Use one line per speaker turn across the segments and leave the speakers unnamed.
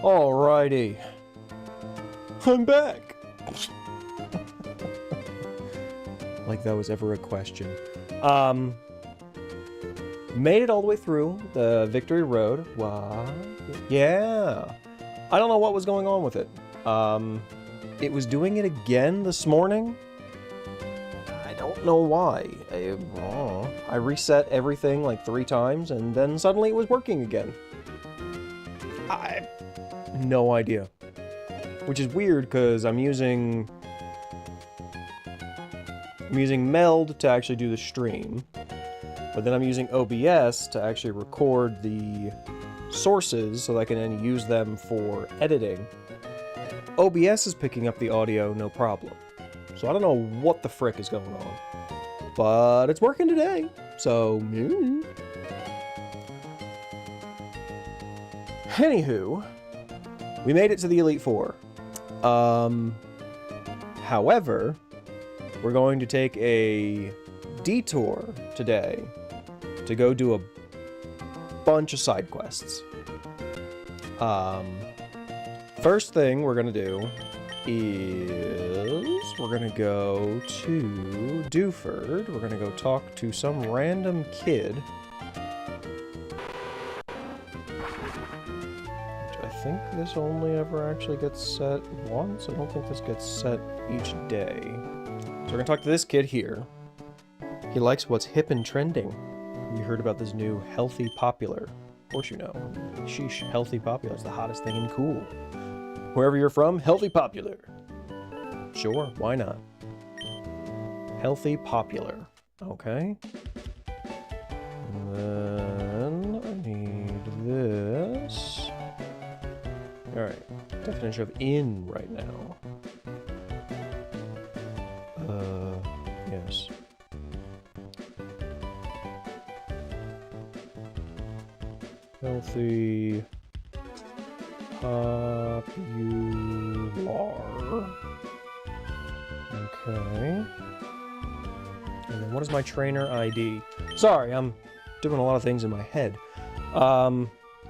Alrighty. I'm back! Like that was ever a question. Made it all the way through the Victory Road. What? Yeah. I don't know what was going on with it. It was doing it again this morning. I don't know why. I reset everything like 3 times and then suddenly it was working again. I have no idea. Which is weird because I'm using Meld to actually do the stream. But then I'm using OBS to actually record the sources so that I can then use them for editing. OBS is picking up the audio no problem. So I don't know what the frick is going on. But it's working today. So, anywho, we made it to the Elite Four. However, we're going to take a detour today to go do a bunch of side quests. First thing we're gonna do is we're gonna go to Dewford. We're gonna go talk to some random kid. I think this only ever actually gets set once. I don't think this gets set each day. So we're gonna talk to this kid here. He likes what's hip and trending. You heard about this new Healthy Popular. Of course you know. Sheesh, Healthy Popular is the hottest thing in cool. Wherever you're from, Healthy Popular. Sure, why not? Healthy Popular. Okay. And then I need this. Alright. Definition of in right now. Yes. Healthy Popular. Okay. And then what is my trainer ID? Sorry, I'm doing a lot of things in my head.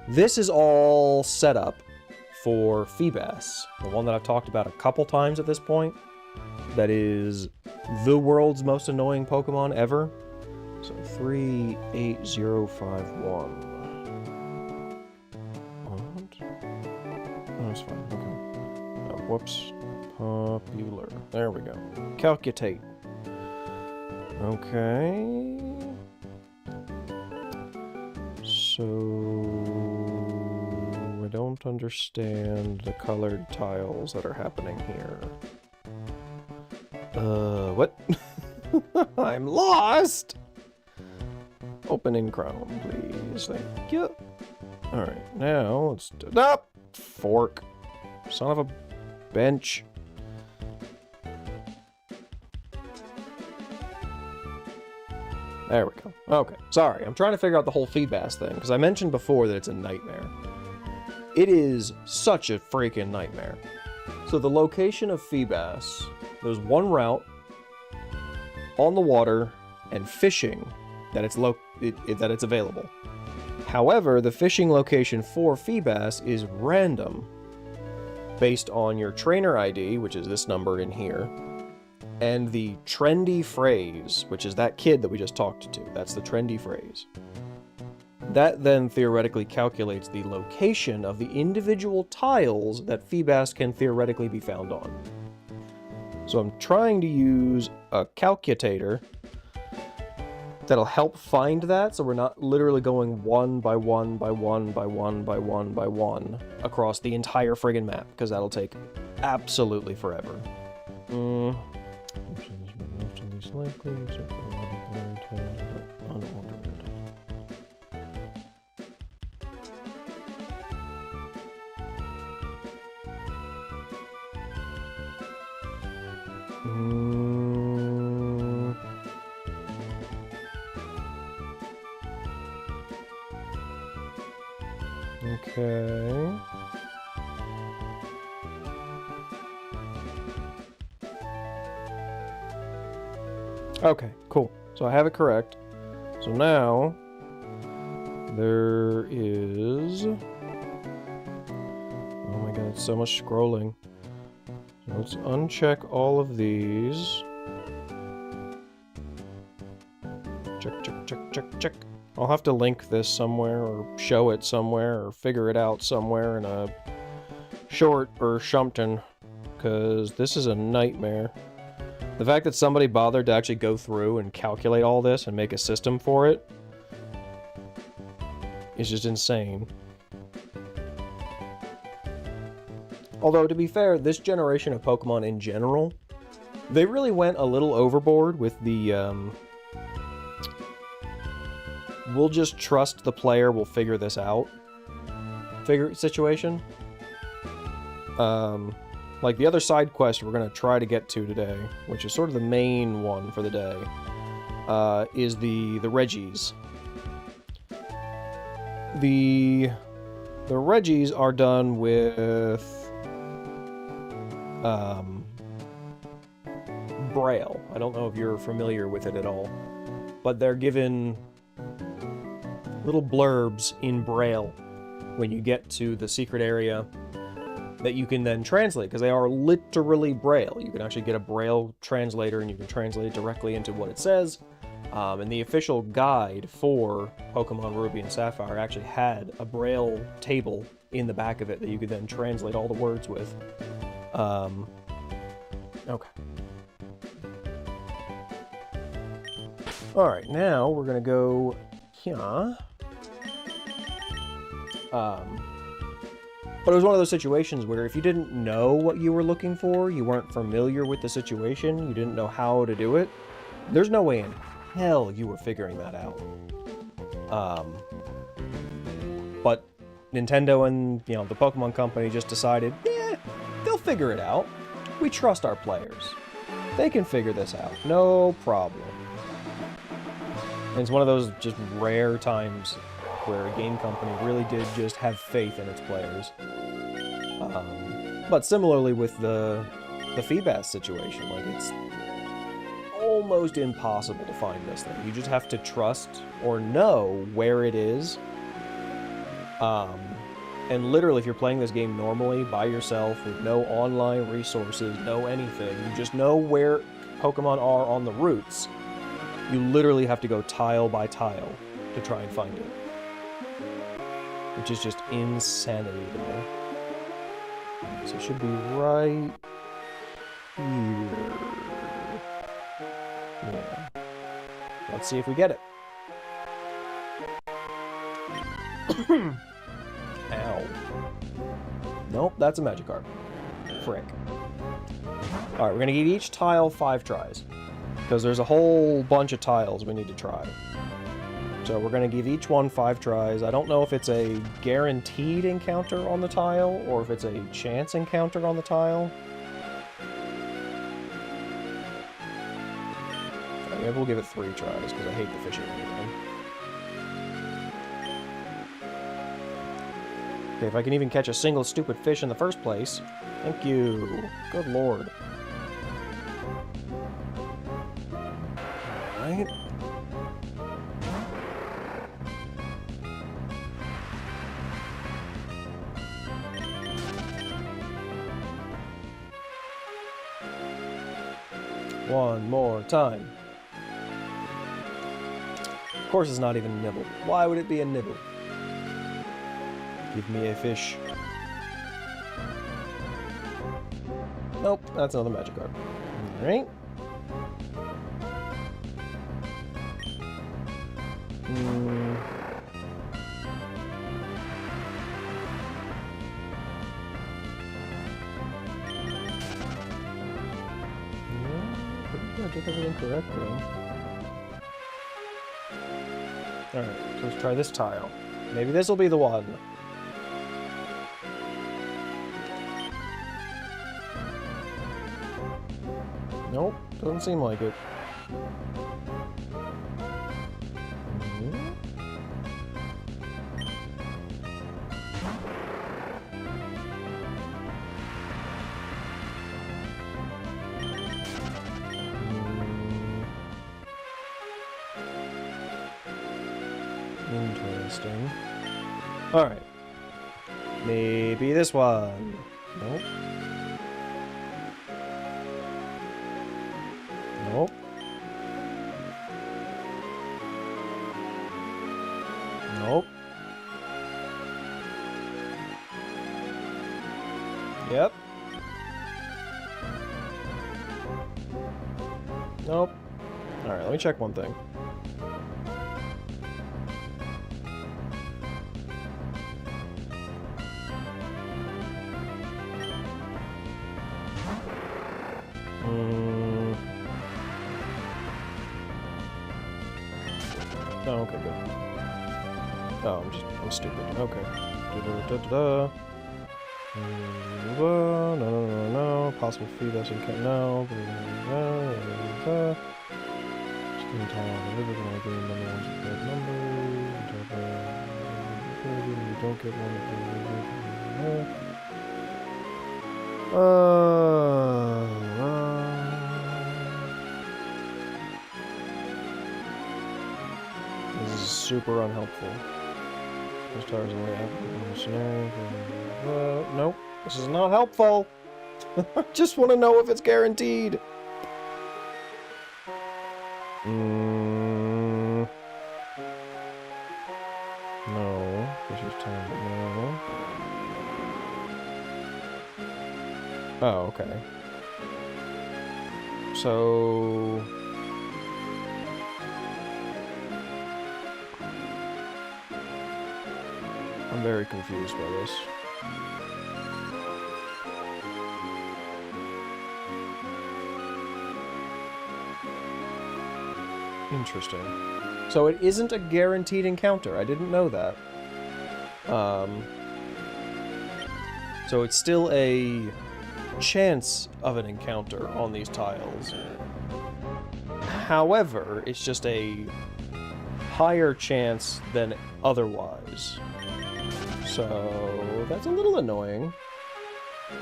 This is all set up for Feebas, the one that I've talked about a couple times at this point. That is the world's most annoying Pokemon ever. So 38051. What? Oh, that's fine. Okay. Oh, whoops. Popular. There we go. Calculate. Okay. So I don't understand the colored tiles that are happening here. What? I'm lost! Open in Chrome, please. Thank you. Alright, now let's do that. Fork. Son of a bench. There we go. Okay, sorry. I'm trying to figure out the whole Feebas thing, because I mentioned before that it's a nightmare. It is such a freaking nightmare. So the location of Feebas, there's one route on the water and fishing that it's available. However, the fishing location for Feebas is random based on your trainer ID, which is this number in here, and the trendy phrase, which is that kid that we just talked to. That's the trendy phrase. That then theoretically calculates the location of the individual tiles that Feebas can theoretically be found on. So I'm trying to use a calculator that'll help find that, so we're not literally going one by one by one by one by one by one across the entire friggin' map, because that'll take absolutely forever. Okay. Okay, cool. So I have it correct. So now there is It's so much scrolling. So let's uncheck all of these. Check, check, check, check, check. I'll have to link this somewhere, or show it somewhere, or figure it out somewhere in a short or something, because this is a nightmare. The fact that somebody bothered to actually go through and calculate all this and make a system for it is just insane. Although, to be fair, this generation of Pokemon in general, they really went a little overboard with the, we'll just trust the player will figure this out situation. Like the other side quest we're going to try to get to today, which is sort of the main one for the day, is the Reggies. The Reggies are done with Braille. I don't know if you're familiar with it at all, but they're given little blurbs in Braille when you get to the secret area that you can then translate, because they are literally Braille. You can actually get a Braille translator and you can translate it directly into what it says. And the official guide for Pokemon Ruby and Sapphire actually had a Braille table in the back of it that you could then translate all the words with. Okay. Alright, now we're gonna go here. But it was one of those situations where if you didn't know what you were looking for, you weren't familiar with the situation, you didn't know how to do it, there's no way in hell you were figuring that out. But Nintendo and, you know, the Pokemon Company just decided, yeah, they'll figure it out. We trust our players. They can figure this out. No problem. And it's one of those just rare times where a game company really did just have faith in its players. But similarly with the Feebas situation, like, it's almost impossible to find this thing. You just have to trust or know where it is. And literally, if you're playing this game normally, by yourself, with no online resources, no anything, you just know where Pokemon are on the routes, you literally have to go tile by tile to try and find it. Which is just insanity to me. So it should be right here. Yeah. Let's see if we get it. Ow. Nope, that's a Magikarp. Frick. Alright, we're gonna give each tile 5 tries. Because there's a whole bunch of tiles we need to try. So we're going to give each one 5 tries. I don't know if it's a guaranteed encounter on the tile, or if it's a chance encounter on the tile. Maybe we'll give it 3 tries, because I hate the fishing game. Okay, if I can even catch a single stupid fish in the first place. Thank you. Good lord. Alright. One more time. Of course it's not even a nibble. Why would it be a nibble? Give me a fish. Nope, that's another Magikarp. Alright. I did everything correct, though. Alright, so let's try this tile. Maybe this will be the one. Nope, doesn't seem like it. Interesting. Alright. Maybe this one. Nope. Nope. Nope. Yep. Nope. Alright, let me check one thing. Oh, okay, good. Oh, I'm stupid. Okay. No. Possible feedback in cat. No. Just give me time. Deliver when I give you number one's correct number. You don't get one. This is super unhelpful. Those tires only applicable scenario. Nope. This is not helpful. I just want to know if it's guaranteed. No. This is time. No. Oh, okay. So... I'm very confused by this. Interesting. So it isn't a guaranteed encounter. I didn't know that. So it's still a chance of an encounter on these tiles. However, it's just a higher chance than otherwise. So that's a little annoying.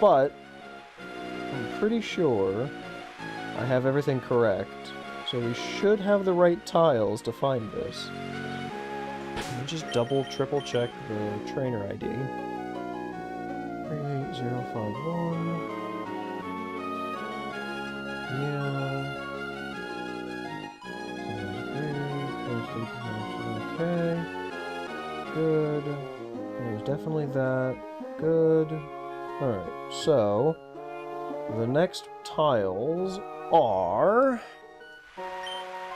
But I'm pretty sure I have everything correct. So we should have the right tiles to find this. Let me just double, triple check the trainer ID. 38051. Yeah. Okay. Good. There's definitely that. Good. Alright, so the next tiles are...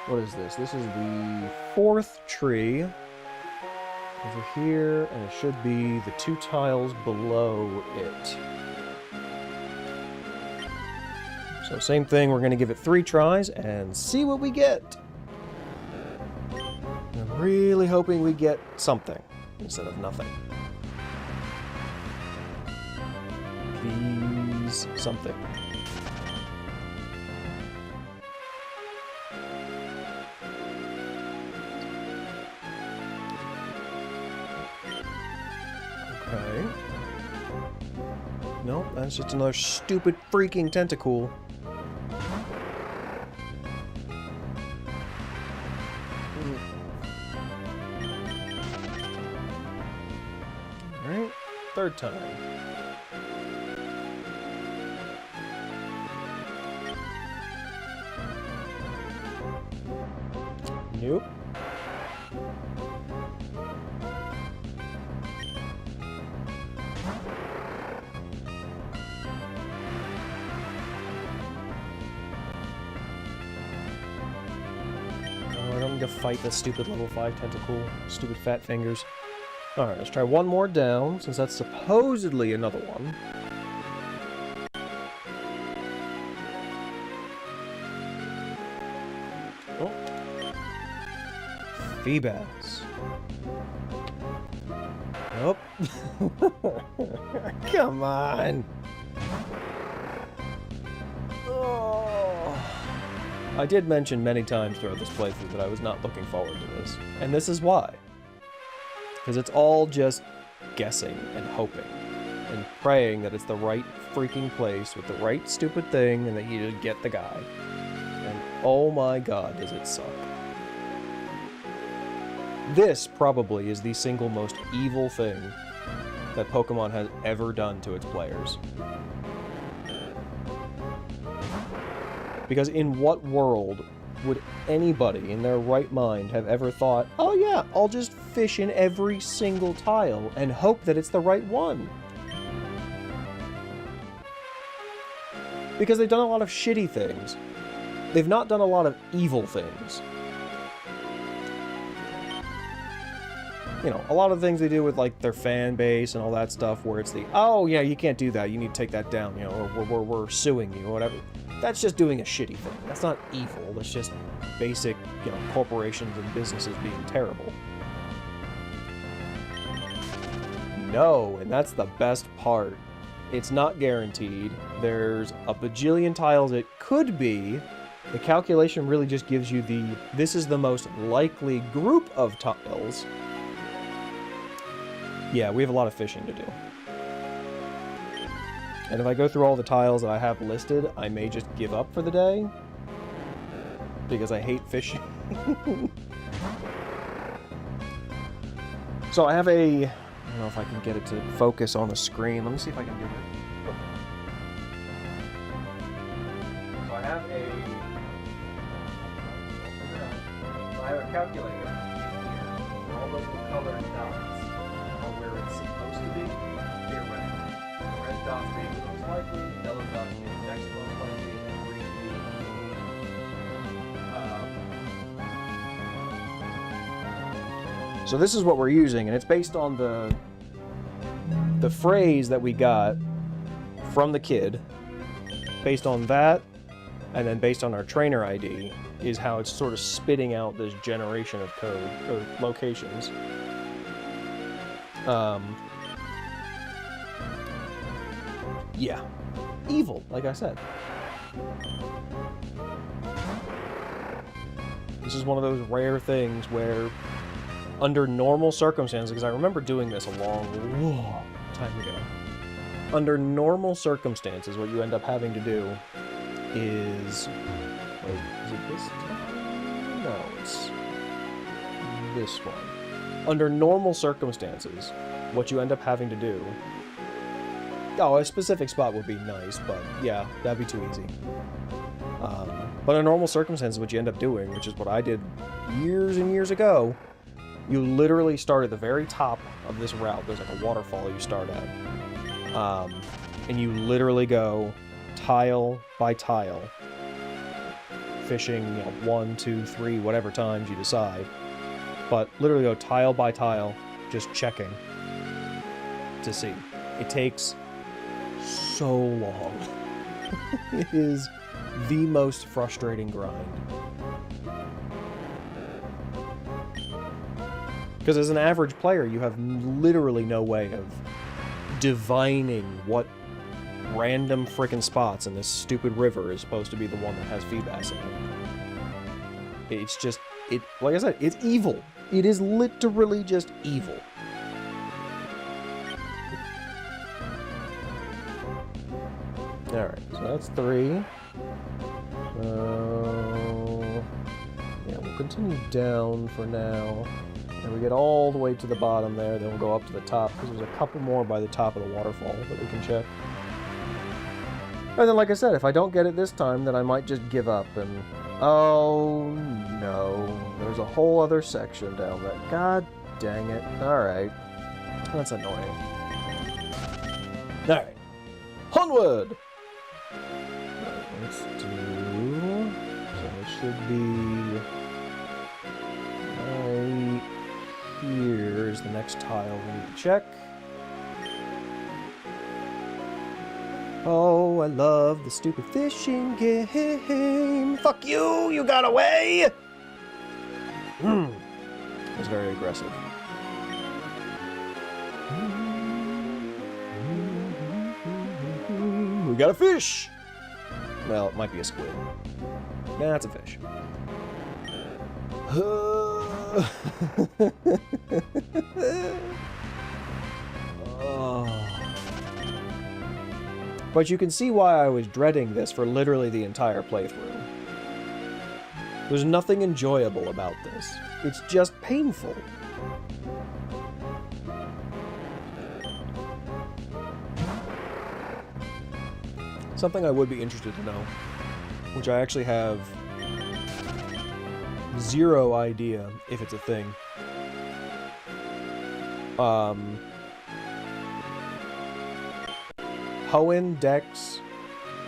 What is this? This is the 4th tree over here, and it should be the 2 tiles below it. So same thing, we're going to give it 3 tries and see what we get. I'm really hoping we get something instead of nothing. Please, something. Okay. Nope, that's just another stupid freaking tentacle. Alright, 3rd time. Nope. I don't need to fight this stupid level 5 tentacle. Stupid fat fingers. Alright, let's try one more down, since that's supposedly another one. Oh. Feebas. Nope. Come on. Oh. I did mention many times throughout this playthrough that I was not looking forward to this. And this is why. Because it's all just guessing and hoping. And praying that it's the right freaking place with the right stupid thing and that you get the guy. And oh my god, does it suck. This probably is the single most evil thing that Pokemon has ever done to its players. Because in what world would anybody in their right mind have ever thought, oh yeah, I'll just fish in every single tile and hope that it's the right one? Because they've done a lot of shitty things. They've not done a lot of evil things. You know, a lot of things they do with, like, their fan base and all that stuff, where it's the, oh, yeah, you can't do that, you need to take that down, you know, or we're suing you, or whatever. That's just doing a shitty thing. That's not evil. That's just basic, you know, corporations and businesses being terrible. No, and that's the best part. It's not guaranteed. There's a bajillion tiles it could be. The calculation really just gives you the, this is the most likely group of tiles. Yeah, we have a lot of fishing to do. And if I go through all the tiles that I have listed, I may just give up for the day. Because I hate fishing. So I have a... I don't know if I can get it to focus on the screen. Let me see if I can do it. So I have a calculator here. All those colored dots are where it's supposed to be. Theoretically. The red dots being the most likely, the yellow dots being the next most likely, and the green being... So this is what we're using, and it's based on the phrase that we got from the kid. Based on that, and then based on our trainer ID, is how it's sort of spitting out this generation of code, or locations. Yeah. Evil, like I said. This is one of those rare things where, under normal circumstances, because I remember doing this a long time ago. Under normal circumstances, what you end up having to do is... Wait, is it this time? No, it's this one. Under normal circumstances, what you end up having to do... Oh, a specific spot would be nice, but yeah, that'd be too easy. But in normal circumstances, what you end up doing, which is what I did years and years ago, you literally start at the very top of this route. There's like a waterfall you start at. And you literally go tile by tile, fishing, you know, 1, 2, 3, whatever times you decide. But literally go tile by tile, just checking to see. It takes so long. It is the most frustrating grind. Because as an average player, you have literally no way of divining what random frickin' spots in this stupid river is supposed to be the one that has feedbass in it. It's just, like I said, it's evil. It is literally just evil. Alright, so that's 3. Yeah, we'll continue down for now. And we get all the way to the bottom there, then we'll go up to the top, because there's a couple more by the top of the waterfall that we can check. And then, like I said, if I don't get it this time, then I might just give up and... Oh, no. There's a whole other section down there. God dang it. Alright. That's annoying. Alright. Onward! Let's do... So it should be... Right here is the next tile we need to check. Oh, I love the stupid fishing game. Fuck you! You got away! It was very aggressive. We got a fish! Well, it might be a squid. Nah, it's a fish. Oh. But you can see why I was dreading this for literally the entire playthrough. There's nothing enjoyable about this. It's just painful. Something I would be interested to know, which I actually have zero idea if it's a thing. Pokedex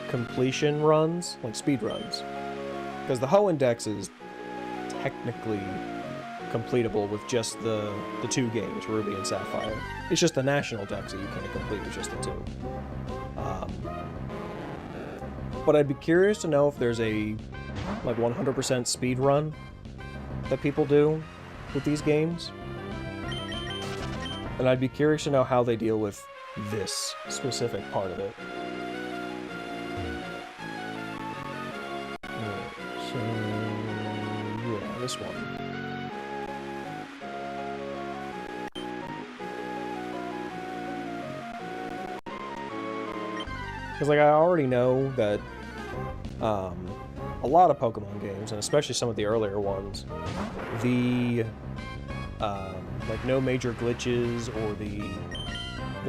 completion runs, like speed runs. Because the Pokedex is technically completable with just the two games, Ruby and Sapphire. It's just the national dex that you can't complete with just the two. But I'd be curious to know if there's a like 100% speed run that people do with these games. And I'd be curious to know how they deal with this specific part of it. So, yeah, this one. Because, like, I already know that a lot of Pokemon games, and especially some of the earlier ones, the like no major glitches or the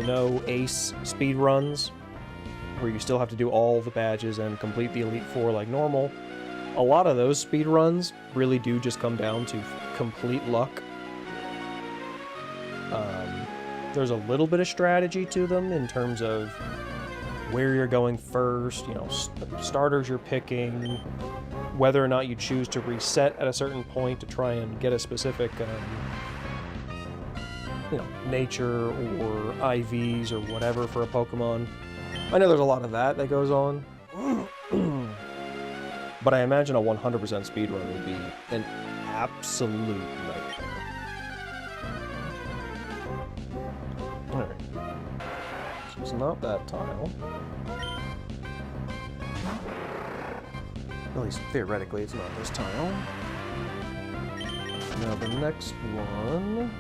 no ace speed runs, where you still have to do all the badges and complete the Elite Four like normal. A lot of those speed runs really do just come down to complete luck. There's a little bit of strategy to them in terms of where you're going first, you know, starters you're picking, whether or not you choose to reset at a certain point to try and get a specific, you know, nature or IVs or whatever for a Pokemon. I know there's a lot of that goes on. But I imagine a 100% speedrun would be an absolute nightmare. Alright. So it's not that tile. At least theoretically it's not this tile. Now the next one...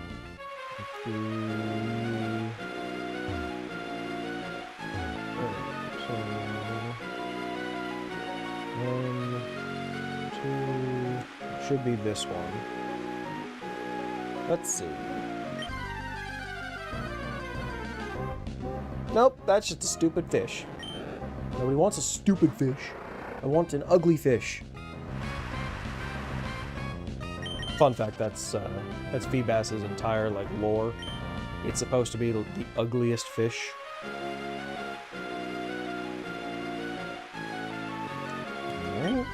should be this one. Let's see. Nope, that's just a stupid fish. Nobody wants a stupid fish. I want an ugly fish. Fun fact, that's Feebas's entire like lore. It's supposed to be the ugliest fish. Alright.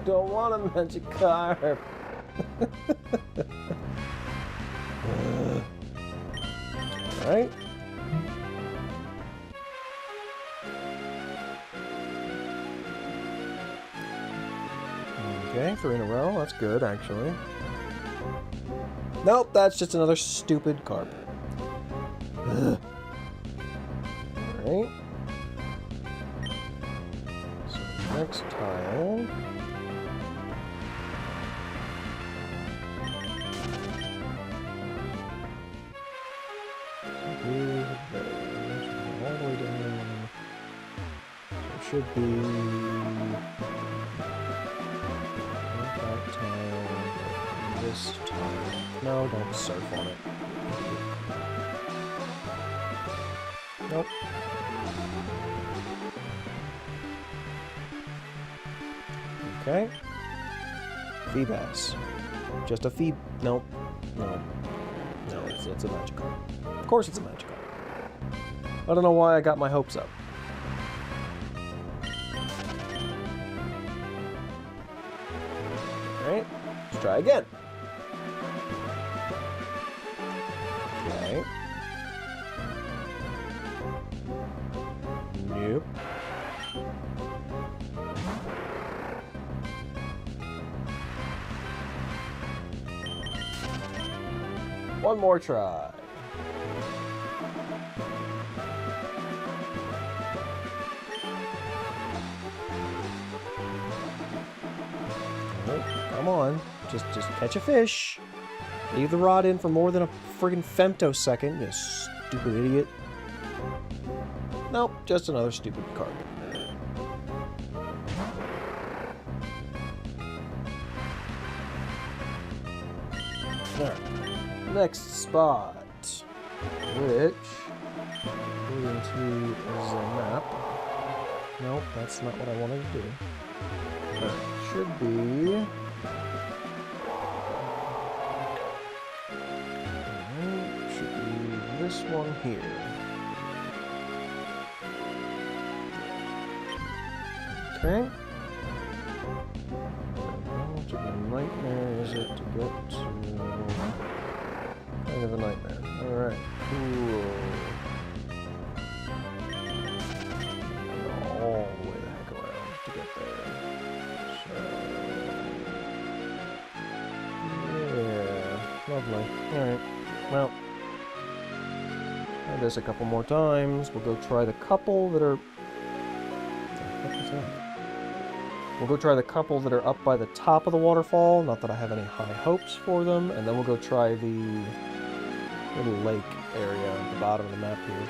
Don't want a Magikarp. Alright. Okay, 3 in a row. That's good, actually. Nope, that's just another stupid carp. Alright. So, next tile. All the way down. So it should be that tile, this tile. No, don't surf on it. Nope. Okay. Feebas. Just a Feeb. Nope. No. No, it's a Magikarp. Of course it's a Magikarp. I don't know why I got my hopes up. Alright, let's try again. Okay. Nope. One more try. Come on, just catch a fish. Leave the rod in for more than a friggin' femtosecond, you stupid idiot. Nope, just another stupid carp. Alright, next spot. which, according to the map, nope, that's not what I wanted to do. That should be... Alright, should be this one here. Okay. How much of a nightmare is it to get to? Kind of a nightmare. Alright, cool. All the way the heck around to get there. So... yeah, lovely. Alright, well... try this a couple more times. We'll go try the couple that are... We'll go try the couple that are up by the top of the waterfall, not that I have any high hopes for them, and then we'll go try the little lake area at the bottom of the map here.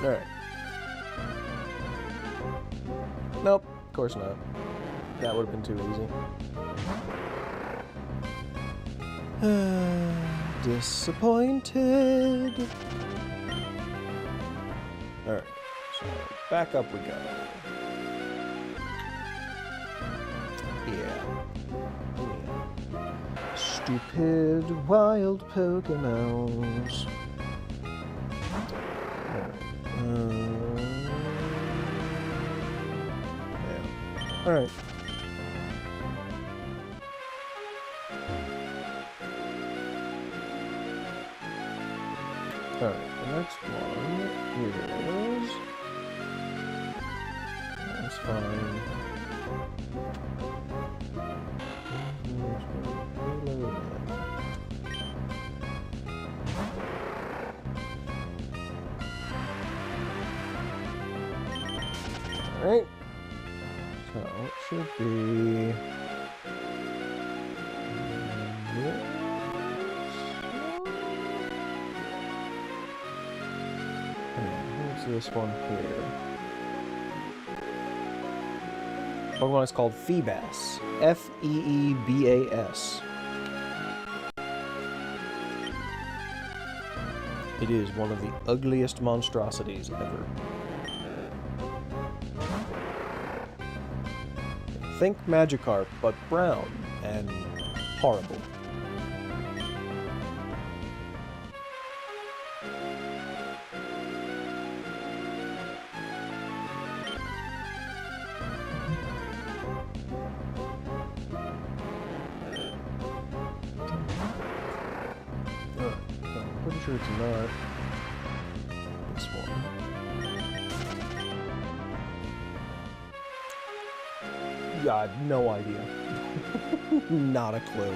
Alright. Nope, of course not. That would have been too easy. Disappointed. Alright, so back up we go. Yeah. Stupid wild Pokemons. Yeah. Alright. Alright, the next one is... that's fine. Alright. So, it should be... this one here. Pokemon is called Feebas. F-E-E-B-A-S. It is one of the ugliest monstrosities ever. Think Magikarp, but brown and horrible. It's not this one. Yeah, I have no idea. Not a clue.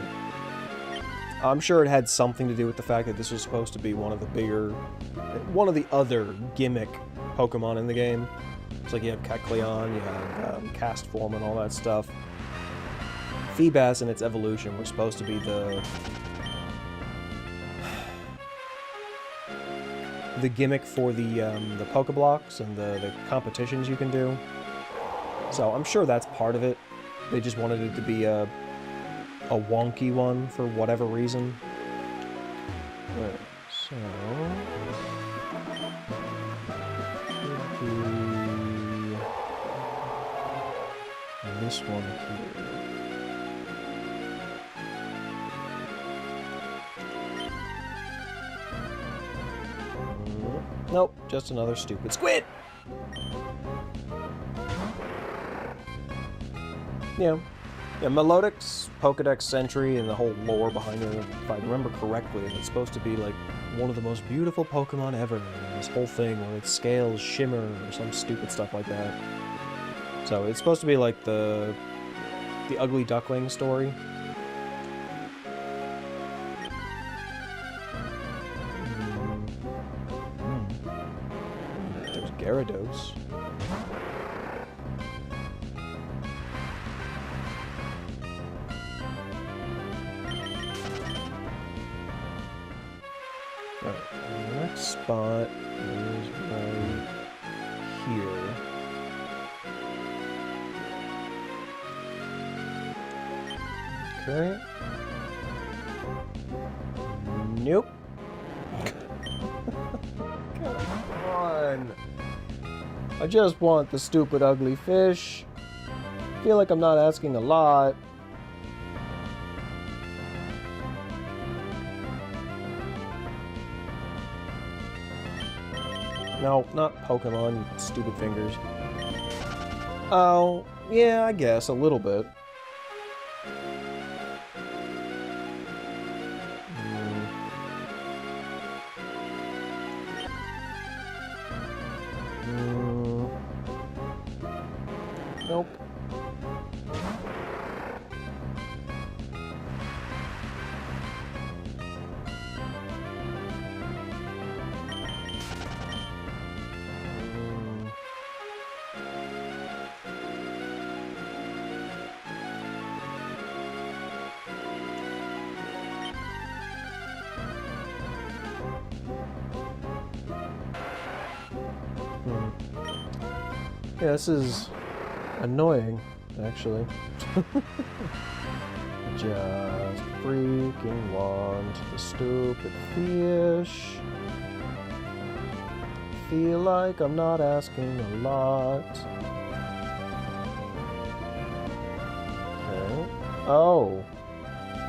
I'm sure it had something to do with the fact that this was supposed to be one of the other gimmick Pokemon in the game. It's like you have Kecleon, you have Castform and all that stuff. Feebas and its evolution were supposed to be the gimmick for the Pokeblocks and the competitions you can do. So I'm sure that's part of it. They just wanted it to be a wonky one for whatever reason. Right, so... this one here. Nope, just another stupid squid! Yeah, Melodic's Pokedex Sentry and the whole lore behind it, if I remember correctly, it's supposed to be like one of the most beautiful Pokemon ever, and this whole thing where its scales shimmer or some stupid stuff like that. So it's supposed to be like the ugly duckling story. There's Gyarados. Alright, the next spot is right here. Okay. Nope. Come on. I just want the stupid ugly fish. I feel like I'm not asking a lot. No, not Pokemon, you stupid fingers. Oh, yeah, I guess, a little bit. Nope. Yeah, this is annoying, actually. Just freaking want the stupid fish. Feel like I'm not asking a lot. Okay. Oh.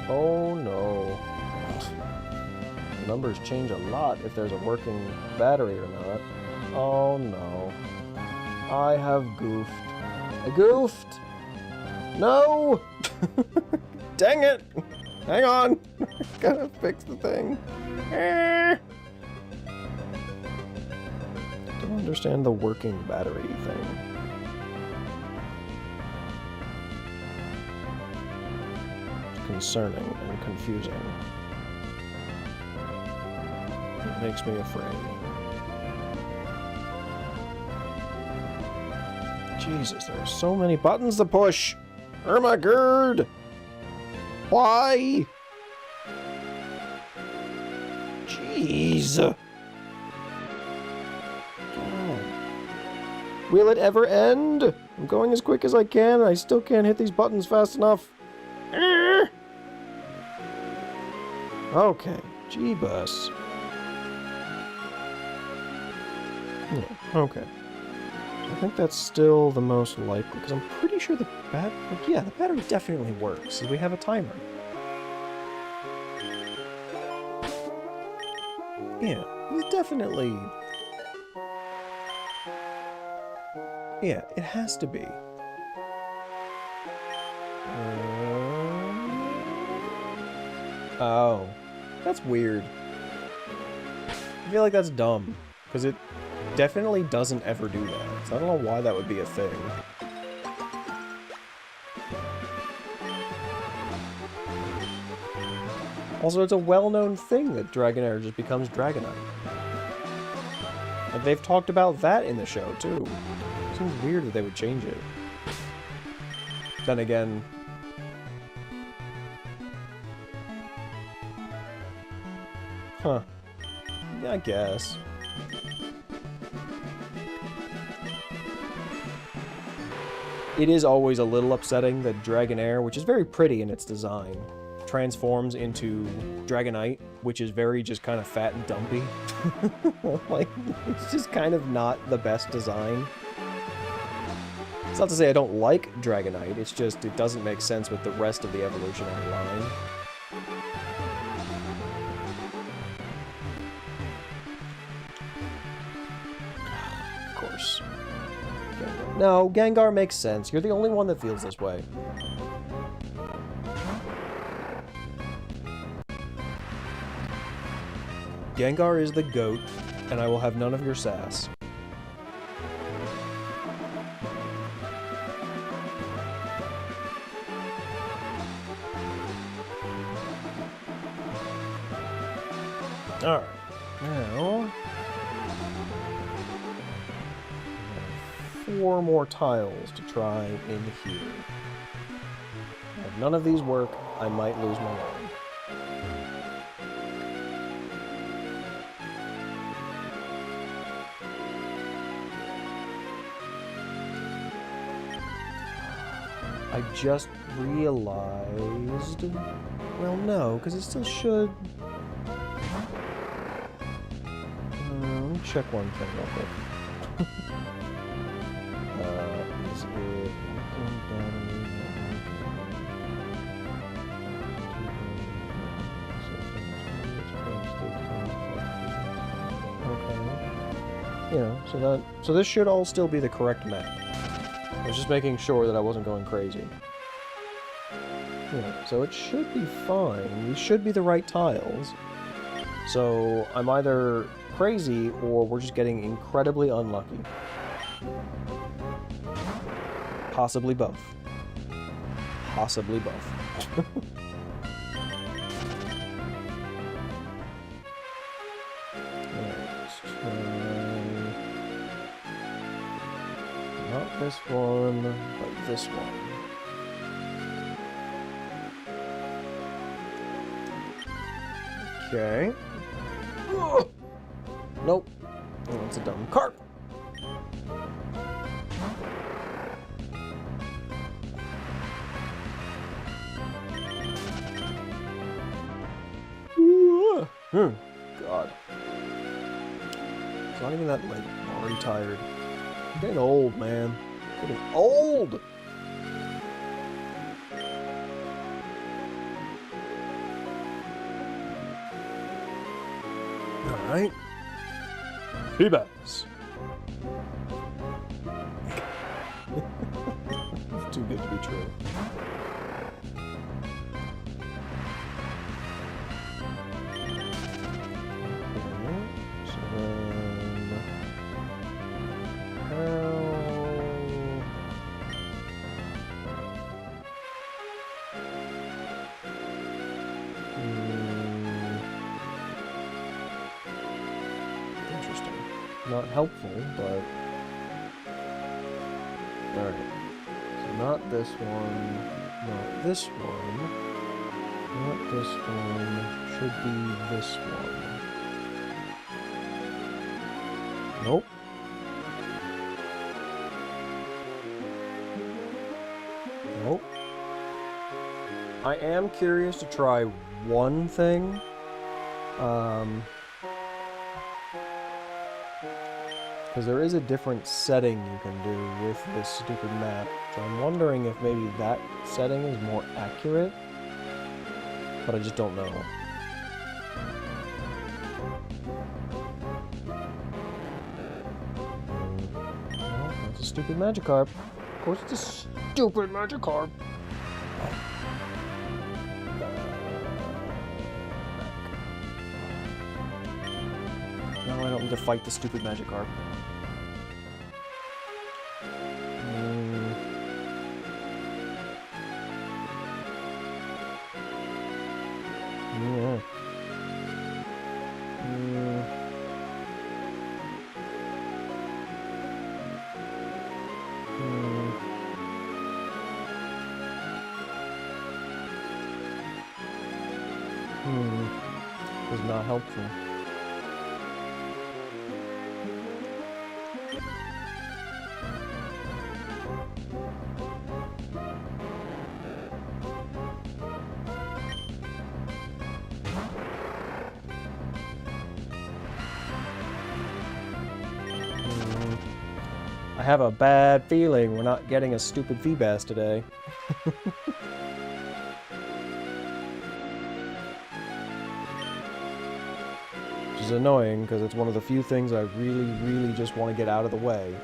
Oh no. Numbers change a lot if there's a working battery or not. Oh no. I have goofed. I goofed! No! Dang it! Hang on! Gotta fix the thing. Don't understand the working battery thing. It's concerning and confusing. It makes me afraid. Jesus, there are so many buttons to push! Oh my god! Why? Jeez! Oh. Will it ever end? I'm going as quick as I can, and I still can't hit these buttons fast enough. Okay, Jeebus. Yeah, okay. I think that's still the most likely, because I'm pretty sure the battery definitely works, because we have a timer. Yeah, it's definitely... Yeah, it has to be. Oh, that's weird. I feel like that's dumb, because it definitely doesn't ever do that. So I don't know why that would be a thing. Also, it's a well-known thing that Dragonair just becomes Dragonite. And they've talked about that in the show, too. It seems weird that they would change it. Then again... Huh. Yeah, I guess. It is always a little upsetting that Dragonair, which is very pretty in its design, transforms into Dragonite, which is very just kind of fat and dumpy. Like, it's just kind of not the best design. It's not to say I don't like Dragonite, it's just it doesn't make sense with the rest of the evolutionary line. Of course. No, Gengar makes sense. You're the only one that feels this way. Gengar is the GOAT, and I will have none of your sass. Alright, now... 4 more tiles to try in here. If none of these work, I might lose my mind. I just realized... Well, no, because it still should... let me check one thing real quick. Is it... Okay. Yeah, so this should all still be the correct map. I was just making sure that I wasn't going crazy. Yeah, so it should be fine. These should be the right tiles. So I'm either crazy or we're just getting incredibly unlucky. Possibly both. Possibly both. Not this one, but this one. Okay. Ugh. Nope. Oh, that's a dumb carp. God. It's not even that late. I'm already tired. I'm getting old, man. I'm getting old! Alright. Feebas. Too good to be true. Not helpful, but... Alright. So not this one, not this one, not this one, should be this one. Nope. Nope. I am curious to try one thing. Because there is a different setting you can do with this stupid map. So I'm wondering if maybe that setting is more accurate. But I just don't know. Well, that's a stupid Magikarp. Of course it's a stupid Magikarp. No, I don't need to fight the stupid Magikarp. Was not helpful. I have a bad feeling we're not getting a stupid Feebas today. Which is annoying, because it's one of the few things I really, really just want to get out of the way.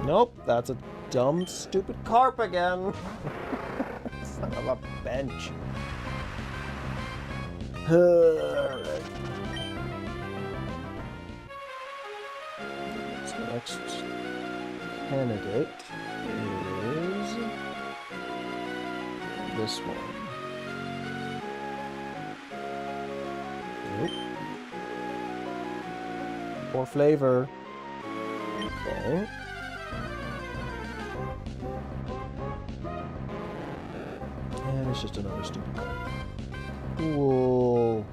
Nope, that's a dumb, stupid carp again. Son of a bench. Alright. So the next candidate is this one. Nope. For flavor. Okay. And it's just another stupid card. Cool.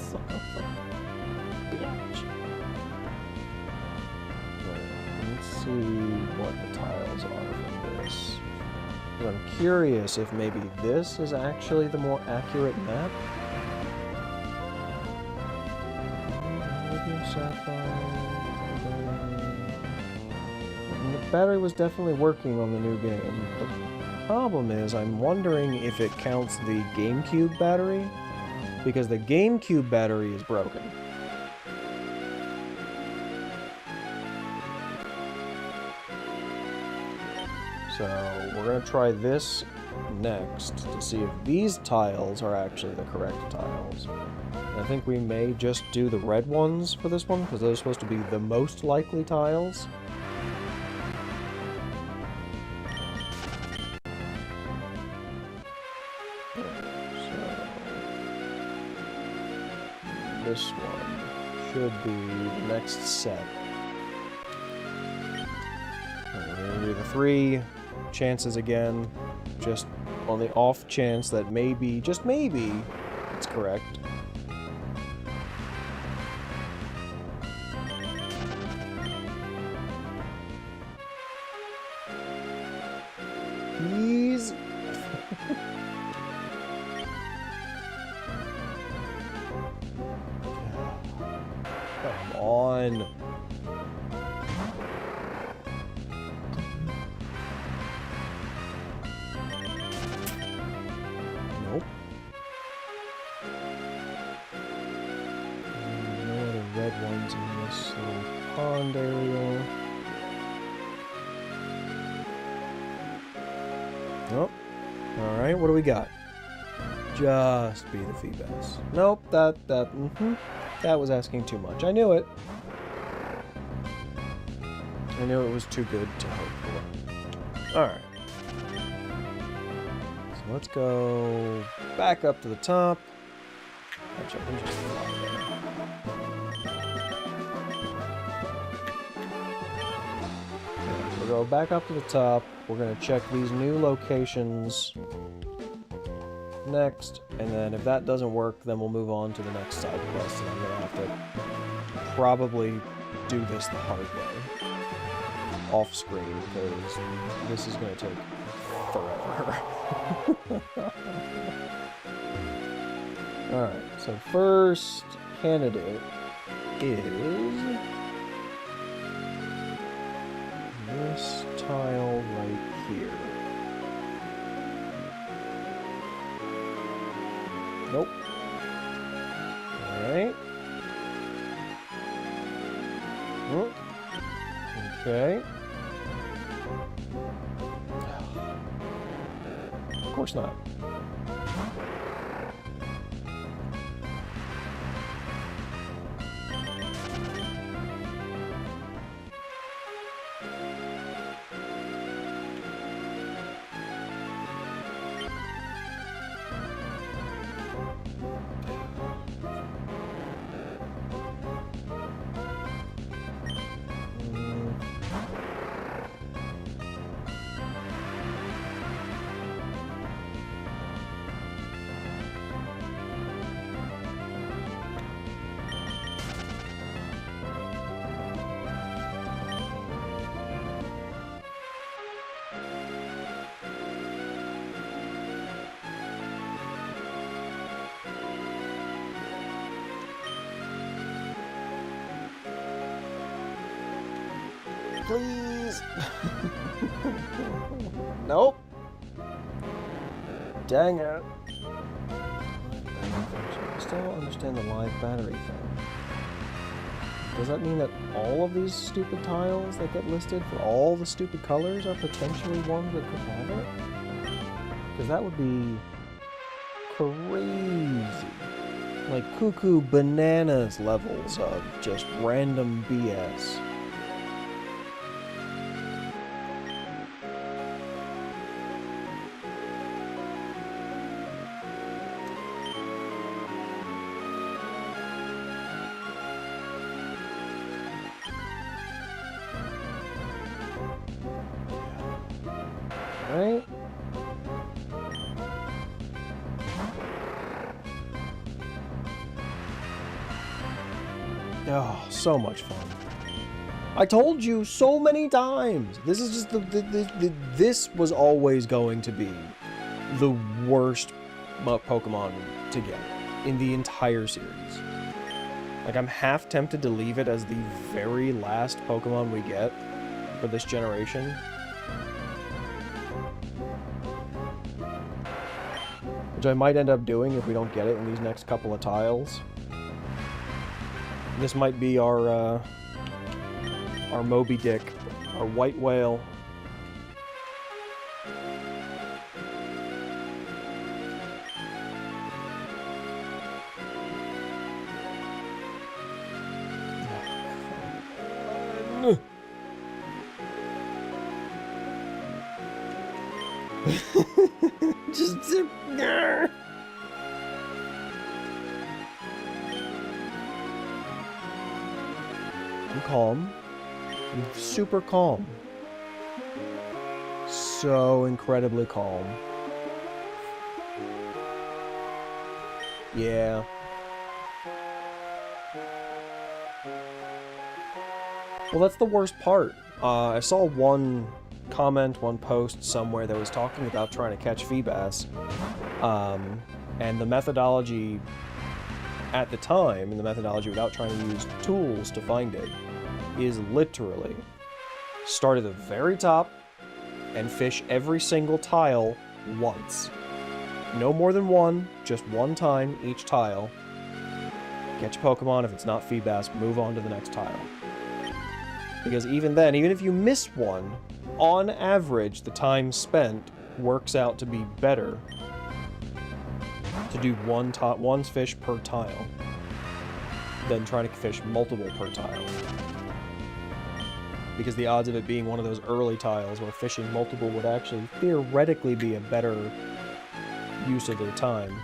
Son of a bitch. see what the tiles are for this. I'm curious if maybe this is actually the more accurate map. The battery was definitely working on the new game. The problem is, I'm wondering if it counts the GameCube battery, because the GameCube battery is broken. So we're going to try this next to see if these tiles are actually the correct tiles. And I think we may just do the red ones for this one, because those are supposed to be the most likely tiles. So this one should be the next set. We're going to do the 3 chances again, just on the off chance that maybe, just maybe, it's correct. Please. Come on. Nope. No other red ones in this little pond area. Nope. Alright, what do we got? Just be the Feebas. Nope, that was asking too much. I knew it. I knew it was too good to hope for. Alright. So let's go back up to the top. Actually, I'm just we'll go back up to the top. We're going to check these new locations next, and then if that doesn't work, then we'll move on to the next side quest, and I'm going to have to probably do this the hard way. Off screen, because this is going to take forever. Alright, so first candidate is this tile right here. Nope. Alright. Okay. Of course not. Please. Nope. Dang it. I still don't understand the live battery thing. Does that mean that all of these stupid tiles that get listed for all the stupid colors are potentially ones that could have it? Because that would be crazy. Like cuckoo bananas levels of just random BS. Right? Oh, so much fun. I told you so many times. This is just this was always going to be the worst Pokemon to get in the entire series. Like, I'm half tempted to leave it as the very last Pokemon we get for this generation. Which I might end up doing if we don't get it in these next couple of tiles. This might be our Moby Dick, our white whale. Just sit there. I'm calm. I'm super calm. So incredibly calm. Yeah. Well, that's the worst part. I saw one comment, one post somewhere that was talking about trying to catch Feebas. And the methodology at the time, and the methodology without trying to use tools to find it, is literally start at the very top and fish every single tile once. No more than one, just one time each tile. Catch a Pokemon. If it's not Feebas, move on to the next tile. Because even then, even if you miss one, on average, the time spent works out to be better to do one fish per tile than trying to fish multiple per tile. Because the odds of it being one of those early tiles where fishing multiple would actually theoretically be a better use of their time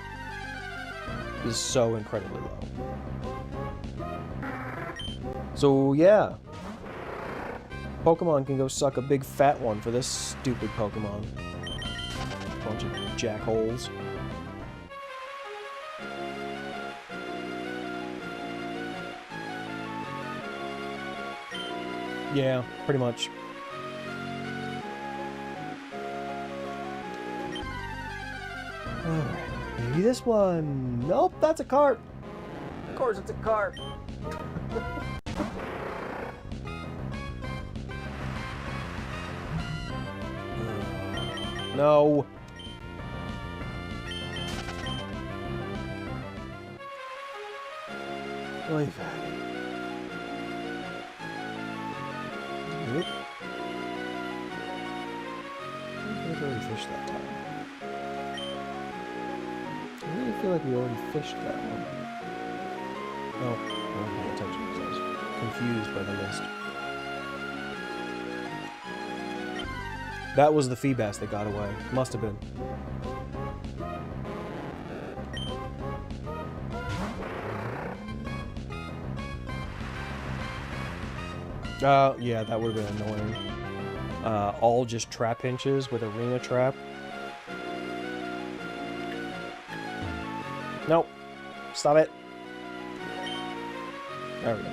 is so incredibly low. So yeah, Pokemon can go suck a big fat one for this stupid Pokemon. Bunch of jackholes. Yeah, pretty much. Alright, maybe this one. Nope, that's a carp. Of course it's a carp. No. Oy vey. Nope. I think I already fished that time. I really feel like we already fished that one. No, I wasn't paying attention because I was confused by the list. That was the Feebas that got away. Must have been. Yeah, that would have been annoying. All just trap hinges with arena trap. Nope. Stop it. There we go.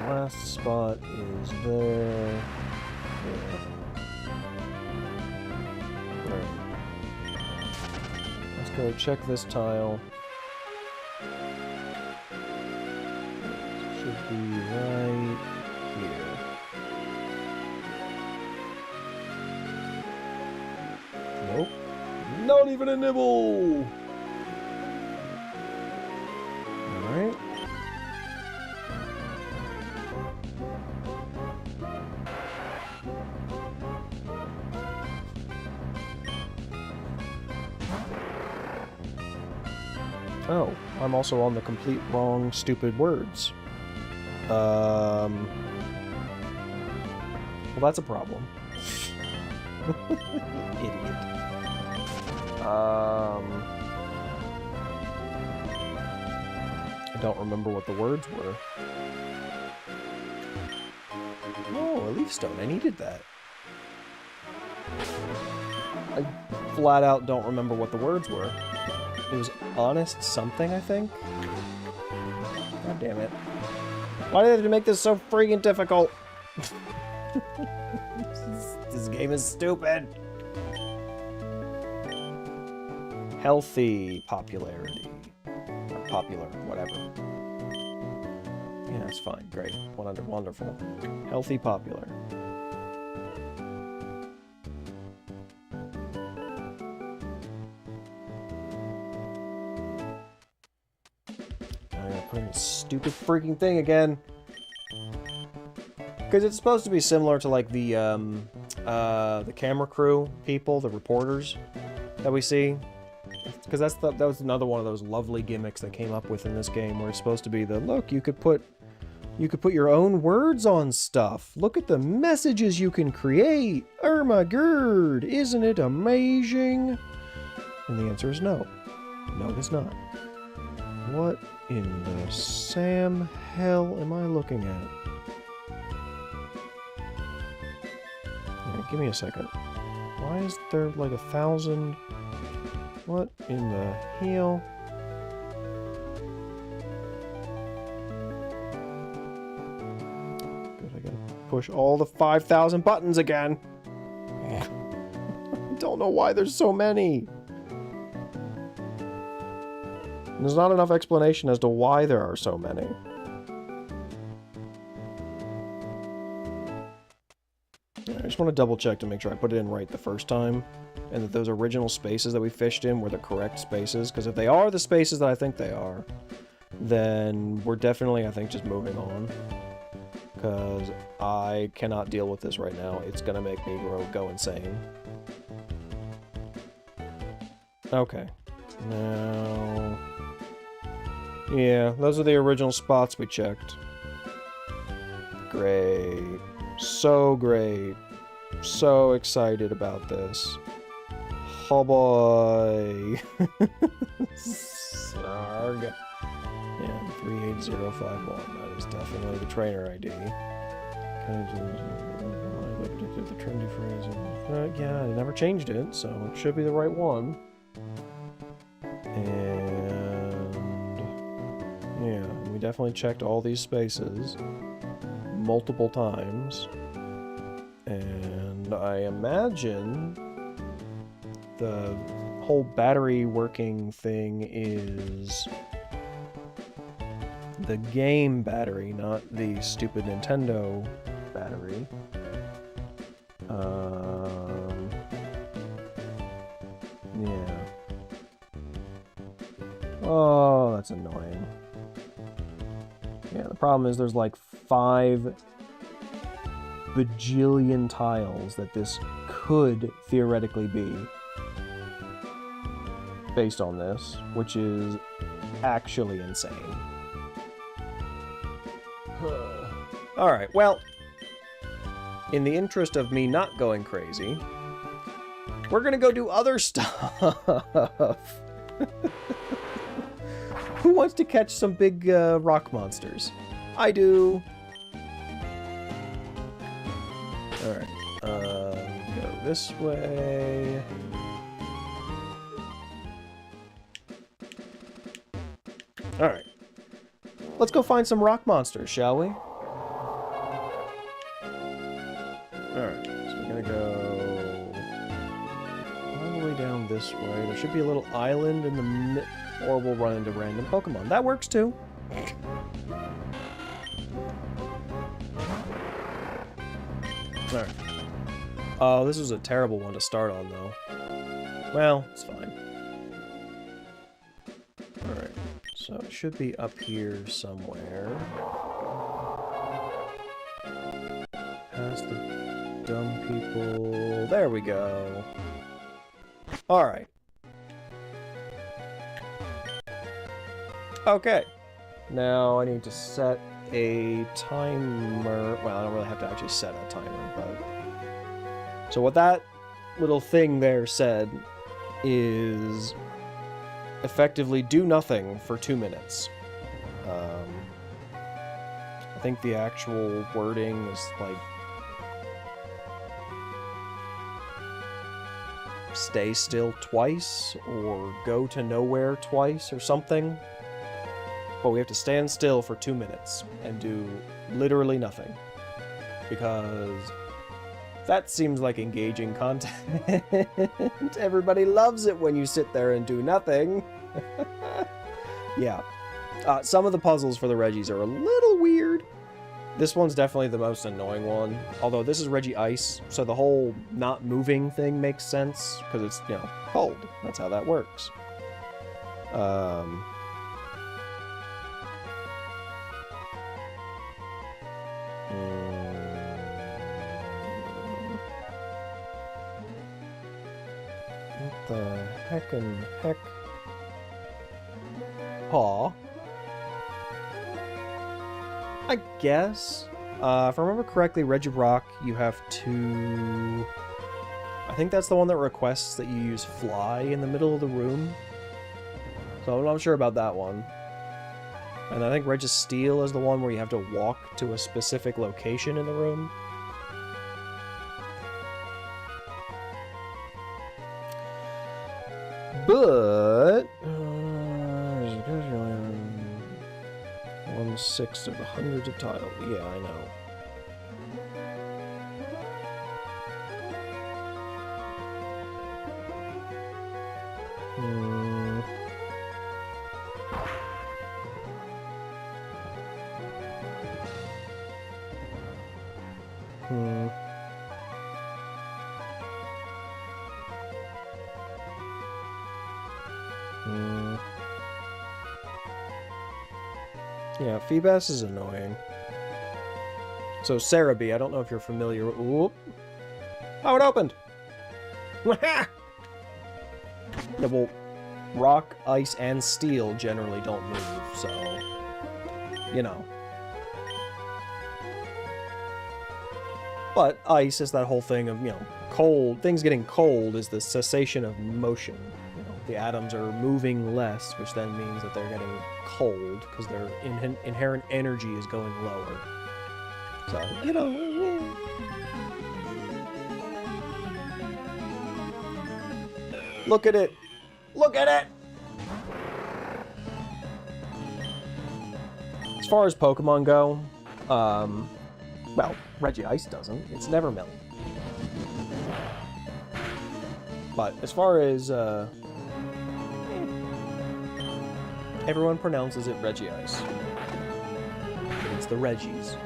Last spot is there. There. Let's go check this tile. Should be right here. Nope. Not even a nibble! Alright. Oh, I'm also on the complete wrong stupid words. Well, that's a problem. Idiot. I don't remember what the words were. relief stone. I needed that. I flat out don't remember what the words were. It was honest something, I think? God damn it. Why did they have to make this so freaking difficult? This game is stupid. Healthy popularity. Or popular, whatever. Yeah, that's fine. Great. Wonderful. Healthy popular. I gotta put in this stupid freaking thing again. Because it's supposed to be similar to, like, the camera crew people, the reporters that we see. Because that was another one of those lovely gimmicks that came up with in this game, where it's supposed to be the, look, you could put your own words on stuff. Look at the messages you can create. Oh my god, isn't it amazing? And the answer is no. No, it's not. What in the Sam hell am I looking at? Give me a second. Why is there like 1,000? What in the hell? Good, I gotta push all the 5,000 buttons again. I don't know why there's so many. There's not enough explanation as to why there are so many. I just want to double check to make sure I put it in right the first time, and that those original spaces that we fished in were the correct spaces, because if they are the spaces that I think they are, then we're definitely, I think, just moving on, because I cannot deal with this right now. It's gonna make me go insane. Okay. Now... yeah, those are the original spots we checked. Great. So great. So excited about this. Oh boy. Sarg. Yeah, 38051. That is definitely the trainer ID. The trendy phrase. Yeah, I never changed it, so it should be the right one. And yeah, we definitely checked all these spaces multiple times, and I imagine the whole battery working thing is the game battery, not the stupid Nintendo battery. Yeah. Oh, that's annoying. Yeah, the problem is there's like 5 bajillion tiles that this could theoretically be based on this, which is actually insane. Alright, well, in the interest of me not going crazy, we're gonna go do other stuff. Who wants to catch some big rock monsters? I do. Alright, go this way. Alright. Let's go find some rock monsters, shall we? Alright, so we're gonna go all the way down this way. There should be a little island in the mid, or we'll run into random Pokemon. That works too. Alright. Oh, this was a terrible one to start on, though. Well, it's fine. Alright, so it should be up here somewhere. Past the dumb people. There we go. Alright. Okay. Now I need to set a timer. Well, I don't really have to actually set a timer, but... So what that little thing there said is effectively do nothing for 2 minutes. I think the actual wording is like stay still twice or go to nowhere twice or something. But we have to stand still for 2 minutes and do literally nothing. Because that seems like engaging content. Everybody loves it when you sit there and do nothing. Yeah. Some of the puzzles for the Reggies are a little weird. This one's definitely the most annoying one. Although this is Reggie Ice, so the whole not moving thing makes sense. Because it's, you know, cold. That's how that works. What the heckin' heck? Aw. I guess. If I remember correctly, Regirock, you have to... I think that's the one that requests that you use Fly in the middle of the room. So I'm not sure about that one. And I think Registeel is the one where you have to walk to a specific location in the room. But... 1/6 of the hundreds of tiles. Yeah, I know. Yeah, Feebas is annoying. So, Cerebi, I don't know if you're familiar with... Whoop. Oh, it opened! Yeah, well, rock, ice, and steel generally don't move, so... You know. But ice is that whole thing of, you know, cold... Things getting cold is the cessation of motion. You know, the atoms are moving less, which then means that they're getting cold, because their inherent energy is going lower. So, you know... Look at it! Look at it! As far as Pokemon go, well, Regice doesn't. It's never melon. But as far as, everyone pronounces it Regice. It's the Reggies.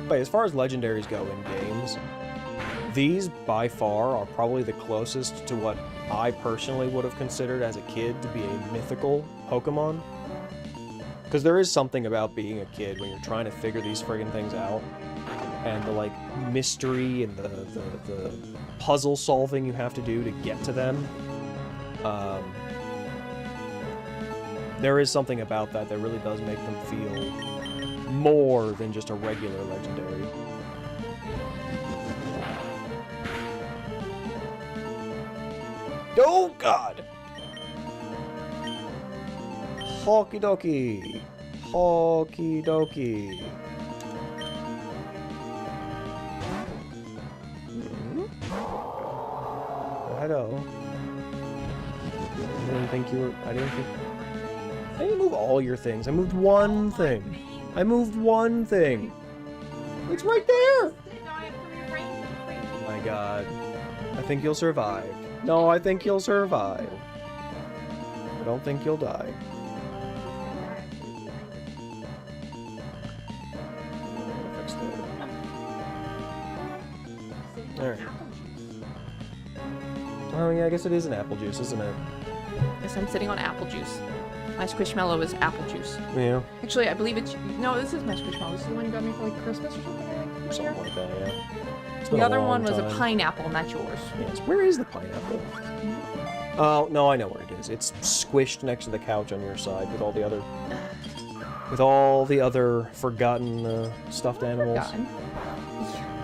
But as far as legendaries go in games, these, by far, are probably the closest to what I personally would have considered as a kid to be a mythical Pokemon. Because there is something about being a kid when you're trying to figure these friggin' things out. And the, like, mystery and the puzzle solving you have to do to get to them. There is something about that that really does make them feel more than just a regular legendary. Oh, God! Hoki doki! Hoki doki! Hello. I didn't think you were... I didn't move all your things. I moved one thing. I moved one thing. It's right there! Oh my God. I think you'll survive. No, I think you'll survive. I don't think you'll die. Alright. Oh yeah, I guess it is an apple juice, isn't it?
Yes, I'm sitting on apple juice. My Squishmallow is apple juice.
Yeah.
Actually, I believe it's... No, this is my Squishmallow. This is the one you got me for like Christmas or something, I think.
Something like that, yeah.
The other one was a pineapple, and that's yours.
Yes. Where is the pineapple? Oh, no, I know where it is. It's squished next to the couch on your side with all the other... With all the other forgotten stuffed animals.
Forgotten.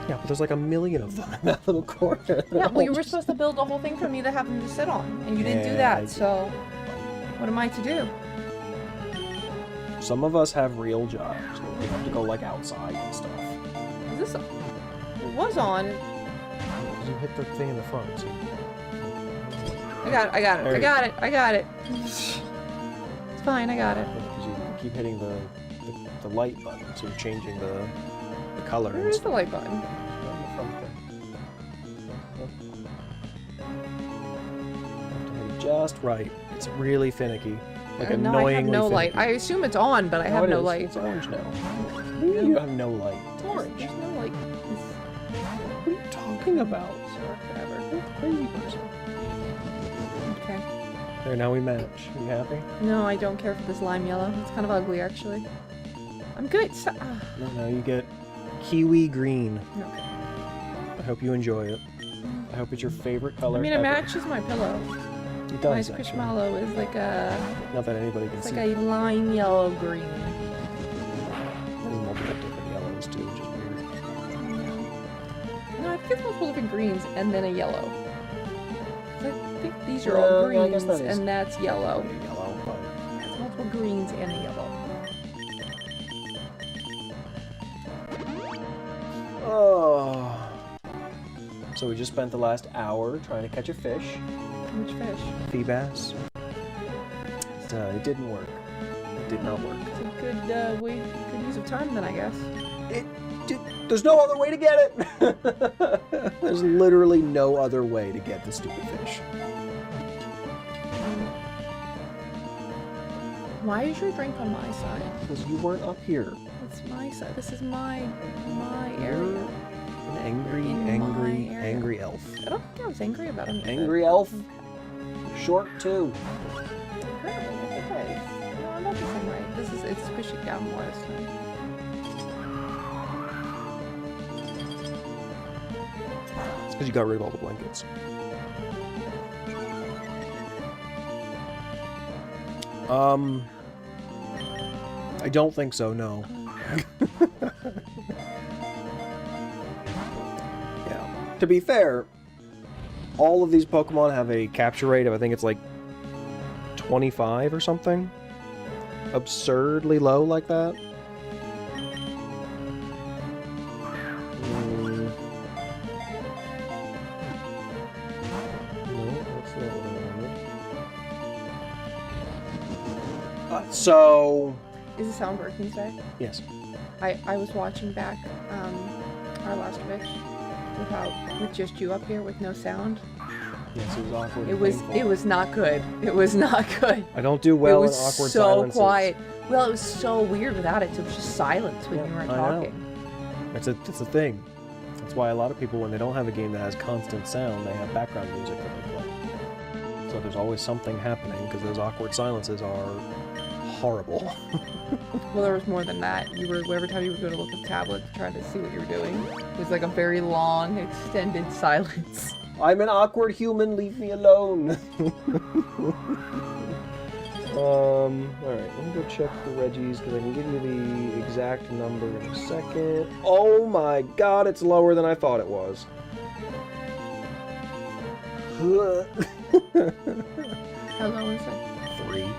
Yeah, but there's like a million of them in that little corner.
Yeah, well, you were supposed to build the whole thing for me to have them to sit on, and you didn't do that, so... What am I to do?
Some of us have real jobs where we have to go, like, outside and stuff.
Is this... It was on.
Because you hit the thing in the front. So
I got it, I got it,
There
I
you
got it, I got it. It's fine, I got it.
because you keep hitting the light button, so you're changing the color.
Where is the light button?
On the front there. Have to hit it just right. It's really finicky. Like
No,
annoyingly
I have no light.
finicky.
I assume it's on, but I have
it
no
is.
light.
It's orange now. You have no light. It's orange.
There's no light.
What are you talking about?
Sure, whatever.
You're a crazy person.
Okay.
There, now we match. You happy?
No, I don't care for this lime yellow. It's kind of ugly, actually. I'm good.
No, you get kiwi green.
Okay.
I hope you enjoy it. I hope it's your favorite color.
I mean, it
ever.
matches my pillow.
It
My
does, actually.
squishmallow is like a,
Not that anybody can
it's
see.
like a lime yellow green.
There's multiple different yellows too, which is weird.
No, I think it's multiple different greens and then a yellow. 'Cause I think these are all
Yeah, I
greens
guess that is
and that's yellow.
Yellow, but
It's multiple greens and a yellow.
oh. So we just spent the last hour trying to catch a fish.
Which fish?
Sea bass. It didn't work. It did not work.
It's a good good use of time then, I guess.
There's no other way to get it! There's literally no other way to get the stupid fish.
Why is your drink on my side?
Because you weren't up here.
It's my side. This is my
You're
area.
an angry,
In
angry,
my area.
angry elf.
I don't think I was angry about him.
Angry elf? Short too.
Apparently, okay. No, I'm not the same way. It's pushing down more this time.
It's because you got rid of all the blankets. I don't think so, no. Yeah. To be fair, all of these Pokemon have a capture rate of, I think it's like 25 or something. Absurdly low like that. No, that's not what I wanted. So...
Is the sound working today?
Yes.
I was watching back our last fish with just you up here with no sound.
Yes, it was awkward.
It was not good. It was not good.
I don't do well
it
in
was
awkward
so
silences.
quiet. Well, it was so weird without it. So it was just silence when you weren't
I know.
talking.
It's a thing. That's why a lot of people, when they don't have a game that has constant sound, they have background music that they play. So there's always something happening because those awkward silences are horrible.
Well, there was more than that. Every time you would go to look at the tablet to try to see what you were doing, it was like a very long, extended silence.
I'm an awkward human, leave me alone. Alright, let me go check the Reggies because I can give you the exact number in a second. Oh my god, it's lower than I thought it was.
How low is it?
3.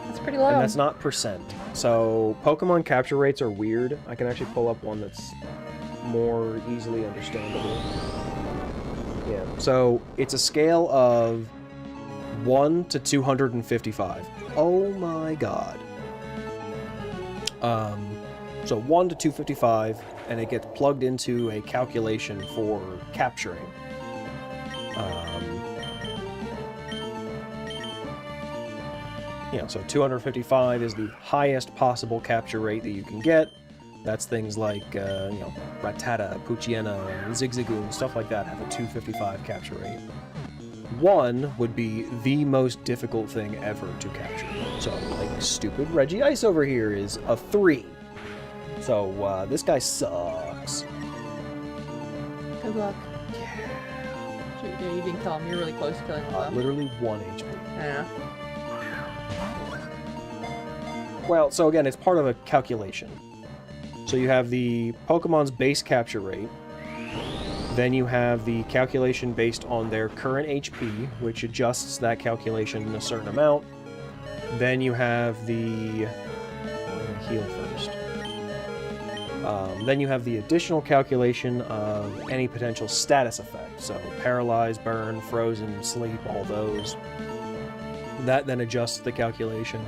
That's pretty low.
And that's not percent. So Pokemon capture rates are weird. I can actually pull up one that's more easily understandable. Yeah. So it's a scale of 1 to 255. Oh my god. So 1 to 255, and it gets plugged into a calculation for capturing. Yeah, so 255 is the highest possible capture rate that you can get. That's things like, Rattata, Poochyena, Zigzagoon, stuff like that have a 255 capture rate. 1 would be the most difficult thing ever to capture. So, like, stupid Reggie Ice over here is a 3. So, this guy sucks.
Good luck. Yeah, you didn't kill him. You're really close to killing him, though.
Literally 1 HP.
Yeah.
Well, so again, it's part of a calculation. So you have the Pokemon's base capture rate, then you have the calculation based on their current HP, which adjusts that calculation in a certain amount. Then you have the... I'm gonna heal first. Then you have the additional calculation of any potential status effect. So paralyzed, burn, frozen, sleep, all those. That then adjusts the calculation.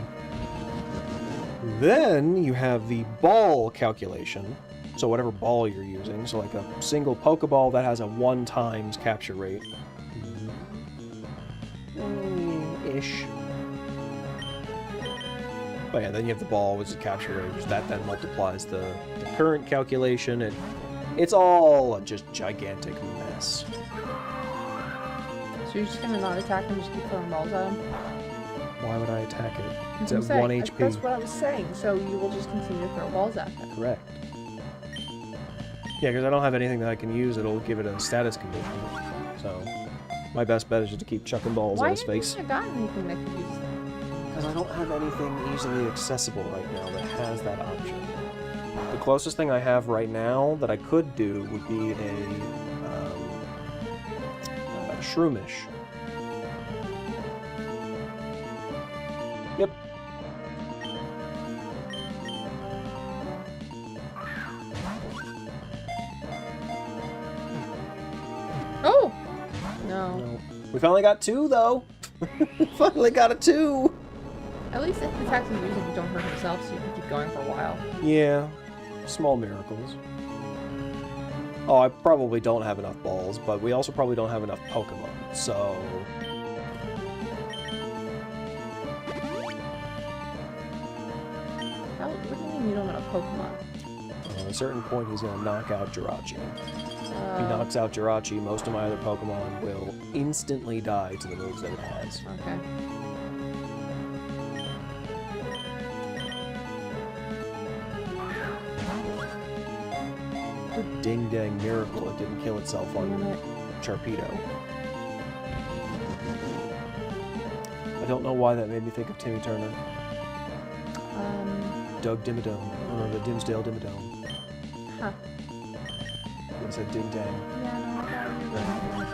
Then you have the ball calculation. So whatever ball you're using. So like a single Pokeball that has a 1x capture rate. Ish. But yeah, then you have the ball, which is capture rate, which that then multiplies the current calculation. It's all a just gigantic mess.
So you're just gonna not attack him, just keep throwing balls at him?
Why would I attack it? It's
I'm
at
saying,
1 HP.
That's what I was saying, so you will just continue to throw balls at him.
Correct. Yeah, because I don't have anything that I can use that'll give it a status condition. So, my best bet is just to keep chucking balls at his face.
Why haven't you gotten anything that could use that?
Because I don't have anything easily accessible right now that has that option. The closest thing I have right now that I could do would be a Shroomish. Yep.
Oh! No.
We finally got 2, though. Finally got a 2.
At least if the attacks he's using don't hurt himself, so you can keep going for a while.
Yeah. Small miracles. Oh, I probably don't have enough balls, but we also probably don't have enough Pokemon, so...
What do you mean you don't have enough Pokemon?
At a certain point, he's going to knock out Jirachi. If he knocks out Jirachi, most of my other Pokemon will instantly die to the moves that it has.
Okay.
A ding-dang miracle it didn't kill itself on Charpedo. I don't know why that made me think of Timmy Turner. Doug Dimmadome. Or the Dimsdale Dimmadome.
Huh.
I said ding-dang.
Yeah, no, I thought you were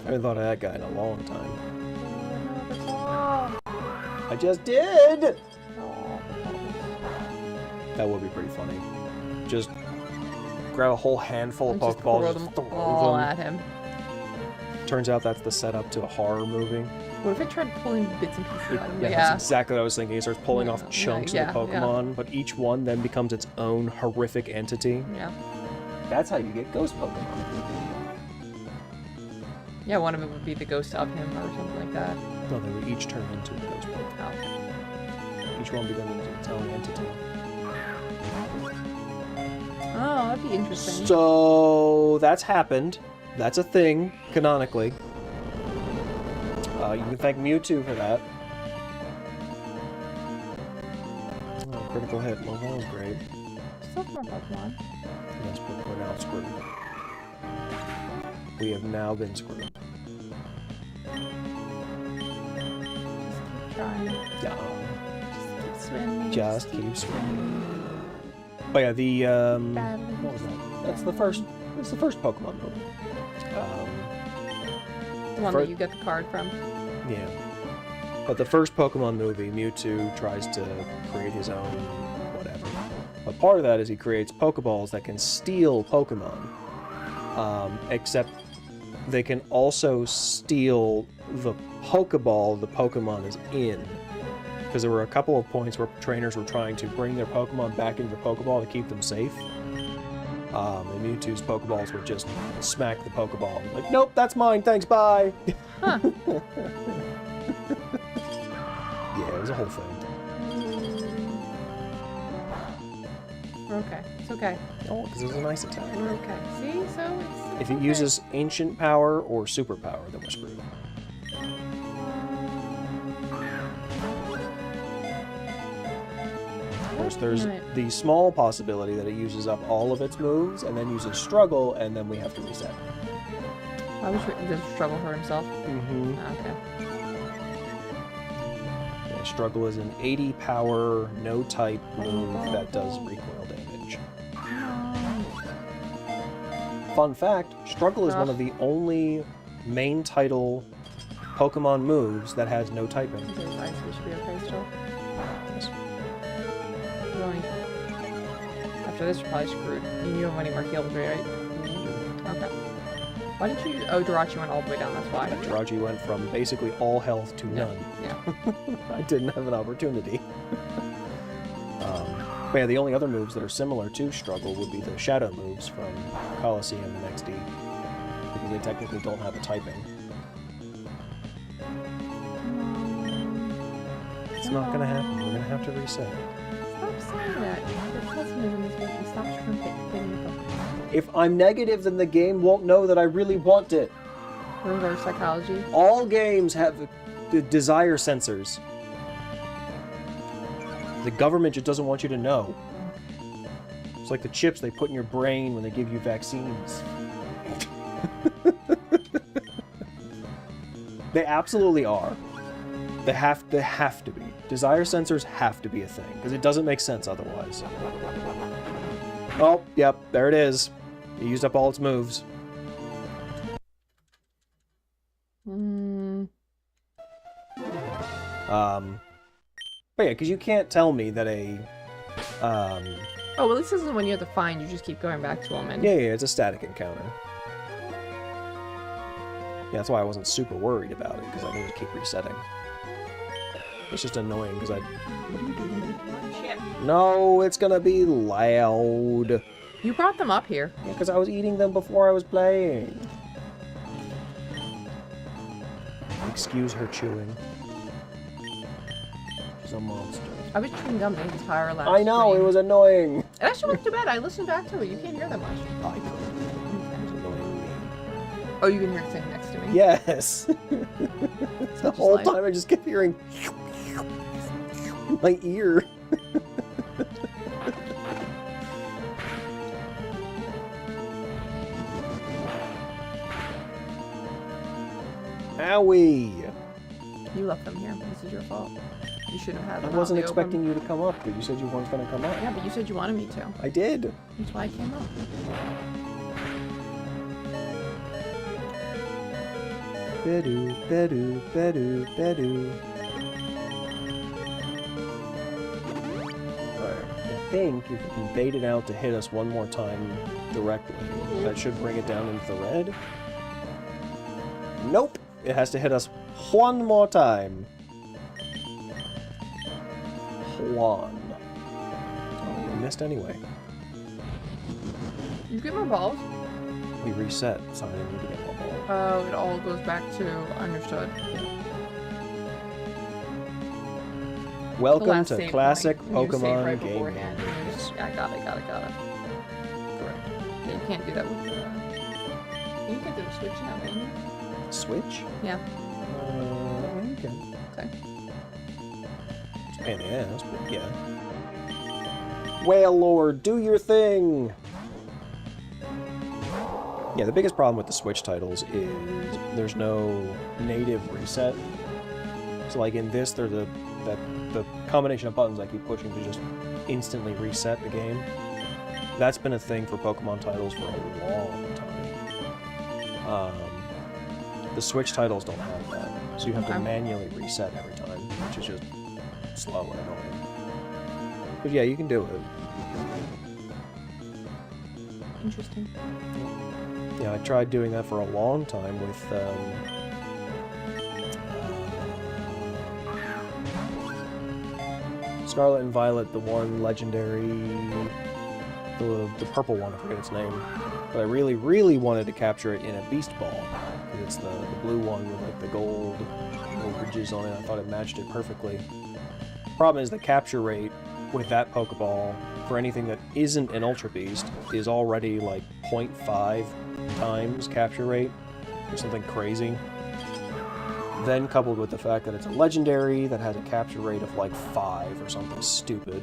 I haven't thought of that guy in a long time.
Oh,
I just did!
oh,
That would be pretty funny. Just grab a whole handful of
just
Pokeballs
throw
and
them
throw
all
them.
at him.
Turns out that's the setup to a horror movie.
What if it tried pulling bits and pieces out of him?
Yeah, that's exactly what I was thinking. He starts pulling off chunks
yeah,
of the Pokemon, but each one then becomes its own horrific entity.
Yeah.
That's how you get ghost Pokemon.
Yeah, one of it would be the ghost of him or something like that.
No, they would each turn into a ghost Pokemon.
Oh.
Each one becomes its own entity.
Oh, that'd be interesting.
So that's happened. That's a thing, canonically. You can thank Mewtwo for that. Oh, critical hit. Well, that was great.
Still more Pokemon.
Yes, but we're now screwed. We have now been screwed.
Just keep trying.
Yeah.
Just keep swimming.
Just keep swimming. Oh yeah, the what was that? That's the first. It's the first Pokemon movie.
The one that you get the card from.
Yeah. But the first Pokemon movie, Mewtwo tries to create his own whatever. But part of that is he creates Pokeballs that can steal Pokemon. Except they can also steal the Pokeball the Pokemon is in. Because there were a couple of points where trainers were trying to bring their Pokemon back into the Pokeball to keep them safe. And Mewtwo's Pokeballs would just smack the Pokeball. Like, nope, that's mine, thanks, bye!
Huh.
Yeah, it was a whole thing.
We're okay. It's okay.
Oh, because it was a nice attack.
We're okay. See? So it's
If it uses Ancient Power or Super Power, then we're screwed. Of course, there's the small possibility that it uses up all of its moves, and then uses Struggle, and then we have to reset.
I was does Struggle hurt himself?
Mm-hmm.
Okay.
Yeah, Struggle is an 80 power, no type move that does recoil damage. Fun fact, Struggle is one of the only main title Pokemon moves that has no typing.
Is it ice? We should be okay still.
Yes.
We're only after this, you're probably screwed. You don't have any more heals, right? Okay. Why did you... Oh, Jirachi went all the way down, that's why.
Jirachi went from basically all health to none.
Yeah.
I didn't have an opportunity. But yeah, the only other moves that are similar to Struggle would be the shadow moves from Colosseum and XD. Because they technically don't have a typing. It's not gonna happen. We're gonna have to reset.
Stop saying that. You're pessimism is making stop hitting the
If I'm negative, then the game won't know that I really want it.
reverse psychology.
All games have the desire sensors. The government just doesn't want you to know. It's like the chips they put in your brain when they give you vaccines. They absolutely are. They have to be. Desire sensors have to be a thing, because it doesn't make sense otherwise. Oh, yep, there it is. It used up all its moves. But yeah, because you can't tell me that a,
Oh, well, this isn't when you have to find, you just keep going back to them. And...
Yeah, it's a static encounter. Yeah, that's why I wasn't super worried about it, because I need to keep resetting. It's just annoying, because I... No, it's gonna be loud.
You brought them up here.
Yeah, because I was eating them before I was playing. Excuse her chewing. She's a monster.
I was chewing gum the entire last
I know,
stream.
it was annoying.
It actually went to bed. I listened back to it. You can't hear that much.
I know. It was annoying me.
Oh, you can hear it sitting next to me?
Yes. The whole
like...
time I just kept hearing my ear. Owie!
You left them here. This is your fault. You shouldn't have had
I
them
wasn't
out in the
expecting
open.
you to come up, but you said you weren't going to come up.
Yeah, but you said you wanted me to.
I did.
That's why I came up.
Bedoo, bedoo, bedoo, bedoo. Alright, I think if you can bait it out to hit us one more time directly, that should bring it down into the red. Nope! It has to hit us one more time. One. Oh, we missed anyway.
You get more balls?
We reset, so I didn't need to get more ball.
Oh, it all goes back to understood.
Welcome to
save
classic
point. You save
Pokemon
right
game.
beforehand. You just- Yeah, I got it.
Correct.
Yeah, you can't do that with the... You can do the Switch now, can you?
Switch?
Yeah.
You can.
Okay.
It's a pain in the ass, but yeah. Whale Lord, do your thing! Yeah, the biggest problem with the Switch titles is there's no native reset. So like in this, there's the combination of buttons I keep pushing to just instantly reset the game. That's been a thing for Pokemon titles for a long time. The Switch titles don't have that, so you have to manually reset every time, which is just slow and annoying. But yeah, you can do it.
Interesting.
Yeah, I tried doing that for a long time with, Scarlet and Violet, the one legendary, the purple one, I forget its name. But I really, really wanted to capture it in a Beast Ball. It's the blue one with like the gold little ridges on it. I thought it matched it perfectly. Problem is the capture rate with that Pokeball for anything that isn't an Ultra Beast is already like 0.5 times capture rate or something crazy. Then coupled with the fact that it's a legendary that has a capture rate of like 5 or something stupid.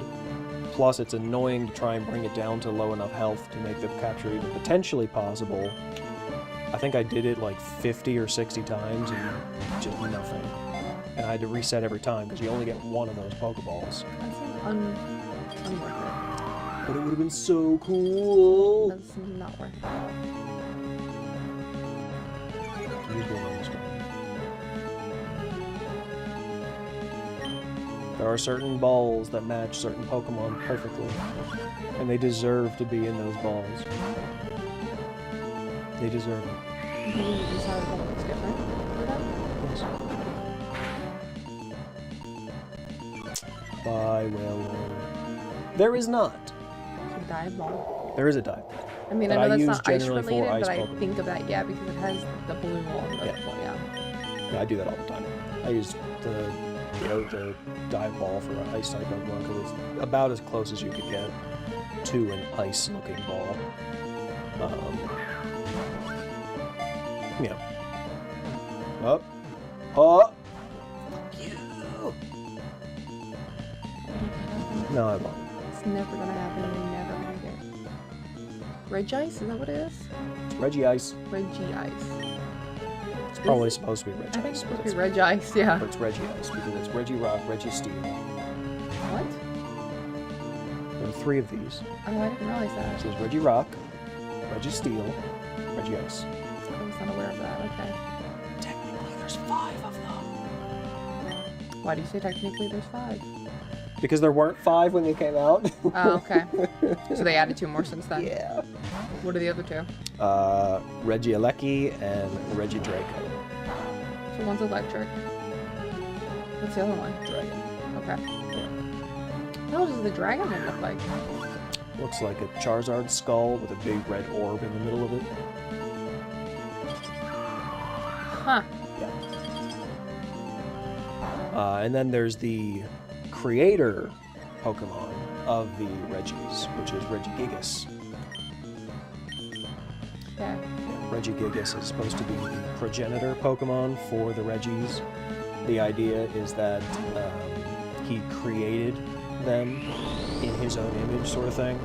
Plus it's annoying to try and bring it down to low enough health to make the capture even potentially possible. I think I did it like 50 or 60 times and just nothing. And I had to reset every time because you only get one of those Pokeballs.
I think unworth it.
But it would have been so cool!
That's not worth it.
You don't understand. There are certain balls that match certain Pokemon perfectly, and they deserve to be in those balls. They deserve it.
Do you decide what's different for them?
Yes. By well, there is not.
It's a dive ball.
There is a dive.
I mean, I
But
know
I
that's
use
not ice
generally for
related,
ice
but I
Pokemon.
think of that, yeah, because it has the blue wall. Yeah.
Yeah, I do that all the time. I use the dive ball for an ice type Pokemon because it's about as close as you could get to an ice-looking ball. Yeah. Up. Fuck you. No, I won't.
It's never gonna happen. You're never gonna get Regice. Is that what it is?
It's Regice.
Regice.
It's probably supposed to be Regice.
I think it's supposed to be Regice. Yeah.
But it's Regice because it's Regirock, Registeel.
What?
There are 3 of these.
Oh, I didn't realize that.
It says Regirock, Registeel, Regice.
I was not aware of that. Okay.
Technically, there's 5 of them.
Why do you say technically there's 5?
Because there weren't 5 when they came out.
Oh, okay. So they added 2 more since then.
Yeah.
What are the other 2?
Regieleki and Regidraco.
So one's electric. What's the other one?
Dragon.
Okay.
Yeah.
What the hell does the dragon one look like?
Looks like a Charizard skull with a big red orb in the middle of it.
Huh.
Yeah. And then there's the creator Pokemon of the Regis, which is Regigigas.
Okay.
Regigigas is supposed to be the progenitor Pokemon for the Regis. The idea is that he created them in his own image, sort of thing.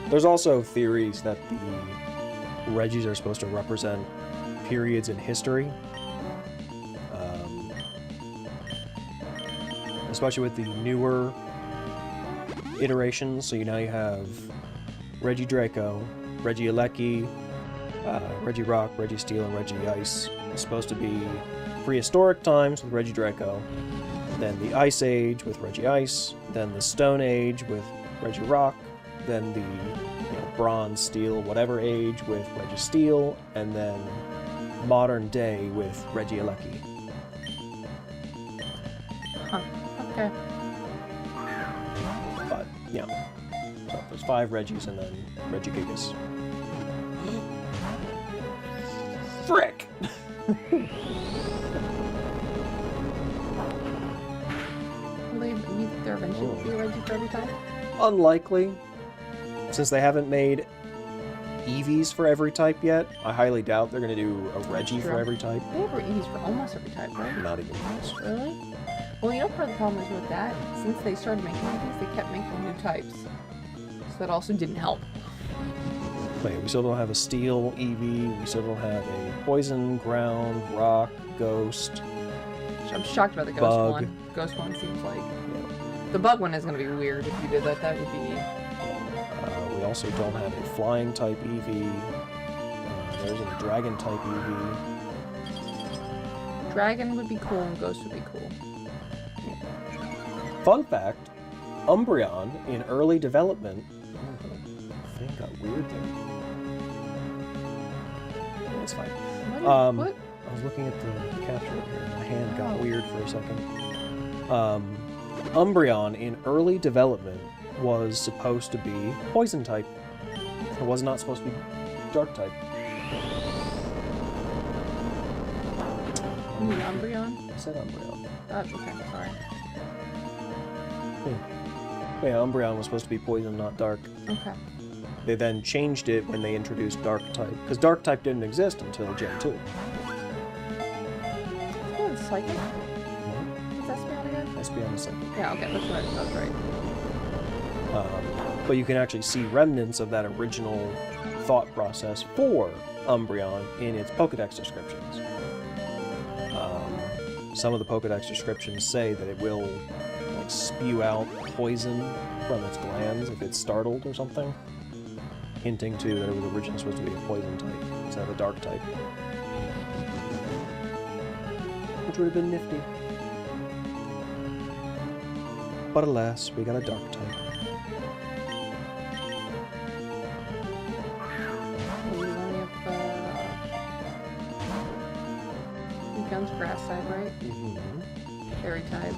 There's also theories that the Regis are supposed to represent periods in history. Especially with the newer iterations. So now you have Regidraco, Regieleki, Regirock, Registeel, and Regice. It's supposed to be prehistoric times with Regidraco, then the Ice Age with Regice, then the Stone Age with Regirock, then the Bronze, Steel, whatever age with Registeel, and then modern day with Regieleki.
Huh. Okay.
But, yeah. So there's 5 Regis and then Regigigas. Frick!
Will there eventually be a Reggie for every type?
Unlikely. Since they haven't made Eevees for every type yet, I highly doubt they're going to do a Reggie for every type.
They have Eevees for almost every type, right?
Not even close.
Really? Well, you know part of the problem is with that, since they started making Eevees, they kept making new types. So that also didn't help.
Wait, we still don't have a Steel Eevee, we still don't have a Poison, Ground, Rock, Ghost.
I'm shocked about the Ghost
Bug.
one. Ghost one seems like... The Bug one is going to be weird if you did that. That would be...
We also don't have a Flying type Eevee. There isn't a Dragon type Eevee.
Dragon would be cool and Ghost would be cool.
Fun fact, Umbreon in early development... Oh, the thing got weird there. It's fine.
What?
I was looking at the capture here, and my hand got weird for a second. Umbreon in early development was supposed to be Poison type. It was not supposed to be Dark type.
You mean Umbreon?
I said Umbreon.
Oh, okay, sorry.
Yeah, Umbreon was supposed to be Poison, not Dark.
Okay.
They then changed it when they introduced Dark type, because Dark type didn't exist until Gen 2.
Oh, it's Psychic? What's Espeon again?
Espeon is second.
Yeah, okay, that's right.
But you can actually see remnants of that original thought process for Umbreon in its Pokedex descriptions. Some of the Pokedex descriptions say that it will spew out poison from its glands if it's startled or something, hinting to that it was originally supposed to be a Poison type instead of a Dark type. Which would have been nifty. But alas, we got a dark type.
We only have, becomes grass type, right?
Mm-hmm.
Fairy type.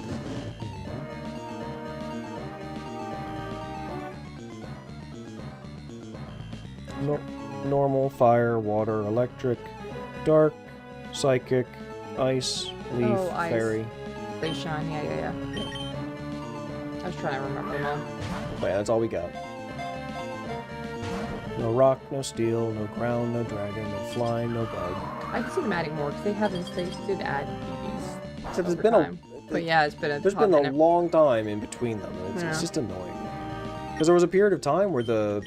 Normal, fire, water, electric, dark, psychic, ice, leaf,
Oh, ice.
fairy.
They shine, yeah. I was trying to remember them all.
But yeah, that's all we got. No rock, no steel, no ground, no dragon, no flying, no bug.
I can see them adding more because they did add EVs.
Except it's been
But yeah, it's been a
there's been a long time in between them. And it's
Yeah.
just annoying. Because there was a period of time where the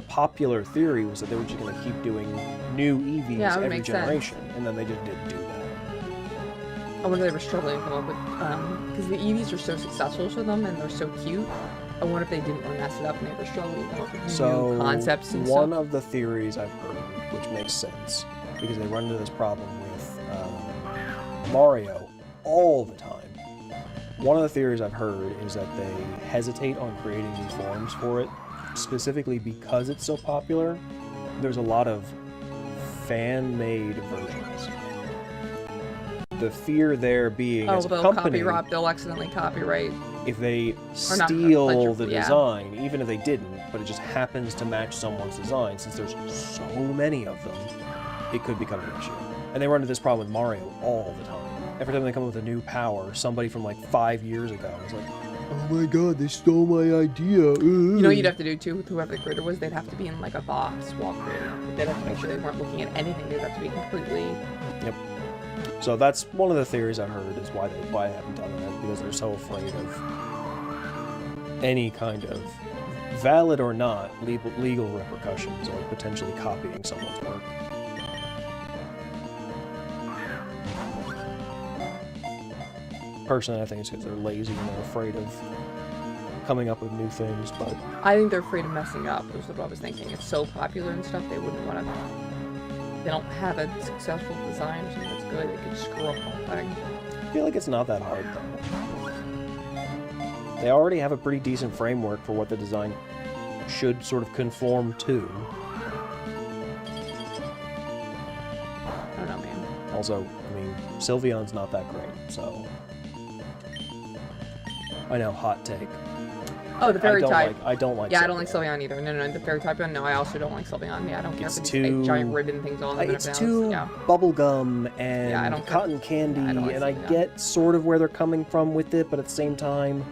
popular theory was that they were just going to keep doing new EVs
Yeah, it would
every
make
generation, and then they just didn't do that.
I wonder if they were struggling to come up with, because the EVs are so successful for them and they're so cute. I wonder if they didn't want to mess it up and they were struggling to come up with new concepts and
one
stuff.
of the theories I've heard, which makes sense, because they run into this problem with Mario all the time. One of the theories I've heard is that they hesitate on creating new forms for it, specifically because it's so popular. There's a lot of fan-made versions. The fear there being, as a company,
they'll accidentally copyright.
if they
Or not
steal the
yeah.
design, even if they didn't, but it just happens to match someone's design, since there's so many of them, it could become an issue. And they run into this problem with Mario all the time. Every time they come up with a new power, somebody from like 5 years ago is like, oh my god, they stole my idea.
You know what you'd have to do too with whoever the creator was? They'd have to be in like a box while creating. They'd have to make sure they weren't looking at anything. They'd have to be completely...
Yep. So that's one of the theories I've heard is why they haven't done that, because they're so afraid of any kind of, valid or not, legal repercussions or potentially copying someone's work. Personally, I think it's because they're lazy and they're afraid of coming up with new things, but...
I think they're afraid of messing up, was what I was thinking. It's so popular and stuff, they wouldn't want to... They don't have a successful design or something that's good, they could screw up the whole thing.
I feel like it's not that hard, though. They already have a pretty decent framework for what the design should sort of conform to.
I don't know, man.
Also, I mean, Sylveon's not that great, so... I know, hot take.
Oh, the fairy type.
I don't like
Yeah,
Sylveon.
I don't like Sylveon either. No, the fairy type one, no, I also don't like Sylveon. Yeah, I don't care
It's
if it's
too...
like, giant ribbon things on them.
It's too bubblegum and cotton candy,
I don't like
and I
Sylveon.
get sort of where they're coming from with it, but at the same time,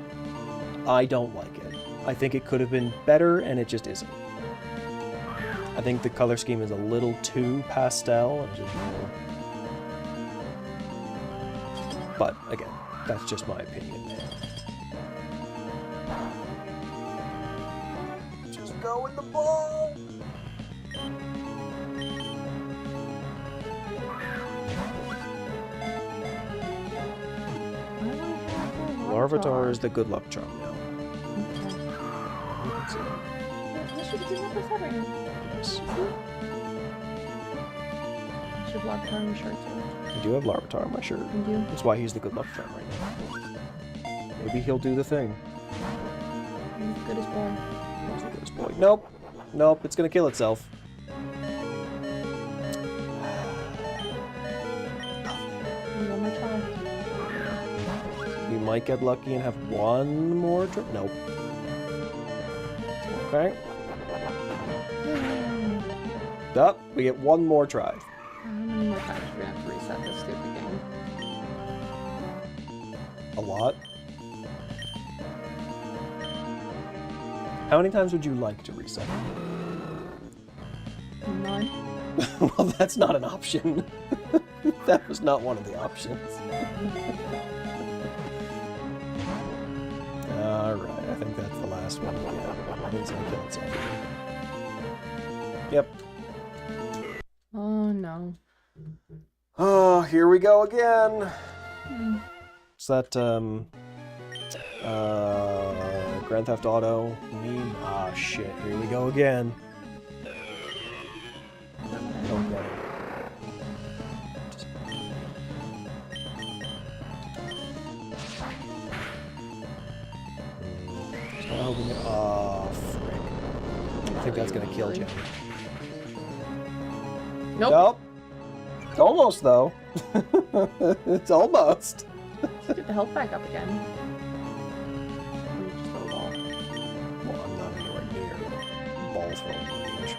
I don't like it. I think it could have been better, and it just isn't. I think the color scheme is a little too pastel, and just more... But, again, that's just my opinion, man. Just go in the ball! Larvitar is the good luck charm now.
Yes. I should log on your shirt too.
I do have Larvitar on my shirt.
You do?
That's why he's the good luck charm right now. Maybe he'll do the thing.
He's the goodest boy.
He's the goodest boy. Nope. Nope, it's gonna kill itself.
One more try.
We might get lucky and have one more trip. Nope. Okay. Up, we get one more try.
How many more times are we gonna have to reset this stupid game?
A lot. How many times would you like to reset?
None.
Well, that's not an option. That was not one of the options. Alright, I think that's the last one. Yeah, it's gonna kill itself. Yep.
Oh no.
Oh, here we go again. Is that, Grand Theft Auto meme? Ah, shit, here we go again. Okay. think that's gonna kill Jenny.
Nope.
Nope. It's almost, though. It's almost.
Let's get the health back up again. Just throw a ball.
Well, I'm not anywhere near ball throwing range.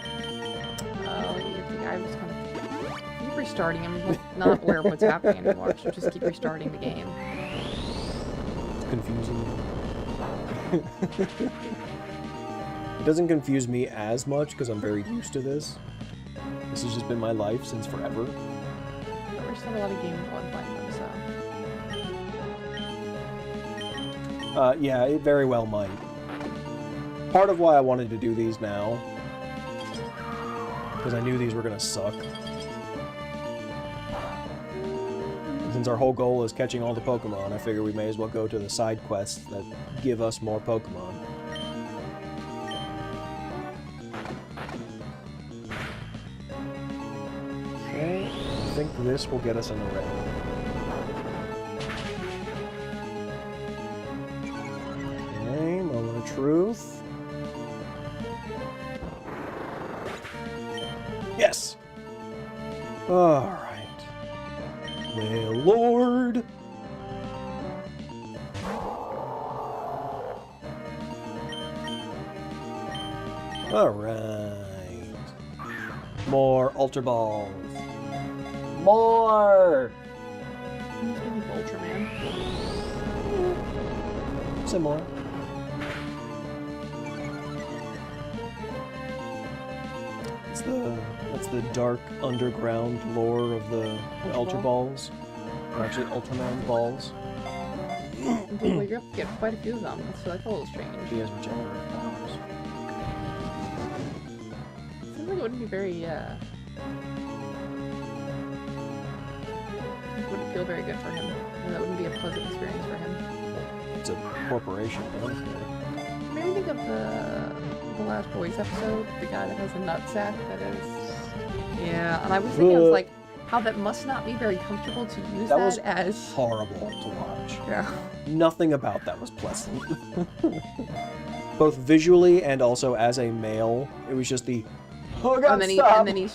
Oh, yeah, the guy was kind of... Keep restarting. I'm like, not aware of what's happening anymore, so just keep restarting the game.
It's confusing. It doesn't confuse me as much because I'm very used to this. This has just been my life since forever.
I just have a lot of games while I'm playing them, so...
Yeah, it very well might. Part of why I wanted to do these now, because I knew these were going to suck. And since our whole goal is catching all the Pokemon, I figure we may as well go to the side quests that give us more Pokemon. Okay, I think this will get us in the red. Okay, moment of truth. Yes! Alright. Well, Lord! Alright. More Ultra Balls. More!
Ultraman.
Similar. That's the dark underground lore of the Ultra Balls. Or actually Ultraman balls.
Well, you're up to get quite a few of them. That's a little strange.
He has regenerative powers.
Seems like it wouldn't be very, it wouldn't feel very good for him. Or that wouldn't be a pleasant experience for him.
It's a corporation, don't it?
Maybe think of the last Boys episode, the guy that has a nutsack that is... Yeah, and I was thinking, I was like, how that must not be very comfortable to use that
was
as...
horrible to watch.
Yeah.
Nothing about that was pleasant. Both visually and also as a male, it was just the... Oh God,
and then he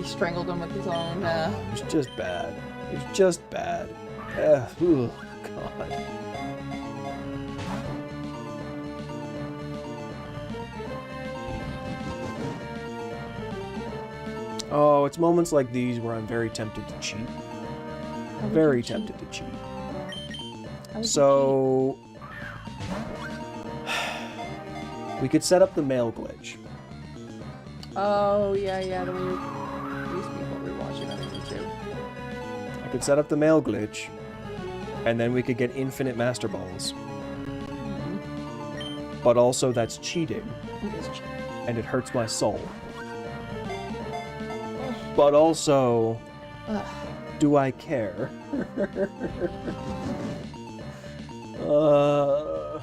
strangled him with his own...
It was just bad. It was just bad. Oh, God. Oh, it's moments like these where I'm very tempted to cheat. Very tempted to cheat. So... we could set up the mail glitch.
Oh, yeah, the one these people were watching on YouTube.
I could set up the mail glitch, and then we could get infinite Master Balls. But also, that's cheating.
It is cheating.
And it hurts my soul. But also, do I care? Well,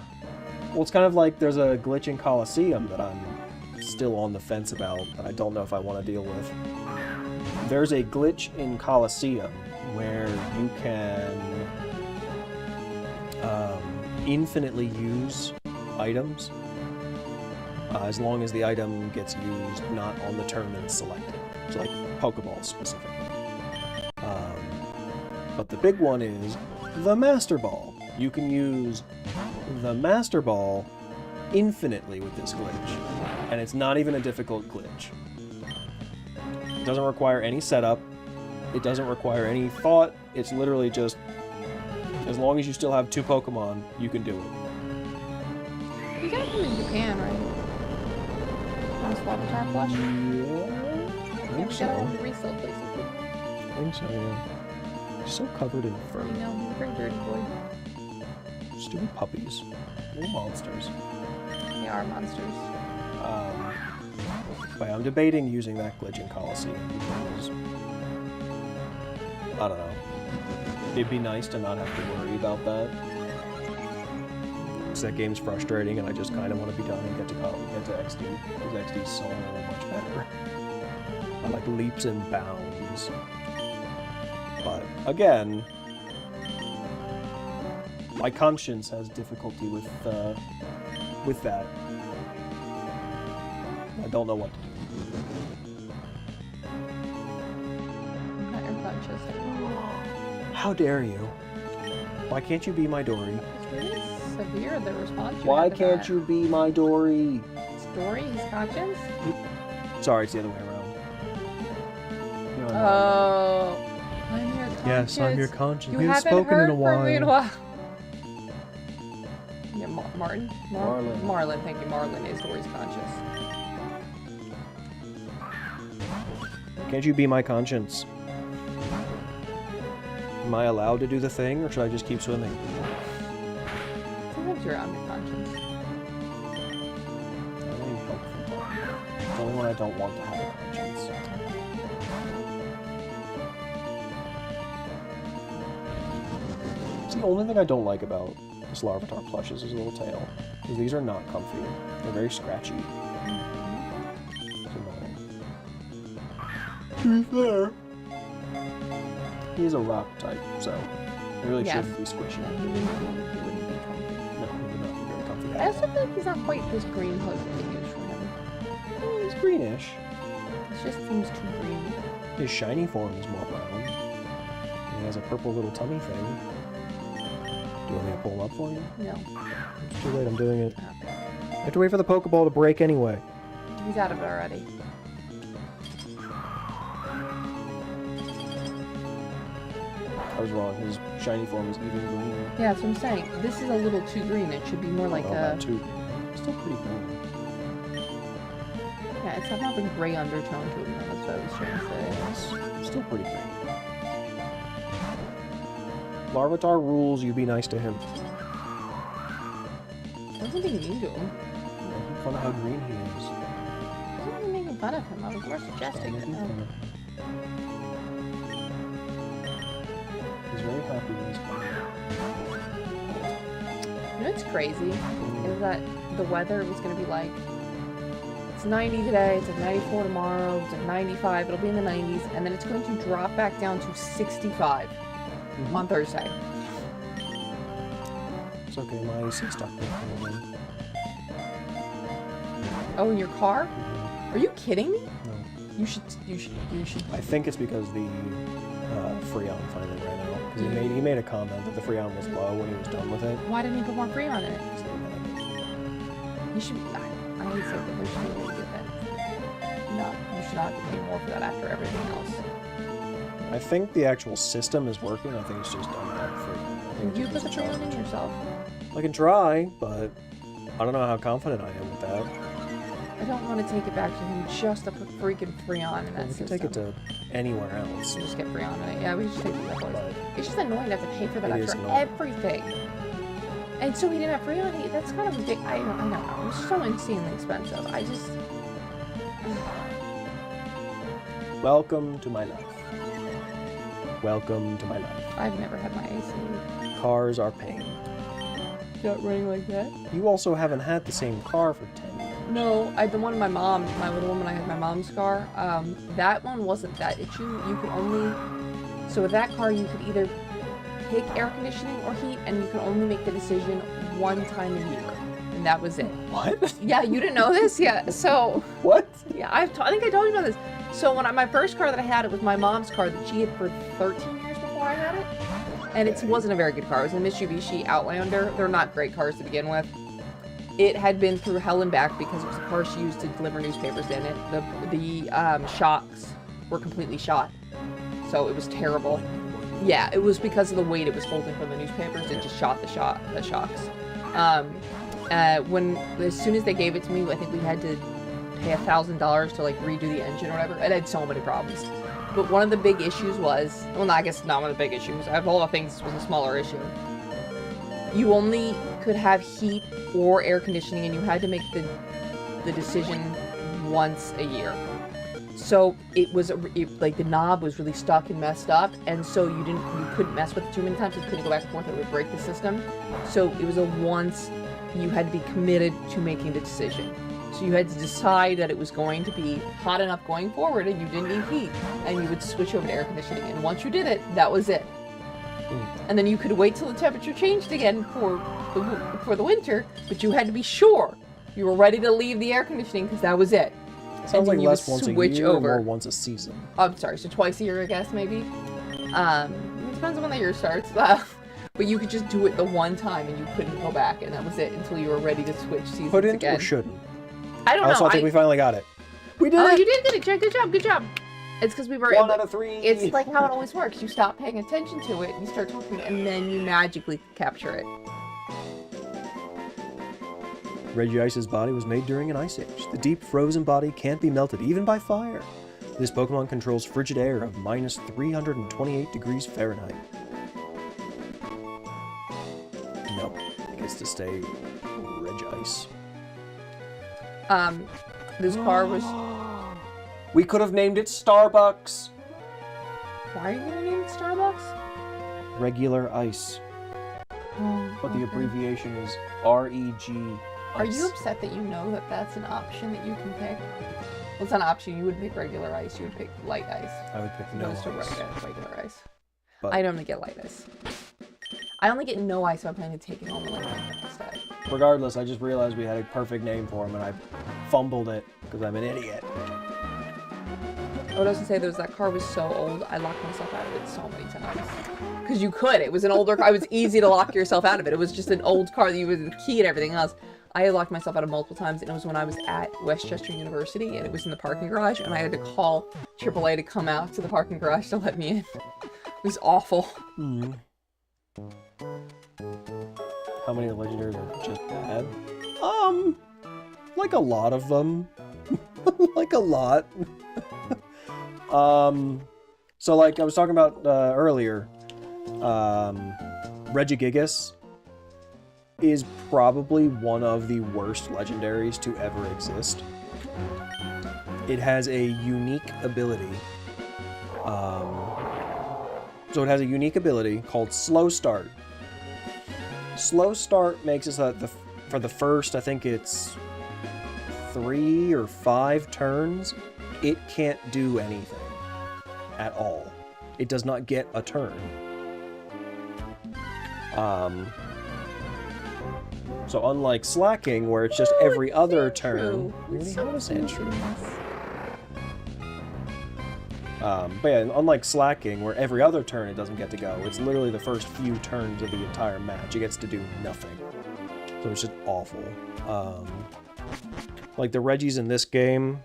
it's kind of like there's a glitch in Colosseum that I'm still on the fence about, that I don't know if I want to deal with. There's a glitch in Colosseum where you can infinitely use items as long as the item gets used not on the turn that it's selected. So like Pokeballs specifically. But the big one is the Master Ball. You can use the Master Ball infinitely with this glitch. And it's not even a difficult glitch. It doesn't require any setup. It doesn't require any thought. It's literally just, as long as you still have 2 Pokemon, you can do it.
You got them in Japan, right? On Swabbatar Plush?
Yeah, I think so.
Got them in resale places.
I think so, yeah. He's so covered in fur.
You know, he's a very dirty boy.
Stupid puppies. They're monsters.
They are monsters.
But I'm debating using that glitch in Colosseum because, I don't know. It'd be nice to not have to worry about that. Because that game's frustrating and I just kind of want to be done and get to XD. Because XD's so much better. I like leaps and bounds. But, again, my conscience has difficulty with that. don't know what to do.
Not unconscious.
How dare you? Why can't you be my Dory?
It's really severe, the response you
Why
had to
can't
that.
you be my Dory?
Story, his conscience?
Sorry, it's the other way around. You know,
Oh, I'm your conscience.
yes, I'm your conscience.
You
We haven't
haven't
spoken
heard
in a while.
from me in a while. Yeah, Martin?
Marlin.
Marlin, thank you. Marlin is Dory's conscience.
Can't you be my conscience? Am I allowed to do the thing, or should I just keep swimming?
Sometimes you're on your conscience.
That ain't helpful. It's only when I don't want to have a conscience. It's the only thing I don't like about this Larvitar plush is his little tail. Because these are not comfy. They're very scratchy. It's annoying. To be fair, he is a rock type, so he really
Yes.
shouldn't be squishy.
Yeah, he wouldn't be comfy.
No, he would not be very comfy
I
at all.
also feel like he's not quite this green hood that they use for him.
He's greenish.
It just seems too green.
His shiny form is more brown. He has a purple little tummy thing. Do you want me to pull him up for you?
No.
It's too late, I'm doing it.
Okay.
I have to wait for the Pokeball to break anyway.
He's out of it already.
I was wrong. His shiny form is even greener.
Yeah, that's what I'm saying. This is a little too green. It should be more like
About two. Still pretty green.
Yeah, it's not a gray undertone to it. That's what I was trying to say.
It's still pretty green. Larvitar rules, you be nice to him.
I wasn't being mean to him.
Making fun of how green he is.
I wasn't even making fun of him. I was more suggesting that.
Making fun of him. He's very happy when he's coming.
You know what's crazy? Is that the weather was going to be like, it's 90 today, it's like 94 tomorrow, it's like 95, it'll be in the 90s, and then it's going to drop back down to 65 on Thursday.
It's okay, my AC stopped working again.
Oh, in your car? Are you kidding me?
No.
You should.
I think it's because the Freon finally ran out. Because he made a comment that the Freon was low when he was done with it.
Why didn't he put more Freon in it?
So he had it.
You should. I hate saying that there should be a way to get that. No, you should not have to pay more for that after everything else.
I think the actual system is working. I think it's just done that for.
You put the Freon in yourself.
I can try, but I don't know how confident I am with that.
I don't want to take it back to him just to put freaking Freon in that
We can
system.
take it to anywhere else.
Just get Freon in it. Yeah, we just take it that way. It's just annoying to have to pay for that
It is
after
annoying.
everything. And so he didn't have Freon. That's kind of a big. I don't know. It was so insanely expensive. I just.
Welcome to my life. Welcome to my life.
I've never had my AC.
Cars are pain.
Not running like that.
You also haven't had the same car for 10 years.
No, the one my mom, my little woman, I had my mom's car. That one wasn't that issue. You could only, so with that car, you could either pick air conditioning or heat, and you could only make the decision one time a year, and that was it.
What?
Yeah, you didn't know this? Yeah. So
What?
yeah, I think I told you about this. So when my first car that I had, it was my mom's car that she had for 13 years before I had it, and it wasn't a very good car. It was a Mitsubishi Outlander. They're not great cars to begin with. It had been through hell and back because it was a car she used to deliver newspapers in it. The shocks were completely shot, so it was terrible. Yeah, it was because of the weight it was holding from the newspapers. It just shot the shocks. As soon as they gave it to me, I think we had to pay $1,000 to like redo the engine or whatever. It had so many problems. But one of the big issues was, well, no, I guess not one of the big issues. Of all the things, was a smaller issue. You only could have heat or air conditioning, and you had to make the decision once a year. So it was like the knob was really stuck and messed up, and so you couldn't mess with it too many times. You couldn't go back and forth; it would break the system. So it was a once. You had to be committed to making the decision. So you had to decide that it was going to be hot enough going forward, and you didn't need heat, and you would switch over to air conditioning. And once you did it, that was it. And then you could wait till the temperature changed again for the winter, but you had to be sure you were ready to leave the air conditioning because that was it.
Sounds like
you
less
would
once a
switch
year
over.
or more once a season.
Oh, I'm sorry, so twice a year, I guess, maybe? It depends on when the year starts. But you could just do it the one time and you couldn't go back, and that was it until you were ready to switch seasons
Put it
again.
or shouldn't?
I don't know.
Also, I think we finally got it. We did
Oh,
it!
you did get it. Good job. Good job. It's because we were...
1 out of 3!
It's like how it always works. You stop paying attention to it, and you start talking, and then you magically capture it.
Regice's body was made during an ice age. The deep frozen body can't be melted even by fire. This Pokemon controls frigid air of minus 328 degrees Fahrenheit. No, it gets to stay Regice.
This car was...
We could have named it Starbucks.
Why are you gonna name it Starbucks?
Regular ice.
Oh,
But the
okay.
abbreviation is REG.
Are you upset that you know that that's an option that you can pick? Well, it's not an option. You would pick regular ice. You would pick light ice.
I would pick no
Opposed to
ice.
regular ice.
But
I only get light ice. I only get no ice, so I'm planning to take it home and like instead.
regardless, I just realized we had a perfect name for him, and I fumbled it because I'm an idiot.
I would also say that car was so old, I locked myself out of it so many times. Because you could. It was an older car. It was easy to lock yourself out of it. It was just an old car that you with the key and everything else. I had locked myself out of multiple times, and it was when I was at Westchester University, and it was in the parking garage, and I had to call AAA to come out to the parking garage to let me in. It was awful.
Hmm. How many legendaries are just bad? Like a lot of them. Like a lot. So like I was talking about earlier, Regigigas is probably one of the worst legendaries to ever exist. It has a unique ability. So it has a unique ability called Slow Start. Slow Start makes it so that for the first, I think it's 3 or 5 turns, it can't do anything at all. It does not get a turn. So unlike Slacking, where it's just every other turn. Really? How is that true? But yeah, unlike Slacking, where every other turn it doesn't get to go, it's literally the first few turns of the entire match. It gets to do nothing. So it's just awful. Like the Regis in this game,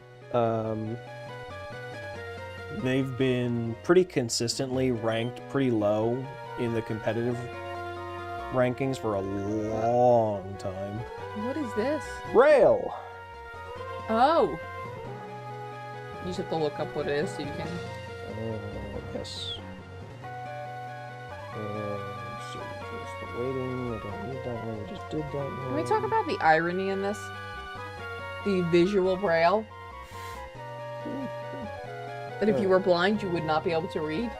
they've been pretty consistently ranked pretty low in the competitive rankings for a long time.
What is this?
Rail!
Oh! You just have to look up what it is so you can...
Yes. Let's see, just the waiting, I don't need that one, we just did that one.
Can we talk about the irony in this? The visual braille? That if you were blind, you would not be able to read?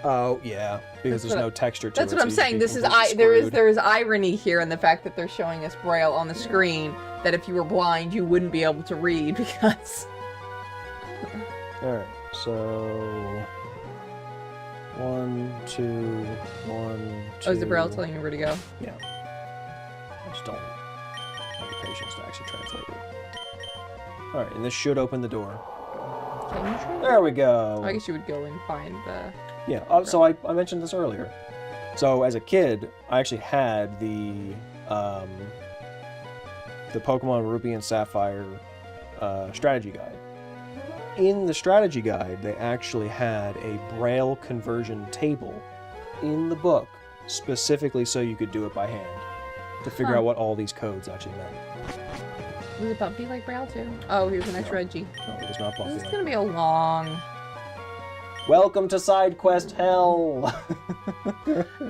Oh, yeah, because there's no texture to it.
That's what I'm
so
saying.
you'd be
This is
completely
there is irony here in the fact that they're showing us braille on the screen that if you were blind, you wouldn't be able to read because...
Alright, so... 1, 2, 1, 2...
Oh, is the braille telling you where to go?
Yeah. I just don't have the patience to actually translate it. Alright, and this should open the door.
Can you translate?
There we go!
I guess you would go and find the...
Yeah, so I mentioned this earlier. So as a kid, I actually had the Pokemon Ruby and Sapphire strategy guide. In the strategy guide, they actually had a Braille conversion table in the book, specifically so you could do it by hand, to figure out what all these codes actually meant.
Was it bumpy like braille too? Oh, here's the next Reggie.
No, it was not bumpy.
This is gonna be a long...
Welcome to side quest hell!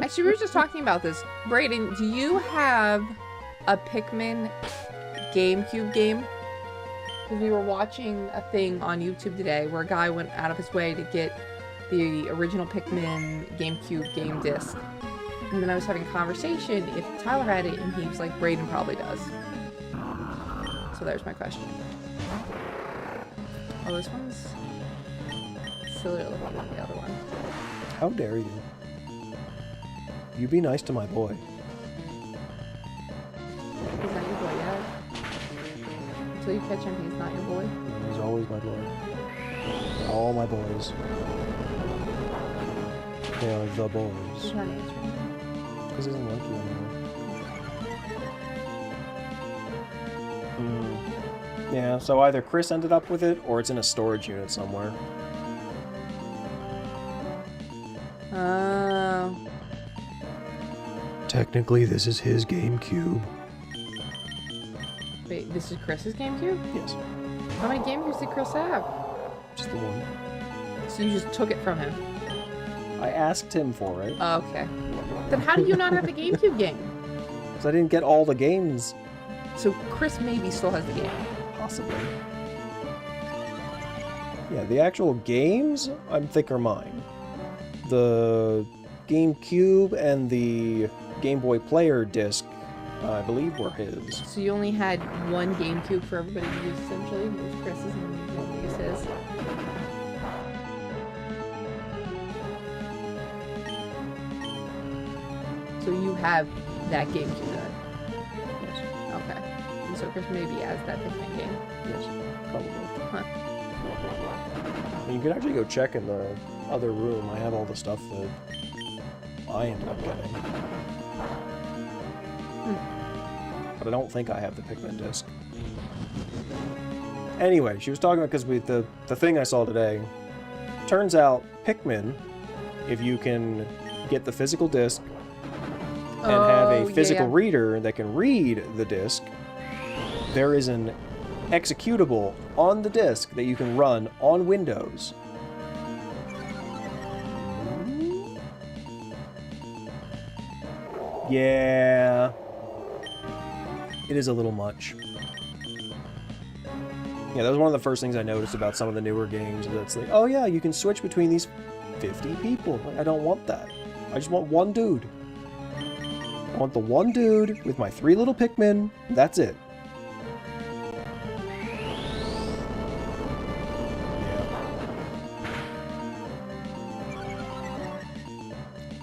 Actually, we were just talking about this. Brayden, do you have a Pikmin GameCube game? Because we were watching a thing on YouTube today where a guy went out of his way to get the original Pikmin GameCube game disc. And then I was having a conversation if Tyler had it, and he was like, Brayden probably does. So there's my question. Oh, this one's sillier looking than the other one.
How dare you? You be nice to my boy.
Is that your boy yet? Until you catch him, he's not your boy.
He's always my boy. They're all my boys. They are the boys.
He's not answering.
Because he doesn't like you anymore. Yeah, so either Chris ended up with it, or it's in a storage unit somewhere. Technically, this is his GameCube.
Wait, this is Chris's GameCube?
Yes.
How many GameCubes did Chris have?
Just the one.
So you just took it from him?
I asked him for it.
Oh, okay. Then how do you not have the GameCube game?
Because I didn't get all the games.
So Chris maybe still has the game.
Possibly. Yeah, the actual games, I think, are mine. The GameCube and the Game Boy Player disc, I believe, were his.
So you only had one GameCube for everybody to use, essentially? It was Chris's and you only use his? So you have that GameCube then?
Yes.
Okay. And so Chris maybe has that Pikmin game?
Yes, probably.
Huh.
And you can actually go check in the other room. I have all the stuff that I ended up getting. But I don't think I have the Pikmin disc. Anyway, she was talking about, because the thing I saw today, turns out Pikmin, if you can get the physical disc and have a physical reader that can read the disc, there is an executable on the disc that you can run on Windows. Yeah. It is a little much. Yeah, that was one of the first things I noticed about some of the newer games. That's like, oh yeah, you can switch between these 50 people. Like, I don't want that. I just want one dude. I want the one dude with my 3 little Pikmin. That's it.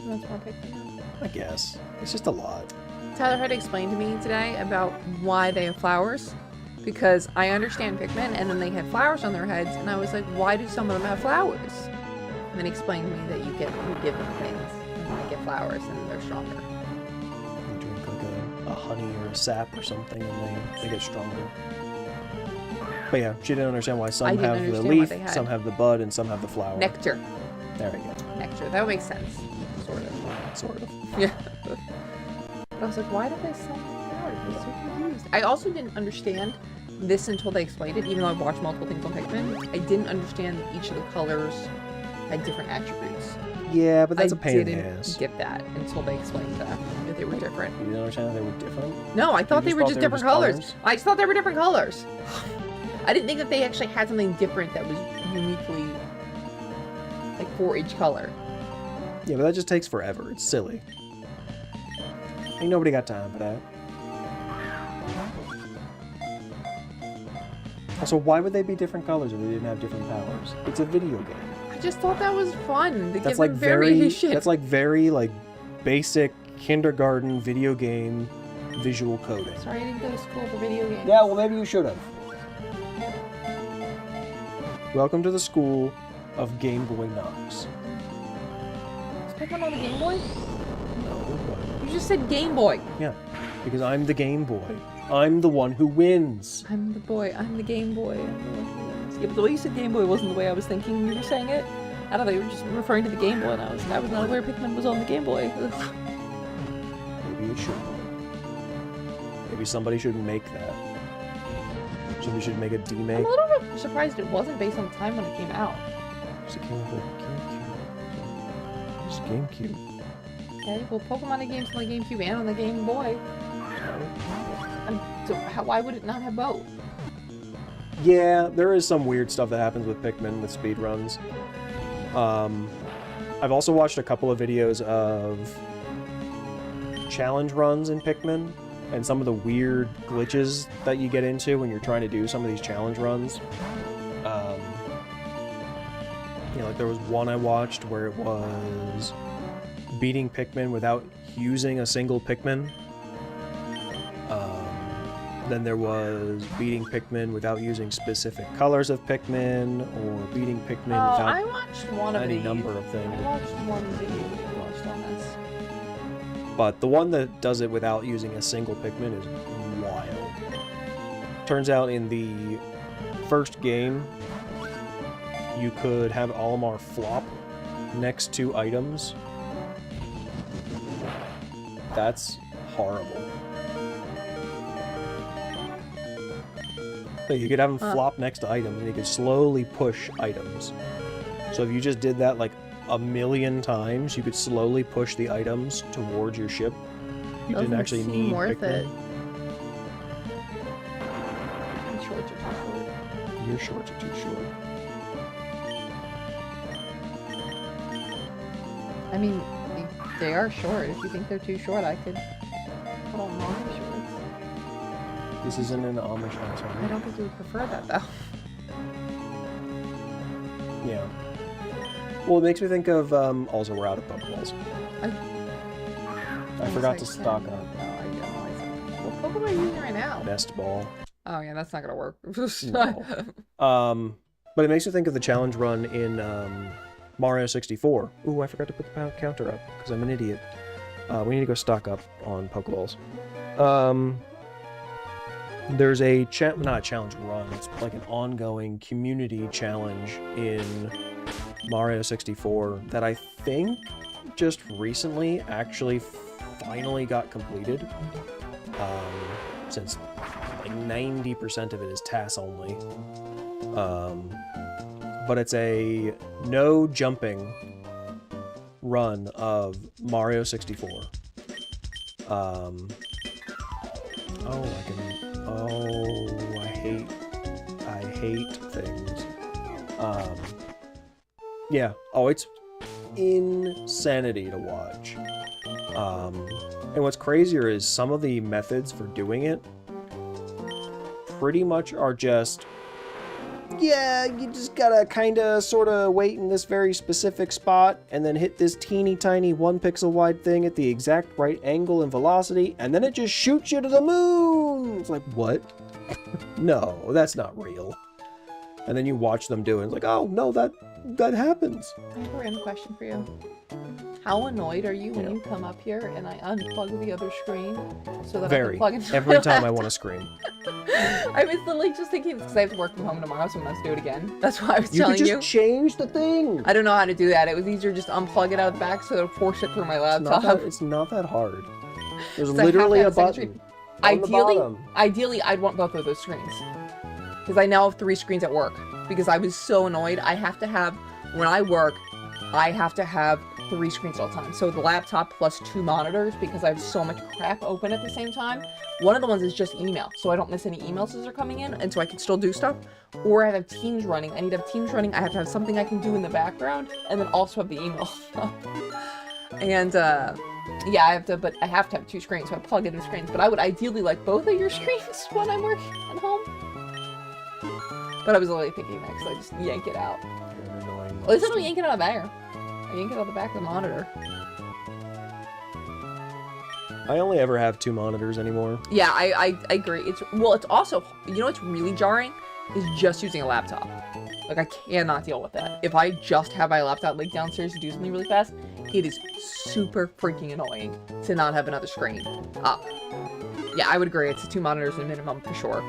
That's more Pikmin.
I guess. It's just a lot.
Tyler had explained to me today about why they have flowers. Because I understand Pikmin, and then they had flowers on their heads, and I was like, why do some of them have flowers? And then he explained to me that you give them things, and they get flowers, and they're stronger.
You drink like a honey or a sap or something, and they get stronger. But yeah, she didn't understand why some have the leaf, some have the bud, and some have the flower.
Nectar.
There we go.
Nectar. That would make sense. Sort of.
Sort of.
Yeah. But I was like, why do they sell flowers? I was so confused. I also didn't understand this until they explained it, even though I've watched multiple things on Pikmin. I didn't understand that each of the colors had different attributes.
Yeah, but that's a pain in the ass.
I didn't get that until they explained that they were different.
You didn't understand that they were different?
No, I thought they were just different colors. I just thought they were different colors. I didn't think that they actually had something different that was uniquely, like, for each color.
Yeah, but that just takes forever. It's silly. Ain't nobody got time for that. Also, why would they be different colors if they didn't have different powers? It's a video game.
I just thought that was fun. To give
like
them variation.
That's like very like basic kindergarten video game visual coding.
Sorry, I didn't go to school for video games.
Yeah, well maybe you should have. Welcome to the school of Game Boy Knox.
Is Pikmin on the Game Boy?
No, but...
You just said Game Boy.
Yeah, because I'm the Game Boy. I'm the one who wins.
I'm the boy. I'm the Game Boy. I'm the one who wins. Yeah, but the way you said Game Boy wasn't the way I was thinking you were saying it. I don't know, you were just referring to the Game Boy, and I was not aware Pikmin was on the Game Boy.
Maybe it should. Maybe somebody should make that. Somebody should make a demake.
I'm a little bit surprised it wasn't based on the time when it came out.
Because it came out with GameCube. It's GameCube.
Okay, well, Pokemon had games on the GameCube and on the Game Boy. So why would it not have both?
Yeah, there is some weird stuff that happens with Pikmin with speedruns. I've also watched a couple of videos of challenge runs in Pikmin, and some of the weird glitches that you get into when you're trying to do some of these challenge runs. You know, like there was one I watched where it was beating Pikmin without using a single Pikmin. Then there was beating Pikmin without using specific colors of Pikmin, or beating Pikmin without
I watched one of
any
these.
number of things.
I watched one video you watched on this.
But the one that does it without using a single Pikmin is wild. Turns out in the first game, you could have Olimar flop next to items. That's horrible. So you could have him flop next to items, and he could slowly push items. So if you just did that like a million times, you could slowly push the items towards your ship. You didn't actually need
worth
Pikmin.
it. Shorts are too short.
Your shorts are too short.
I mean, they are short. If you think they're too short, I could put on long shorts.
This isn't an Amish house,
I
right?
don't think you would prefer that, though.
Yeah. Well, it makes me think of, also we're out of Pokeballs. I forgot to stock up.
No, I know. What Pokemon are you using right now?
Nest Ball.
Oh, yeah, that's not gonna work.
No. But it makes me think of the challenge run in, Mario 64. Ooh, I forgot to put the counter up, because I'm an idiot. We need to go stock up on Pokeballs. There's a not a challenge run, it's like an ongoing community challenge in Mario 64 that I think just recently actually finally got completed. Since like 90% of it is TAS only. But it's a no jumping run of Mario 64. I hate things. Yeah. Oh, it's insanity to watch. And what's crazier is some of the methods for doing it pretty much are just, yeah, you just gotta kinda sorta wait in this very specific spot and then hit this teeny tiny 1 pixel wide thing at the exact right angle and velocity, and then it just shoots you to the moon! It's like, what? No, that's not real. And then you watch them do it, and it's like, oh, no, that happens.
I have a random question for you. How annoyed are you when you come up here and I unplug the other screen so that I can plug into
Every
my
time I
laptop?
want to scream.
I was literally just thinking, because I have to work from home tomorrow, so I'm going to do it again. That's why I was
You
telling
could
you.
just change the thing.
I don't know how to do that. It was easier just unplug it out of the back so it'll force it through my laptop.
It's not that hard. There's
So I have to
literally
have
a
a second
button on the bottom.
Ideally, I'd want both of those screens. Because I now have 3 screens at work. Because I was so annoyed. I have to have, when I work, I have to have 3 screens all the time. So the laptop plus 2 monitors, because I have so much crap open at the same time. One of the ones is just email, so I don't miss any emails as they're coming in, and so I can still do stuff. Or I have Teams running. I need to have Teams running. I have to have something I can do in the background, and then also have the email. And, yeah, I have to have 2 screens, so I plug in the screens. But I would ideally like both of your screens when I'm working at home. But I was literally thinking that, because I just yank it out. At least I don't yank it out of there. I yank it out of the back of the monitor.
I only ever have 2 monitors anymore.
Yeah, I agree. It's also, you know what's really jarring? Is just using a laptop. Like, I cannot deal with that. If I just have my laptop like downstairs to do something really fast, it is super freaking annoying to not have another screen up. Yeah, I would agree. It's 2 monitors at minimum for sure.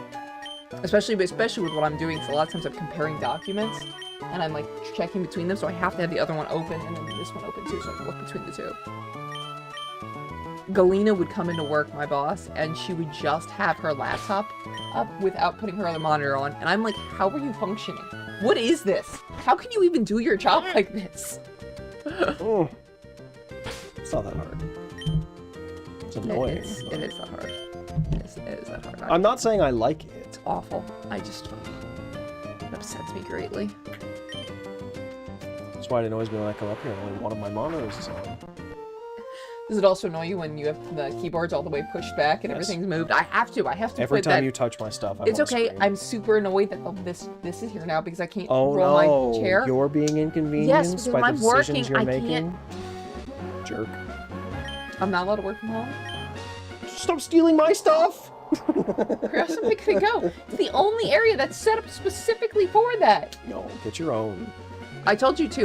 Especially with what I'm doing, because a lot of times I'm comparing documents, and I'm like checking between them, so I have to have the other one open, and then this one open too, so I can look between the 2. Galena would come into work, my boss, and she would just have her laptop up without putting her other monitor on, and I'm like, how are you functioning? What is this? How can you even do your job like this?
Oh. It's not that hard. It's annoying.
It is that hard. It is that hard.
I'm not saying I like it.
It's awful. It upsets me greatly.
That's why it annoys me when I come up here and only one of my monitors is on.
Does it also annoy you when you have the keyboards all the way pushed back and everything's moved? I have to
Every
put
time
that.
you touch my stuff, I
It's
want to
okay.
scream.
I'm super annoyed that this is here now because I can't
Oh
roll
no,
my chair.
you're being inconvenienced
because
by
when
the
I'm
decisions
working,
you're
I
making?
can't-
Jerk.
I'm not allowed to work from home.
Stop stealing my stuff!
Where else am I gonna go? It's the only area that's set up specifically for that.
No, get your own.
I told you to,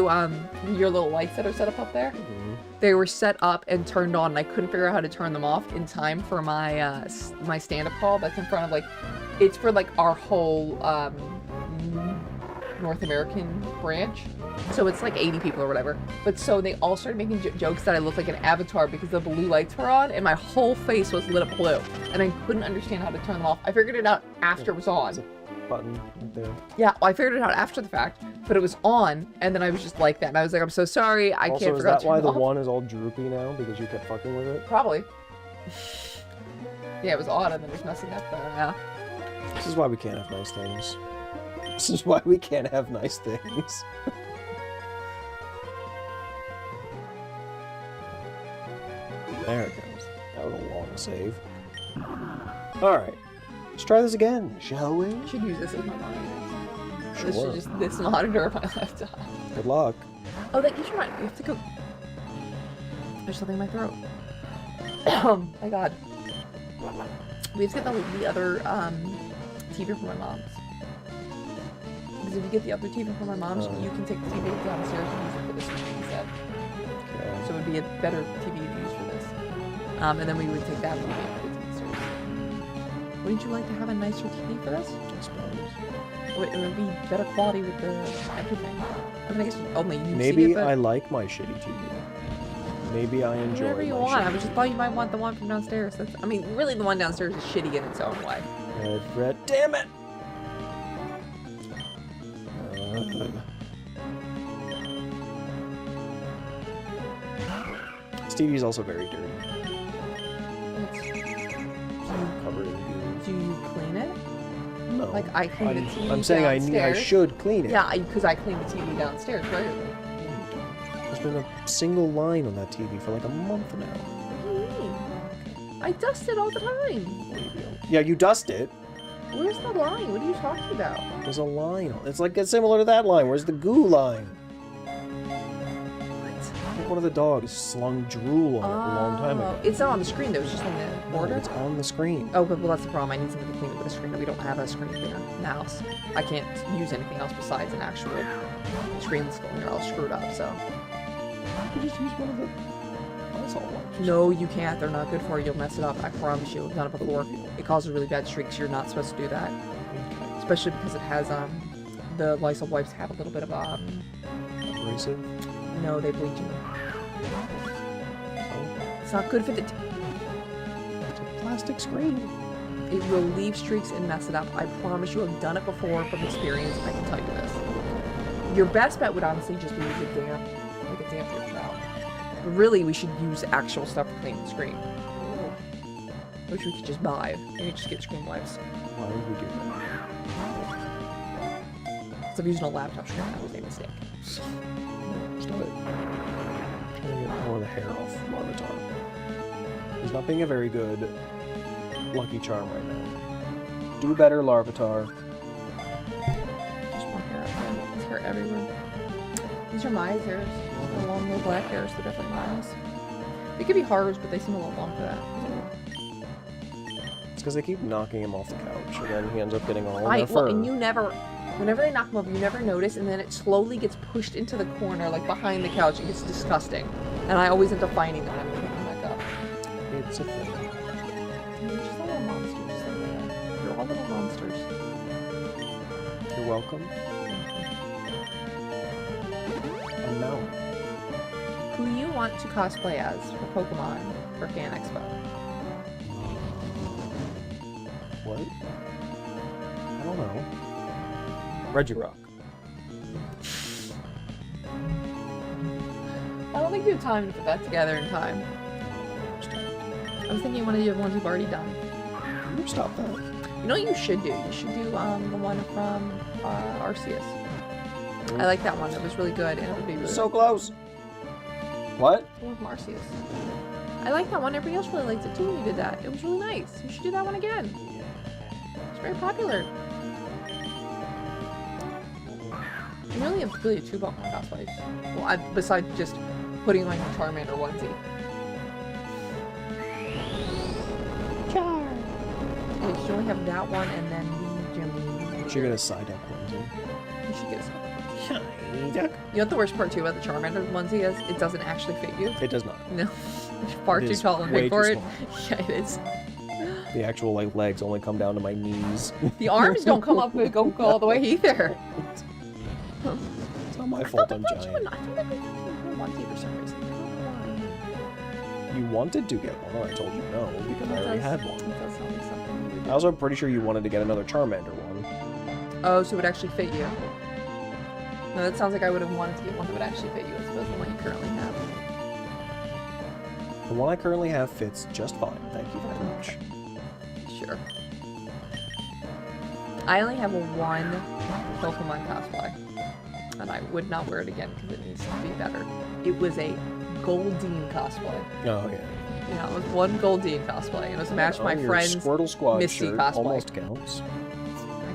your little lights that are set up there.
Mm-hmm.
They were set up and turned on, and I couldn't figure out how to turn them off in time for my my stand-up call that's in front of, like, it's for, like, our whole North American branch. So it's like 80 people or whatever. But so they all started making jokes that I looked like an avatar because the blue lights were on and my whole face was lit up blue. And I couldn't understand how to turn them off. I figured it out after it was on.
Button right there.
Yeah, well, I figured it out after the fact, but it was on, and then I was just like that. And I was like, I'm so sorry, I can't figure out to turn it off.
Also, is that why the one is all droopy now? Because you kept fucking with it?
Probably. Yeah, it was odd, and then it was messing up, yeah.
This is why we can't have nice things. This is why we can't have nice things. There it goes. That was a long save. Alright. Let's try this again, shall we?
I should use this as my monitor.
Sure.
This should just this monitor of my laptop.
Good luck.
Oh, that gives you you have to go. There's something in my throat. Oh my god. We have to get the other TV from my mom's. Because if you get the other TV from my mom's, you can take the TV downstairs and use it for this instead.
Okay.
So it would be a better TV to use for this. And then we would take that TV and put it downstairs. Wouldn't you like to have a nicer TV for this?
I suppose.
It would be better quality with the everything. I mean, I guess only you
Maybe
see it, but
I like my shitty TV. Maybe I enjoy
whatever you
my
want.
shitty
I just thought you might want the one from downstairs. That's, I mean, really, the one downstairs is shitty in its own way.
Red, damn it! This TV is also very dirty. Covered in goo.
Do you clean it?
No.
Like I clean the TV
I'm saying
downstairs.
I should clean it.
Yeah, because I clean the TV downstairs regularly.
There's been a single line on that TV for like a month now.
What do you mean? I dust it all the time.
Yeah, you dust it.
Where's the line? What are you talking about?
There's a line. It's like it's similar to that line. Where's the goo line? I think one of the dogs slung drool on it a long time ago.
It's not on the screen though, it's just on the border.
It's on the screen.
Oh, but well, that's the problem. I need something to clean it with a screen. We don't have a screen cleaner in the house. I can't use anything else besides an actual screen cleaner. I'll screw it up, so.
You just use one of the Lysol wipes.
No, you can't. They're not good for you. You'll mess it up. I promise you. I've done it before. It causes really bad streaks. You're not supposed to do that.
Okay.
Especially because it has, the Lysol wipes have a little bit of,
Abrasive?
no, they bleach in them.
Oh,
It's not good for the...
it's a plastic screen.
It will leave streaks and mess it up. I promise you. I've done it before from experience. I can tell you this. Your best bet would honestly just be use a damp, like a damp paper towel. But really, we should use actual stuff to clean the screen. Which we could just buy. You could just get screen wipes.
Why would we do that?
So I'm using a laptop screen. That was a mistake.
Stop it. I'm trying to get more of the hair off Larvitar. He's not being a very good Lucky Charm right now. Do better, Larvitar.
Just more hair up there. There's hair everywhere. These are Maya's hairs. The long little black hairs. They're definitely Maya's. They could be hers, but they seem a little long for that.
It's because they keep knocking him off the couch, and then he ends up getting all in
Right,
their fur.
well, and you never... Whenever they knock them over, you never notice, and then it slowly gets pushed into the corner, like behind the couch. It gets disgusting. And I always end up finding them and picking them back up.
It's a thing.
You're just a little monster, just like they are. You're all little monsters.
You're welcome. And now,
Who you want to cosplay as for Pokemon for Fan Expo?
what? I don't know. Regirock.
I don't think you have time to put that together in time. I was thinking one of the ones you've already done.
You stop that.
You know what you should do? You should do the one from Arceus. I like that one. It was really good, and it would be really
So close. What?
The one from Arceus. I like that one. Everybody else really liked it too when you did that. It was really nice. You should do that one again. It's very popular. You really have really two Pokemon cosplays. Well, besides just putting on your Charmander onesie. Okay, so you only have that one and then the gym.
You should get a Psyduck onesie.
You should get a Psyduck.
Psyduck.
You know what the worst part too about the Charmander onesie is? It doesn't actually fit you.
It does not.
No. You're far too tall and big for it. Yeah, it is.
The actual like legs only come down to my knees.
The arms don't come up and go all the way either.
It's not my fault I'm giant.
I feel like we got a onesie for some reason. I don't know why.
You wanted to get one, I told you no, because I already had one.
That does sound like something you would do.
I was also pretty sure you wanted to get another Charmander one.
Oh, so it would actually fit you. No, that sounds like I would have wanted to get one that would actually fit you as opposed to the one you currently have.
The one I currently have fits just fine, thank you very much.
Sure. I only have one Pokemon cosplay, and I would not wear it again because it needs to be better. It was a Goldeen cosplay.
Oh, yeah.
Yeah, it was one Goldeen cosplay, and it was to match my friend's
Squirtle Squad
Misty
shirt
cosplay.
almost counts.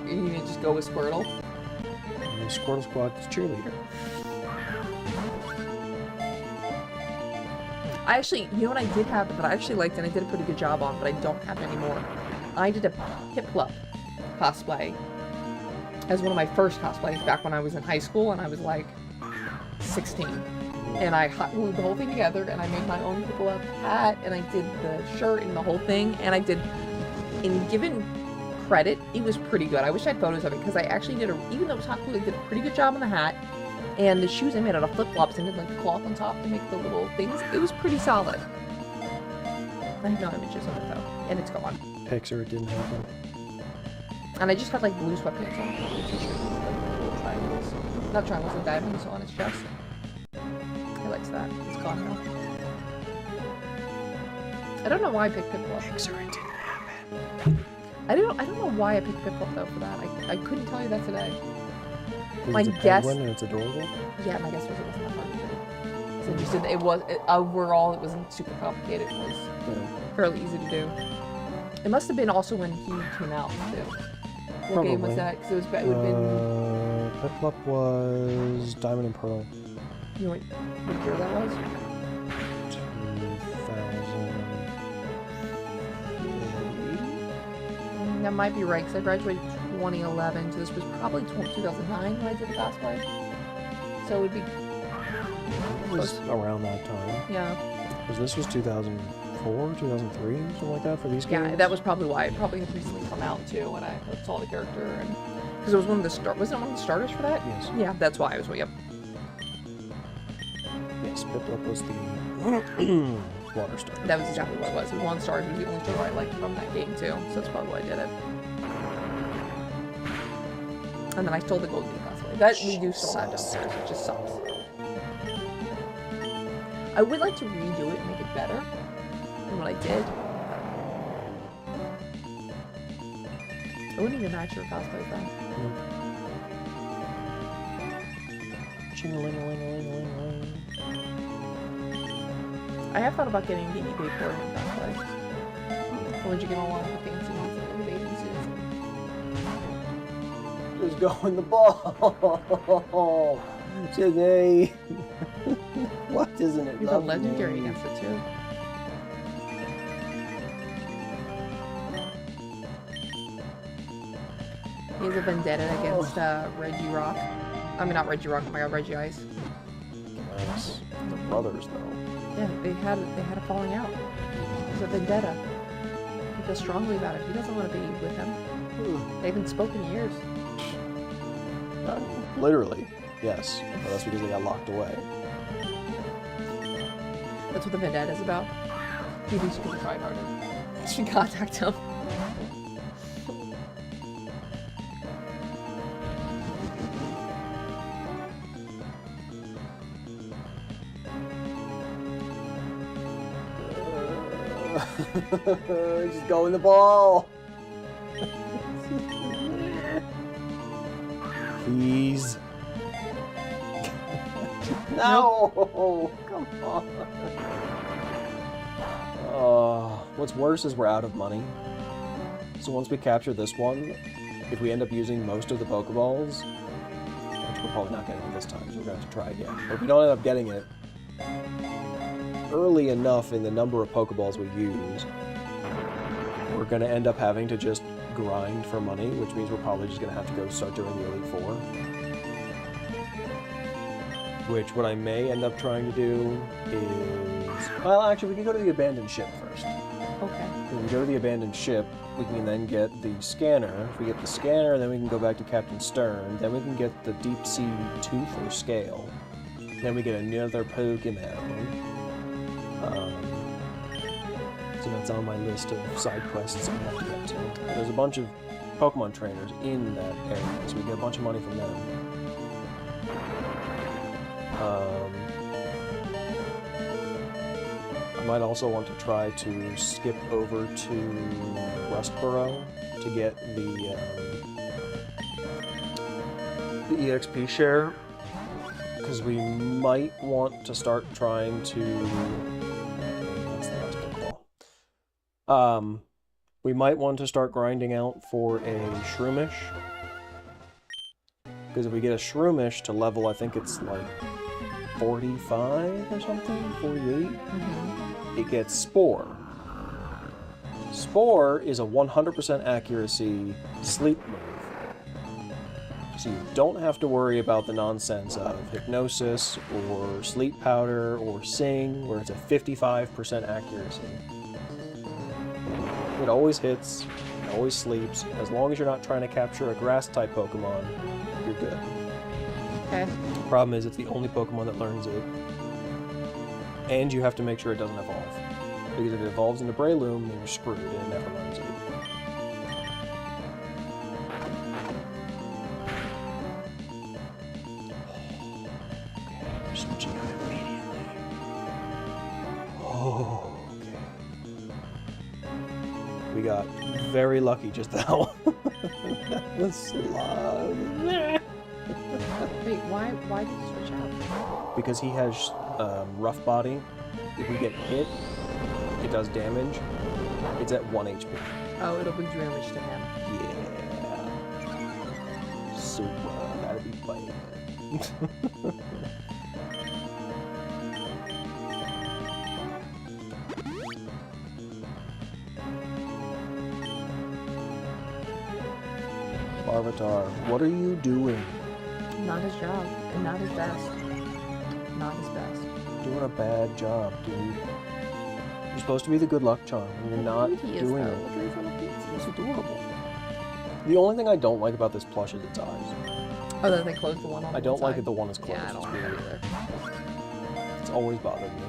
You need to just go with Squirtle.
And the Squirtle Squad's cheerleader.
I actually, you know what I did have that I actually liked and I did a pretty good job on, but I don't have it anymore. I did a Piplup cosplay as one of my first cosplays back when I was in high school and I was like 16. And I glued the whole thing together and I made my own Piplup hat and I did the shirt and the whole thing and I did, in given credit, it was pretty good. I wish I had photos of it because I actually did even though it was hot glue, I did a pretty good job on the hat. And the shoes I made out of flip-flops and did like the cloth on top to make the little things. It was pretty solid. I have no images of it though. And it's gone.
Pixar, it didn't happen.
And I just had like blue sweatpants on. Blue t-shirt with like little triangles. Not triangles, with diamonds on his chest. He likes that. It's gone now. I don't know why I picked Piplup.
Pixar, it didn't happen.
I don't know why I picked Piplup though for that. I couldn't tell you that today. My
It's a
guess.
penguin and it's adorable.
Yeah, my guess was it wasn't that hard to do. So just it was overall it wasn't super complicated. It was fairly easy to do. It must have been also when he came out too. What game was
Probably.
that? Because it would have been.
Piplup was Diamond and Pearl.
You know what year that was?
2000.
That might be right because I graduated 2011, so this was probably 2009 when I did the cosplay. So it would be.
It was around that time.
Yeah.
Because this was 2004, 2003, something like that for these games.
Yeah, that was probably why. It probably had recently come out too when I saw the character and because it was one of the wasn't it one of the starters for that?
Yes.
Yeah, that's why I was. Yep.
Yes, Piplup was the water star.
That was exactly what it was. It was one of the stars. It was the only star I liked from that game too. So that's probably why I did it. And then I stole the Golden cosplay. That we do still have downstairs. It just sucks. I would like to redo it and make it better than what I did. I wouldn't even match your cosplay though.
Ching-a-ling-a-ling-a-ling-a-ling.
I have thought about getting the eBay for cosplay. Or would you get all one of the fancy ones like the bathing suits?
Just go in the ball. Today. What isn't it?
You have a legendary against it too. He has a vendetta against Reggie Rock. I mean, not Reggie Rock. Oh my God, Reggie Ice.
Nice. The brothers, though.
Yeah, they had a falling out. There's a vendetta. He feels strongly about it. He doesn't want to be with him. They haven't spoken in years.
Literally, yes. But that's because they got locked away.
That's what the vendetta is about. He thinks you can try harder. You should contact him.
Just go in the ball. Please. No! Come on. What's worse is we're out of money. So once we capture this one, if we end up using most of the Pokeballs, which we're probably not getting it this time, so we're going to have to try again. But if we don't end up getting it early enough in the number of Pokeballs we use, we're going to end up having to just grind for money, which means we're probably just going to have to go start doing the Elite Four. Which, what I may end up trying to do is... Well, actually, we can go to the abandoned ship first.
Okay.
If we go to the abandoned ship, we can then get the scanner. If we get the scanner, then we can go back to Captain Stern. Then we can get the deep sea tooth or scale. Then we get another Pokemon. So that's on my list of side quests we have to get to. There's a bunch of Pokemon trainers in that area, so we get a bunch of money from them. I might also want to try to skip over to Rustboro to get the EXP share, because we might want to start trying to... That's the last Pokeball. We might want to start grinding out for a Shroomish, because if we get a Shroomish to level, I think it's like 45 or something, 48, it gets Spore. Spore is a 100% accuracy sleep move. So you don't have to worry about the nonsense of Hypnosis or Sleep Powder or Sing, where it's a 55% accuracy. It always hits, it always sleeps. As long as you're not trying to capture a Grass-type Pokemon, you're good.
Okay.
The problem is it's the only Pokemon that learns it. And you have to make sure it doesn't evolve. Because if it evolves into Breloom, then you're screwed and it never learns it. Okay, switching out immediately. Oh, okay. We got very lucky just now. The slug.
Wait, why did you switch out?
Because he has rough body. If we get hit, it does damage. It's at 1 HP.
Oh, it'll bring damage to him.
Yeah. So, that'll be fun. Larvitar, what are you doing?
Not his job, and not his best. Not his best.
Doing a bad job, dude. You're supposed to be the good luck charm, and you're not doing it.
Look at his little feet.
It's adorable. The only thing I don't like about this plush is its eyes.
Oh, that they closed the one on the
I don't like
side.
that the one is closed.
Yeah, I don't
It's
like that
weird.
either.
It's always bothered me.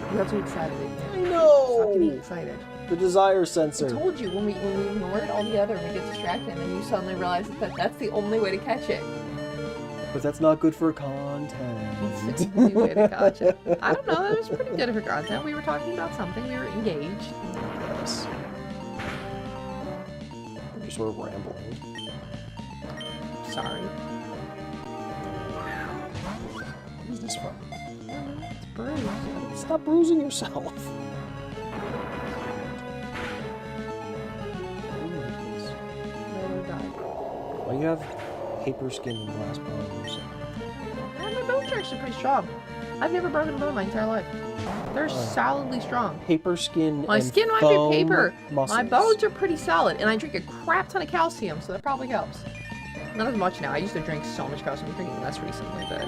You got too excited.
I know!
Stop getting excited.
The desire
I
sensor.
told you when we ignored all the other, we get distracted, and then you suddenly realize that that's the only way to catch it.
But that's not good for
It's
content.
the only way to catch it. I don't know. That was pretty good for content. We were talking about something. We were engaged.
Yes. We're just sort of rambling.
Sorry.
What is this from?
It's bruised.
Stop bruising yourself. Why do you have paper skin and glass bones?
My bones are actually pretty strong. I've never broken a bone my entire life. They're solidly strong.
Paper skin
My
and
skin might
foam
be paper.
muscles.
My bones are pretty solid, and I drink a crap ton of calcium, so that probably helps. Not as much now. I used to drink so much calcium. I'm drinking less recently, but...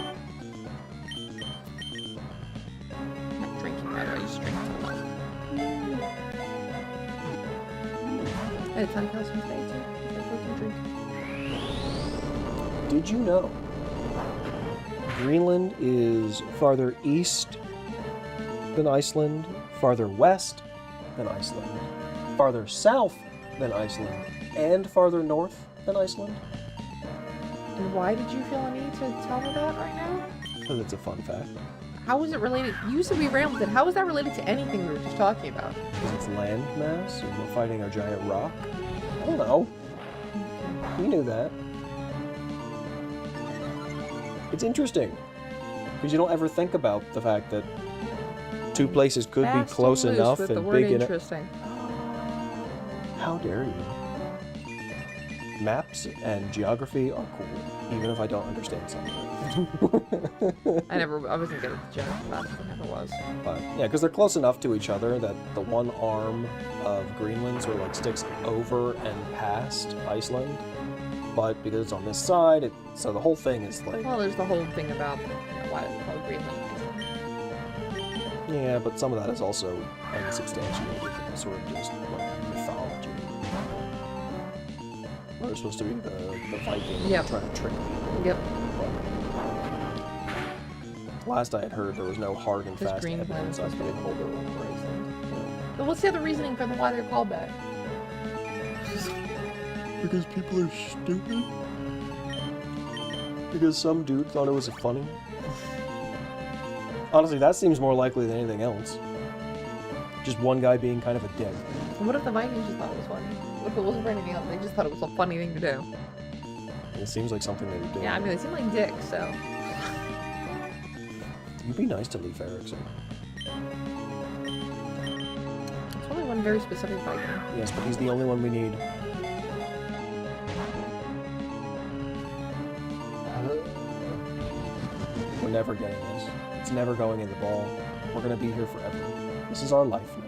I'm not drinking that. I used to drink a ton. I had a ton of calcium today, too. It's a protein drink.
Did you know Greenland is farther east than Iceland, farther west than Iceland, farther south than Iceland, and farther north than Iceland?
And why did you feel a need to tell me that right now?
Because it's a fun fact.
How is it related? You said we ran with it. How is that related to anything we were just talking about?
Because it's land mass, and we're fighting a giant rock. I don't know. You knew that. It's interesting. Because you don't ever think about the fact that two places could be
Fast
close
and loose
enough
with
and
the word
big enough.
interesting.
How dare you? maps and geography are cool, even if I don't understand some of it.
I wasn't good at the geography maps, I never was.
But yeah, because they're close enough to each other that the one arm of Greenland sort of like sticks over and past Iceland. But because it's on this side, so the whole thing is like...
Well, there's the whole thing about why it's called Greenland.
Yeah, but some of that is also unsubstantiated. It's sort of just like mythology. Or it's supposed to be the Vikings trying to trick people.
Yep.
But last I had heard, there was no hard and fast
Greenland is
evidence
supposed to be
of
the
it.
colder one for Iceland. But what's the other reasoning for why they're called that?
Because people are stupid? Because some dude thought it was funny? Honestly, that seems more likely than anything else. Just one guy being kind of a dick.
What if the Vikings just thought it was funny? What if it wasn't for anything else? They just thought it was a funny thing to do.
It seems like something they would do.
Yeah, I mean, they seem like dicks, so...
You'd be nice to Leif Erikson.
It's only one very specific Viking.
Yes, but he's the only one we need. We're never getting this. It's never going in the ball. We're gonna be here forever. This is our life now.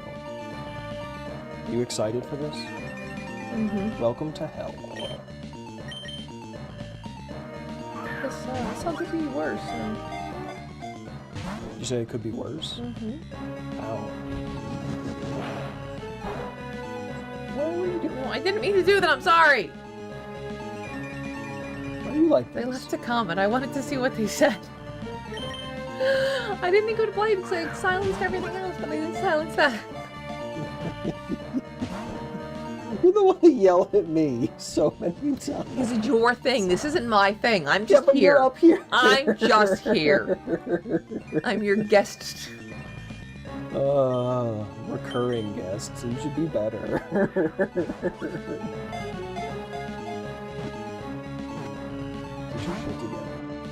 Are you excited for this?
Mm-hmm.
Welcome to hell.
This sounds like it could be worse.
You say it could be worse?
Mm-hmm.
How?
What were you doing? I didn't mean to do that, I'm sorry!
Why do you like
They
this?
left a comment. I wanted to see what they said. I didn't go to play because I silenced everything else, but they didn't silence that.
You're the one who yelled at me so many times.
This is your thing. This isn't my thing. I'm just
but
here.
You're up here.
I'm just here. I'm your guest.
Recurring guests. You should be better. Get your shit together.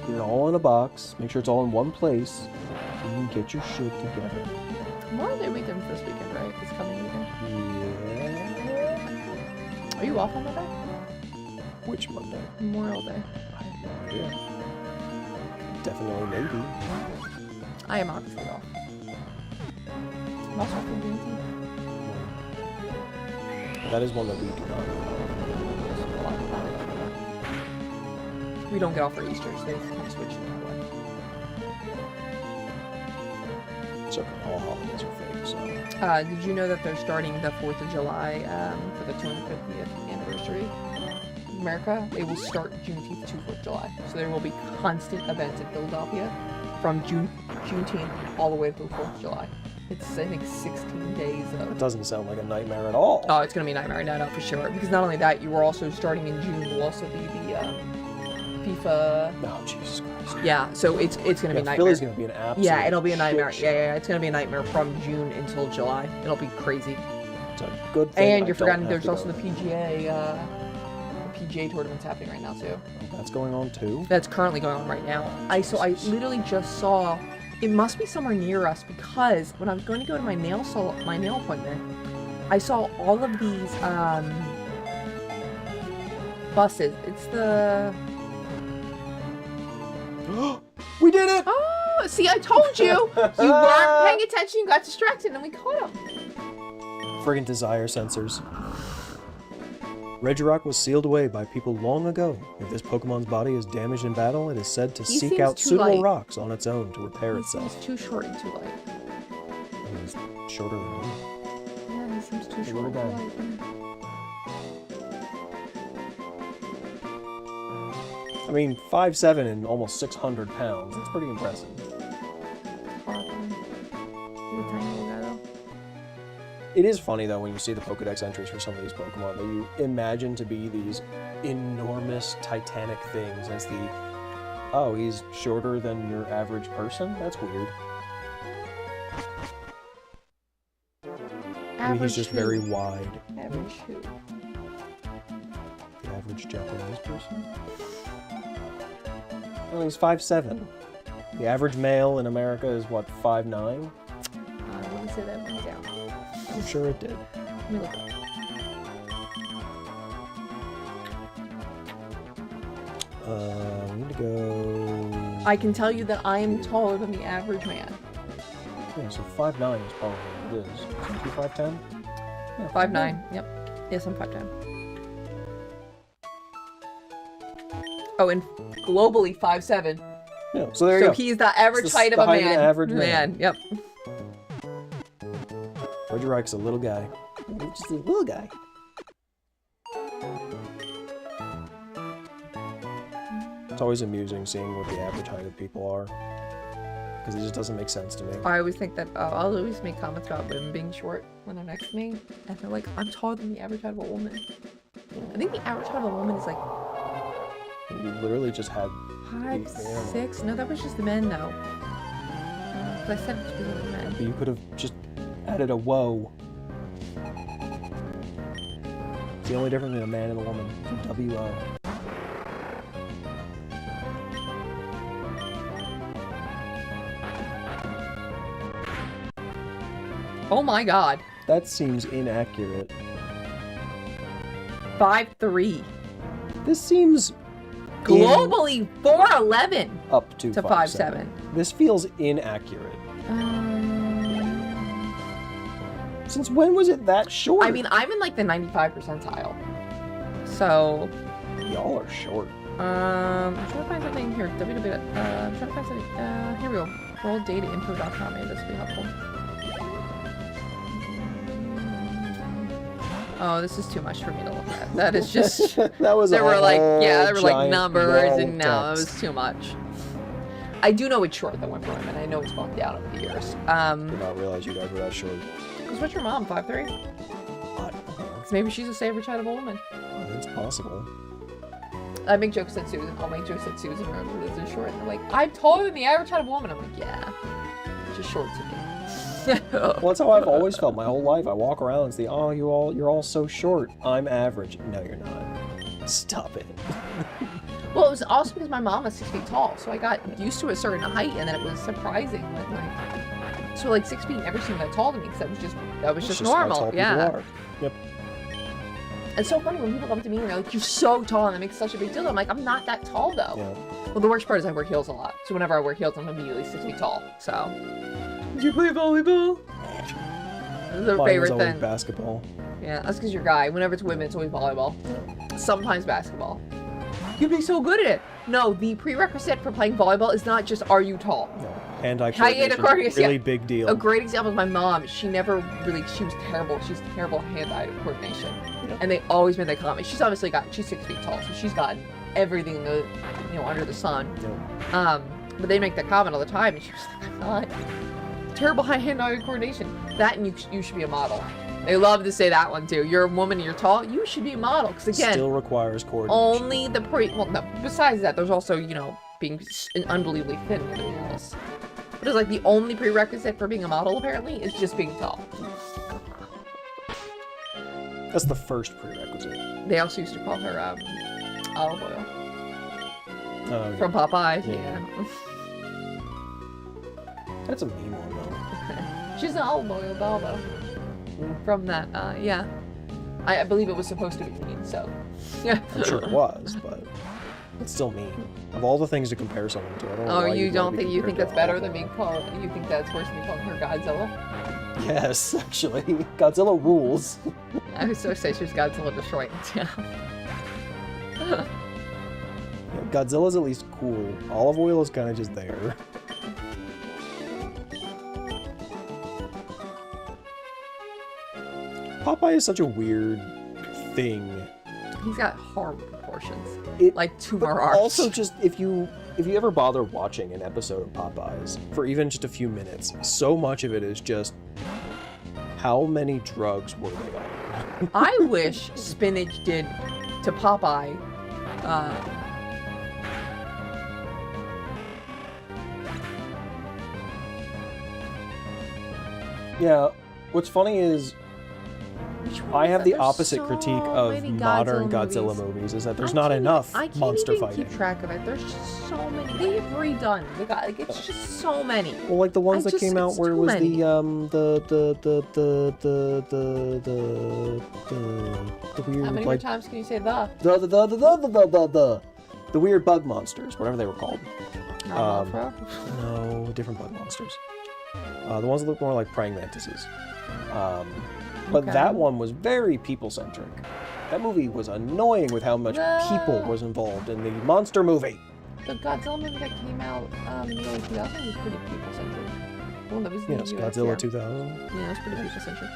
Get it all in a box. Make sure it's all in one place. And get your shit together.
Memorial Day weekend this weekend, right? This coming weekend.
Yeah.
Are you off on Monday?
Which Monday?
Memorial Day.
I have no idea. Definitely maybe.
I am obviously off. I'm also off on Juneteenth.
That is one that we do not.
We don't get off for Easter, so they kind of switch it that way.
It's okay. All holidays are fake, so.
Did you know that they're starting the 4th of July for the 250th anniversary of America? They will start Juneteenth to 4th of July. So there will be constant events in Philadelphia from Juneteenth all the way to the 4th of July. It's, I think, 16 days
It
of...
doesn't sound like a nightmare at all.
Oh, it's going to be a nightmare, no, for sure. Because not only that, you are also starting in June will also be the FIFA...
Oh, Jesus Christ.
Yeah, so it's going to be a nightmare.
Philly's going to be an absolute
Yeah, it'll be a nightmare.
shit
Yeah, it's going to be a nightmare from June until July. It'll be crazy.
It's a good thing.
And
I
you're
don't
forgetting
have
there's
to
also
go.
the PGA tournaments happening right now too.
That's going on too.
That's currently going on right now. I literally just saw. It must be somewhere near us because when I was going to go to my nail appointment, I saw all of these buses. It's the.
We did it!
Oh, see, I told you. You weren't paying attention. You got distracted, and we caught him.
Friggin' desire sensors. Regirock was sealed away by people long ago. If this Pokemon's body is damaged in battle, it is said to
He
seek
seems
out
too
suitable
light.
rocks on its own to repair
He
itself.
seems too short and too light.
And he's shorter than me.
Yeah, he seems too
Hey,
short
little
and
guy.
too light.
I mean, 5'7" and almost 600 pounds. That's pretty impressive.
Horrifying. He's a tiny little guy though.
It is funny, though, when you see the Pokedex entries for some of these Pokemon that you imagine to be these enormous, titanic things. As oh, he's shorter than your average person? That's weird. I mean, he's just very wide.
Average who?
The average Japanese person? Well, he's 5'7". The average male in America is, what, 5'9"?
I want to say that went down.
I'm sure it did.
Let me look up.
go...
I can tell you that I am taller than the average man.
Yeah, so 5'9" is probably what it is. Isn't he 5'10"? Yeah,
5'9". Yep. Yes, I'm 5'10". Oh, and globally 5'7".
Yeah, so there you go.
So he's the average height of a
height
man.
Of an average man.
Yep.
Roger Reich's a little guy. Just a little guy. It's always amusing seeing what the average height of people are. Because it just doesn't make sense to me.
I always think that I'll always make comments about women being short when they're next to me. And they're like, I'm taller than the average height of a woman. I think the average height of a woman is like...
You literally just had...
5, 6? No, that was just the men, though. But I said it to be the men.
But you could have just added a whoa. It's the only difference between a man and a woman. W-O.
Oh my god.
That seems inaccurate.
5'3".
This seems...
Globally, 4'11".
Up to
5'7".
This feels inaccurate. Since when was it that short?
I mean, I'm in like the 95 percentile. So...
Y'all are short.
I'm trying to find something here. I'm trying to find something. Here we go. WorldDataInfo.com. Maybe this will be helpful. Oh, this is too much for me to look at. That is just...
that was
there were like, yeah, there were like
giant
numbers, and no, it
text.
was too much. I do know it's short though, for women. I know it's gone down over the years.
I did not realize you guys were that short.
Because what's your mom, 5'3"?
What?
So maybe she's the average height of a woman.
It's possible.
I make jokes at Susan. I'll make jokes at Susan whenever they're short. And they're like, I'm taller than the average height of a woman. I'm like, yeah, just short to me.
Well, that's how I've always felt my whole life. I walk around and say, oh, you're all so short. I'm average. No, you're not. Stop it.
Well, it was also because my mom was 6 feet tall, so I got used to a certain height, and then it was surprising when like, so like 6 feet never seemed that tall to me because that was just normal.
How tall
Yeah.
people are. Yep.
It's so funny when people come to me and they're like, you're so tall, and it makes such a big deal. I'm like, I'm not that tall though.
Yeah.
Well, the worst part is I wear heels a lot, so whenever I wear heels, I'm immediately 6 feet tall. So. Did you play volleyball? This is their favorite thing.
Basketball.
Yeah, that's because you're a guy. Whenever it's women, it's always volleyball. Sometimes basketball. You'd be so good at it. No, the prerequisite for playing volleyball is not just are you tall.
No. Hand-eye
coordination,
coordination, really big deal.
A great example is my mom. She was terrible. She's terrible hand-eye coordination. Yeah. And they always made that comment. She's 6 feet tall, so she's gotten everything under the sun. Yeah. But they make that comment all the time, and she was like, I'm not. Terrible hand-eye coordination. That and you should be a model. They love to say that one too. You're a woman and you're tall, you should be a model. Because again,
still requires coordination.
Only the besides that, there's also, being unbelievably thin and everything else. But it's like the only prerequisite for being a model apparently is just being tall.
That's the first prerequisite.
They also used to call her olive oil.
Oh,
from Popeyes.
Yeah. That's a mean one though.
She's an olive oil doll though. From that, yeah. I believe it was supposed to be mean, so.
I'm sure it was, but it's still mean. Of all the things to compare someone to, I don't know why
you think that's better than being called, you think that's worse than being called her Godzilla?
Yes, actually. Godzilla rules.
I was so say she was Godzilla destroying town.
Yeah, Godzilla's at least cool. Olive oil is kind of just there. Popeye is such a weird thing.
He's got horrible proportions. Like 2
but
more arms.
Also, just if you ever bother watching an episode of Popeyes for even just a few minutes, so much of it is just how many drugs were they on?
I wish Spinach did to Popeye.
Yeah, what's funny is I have the opposite critique of modern Godzilla movies, is that there's not enough monster fighting. I can't even
keep track of it. There's just so many. They've redone. It's just so many.
Well, like the ones that came out where it was the weird.
How many more times can you say the?
The weird bug monsters, whatever they were called.
Mothra?
No, different bug monsters. The ones that look more like praying mantises. But
Okay.
that one was very people-centric. That movie was annoying with how much people was involved in the monster movie.
The Godzilla movie that came out in the early 2000s was pretty people-centric. The one that was in
Yes,
the US,
Godzilla
yeah.
2000.
Yeah, it was pretty people-centric.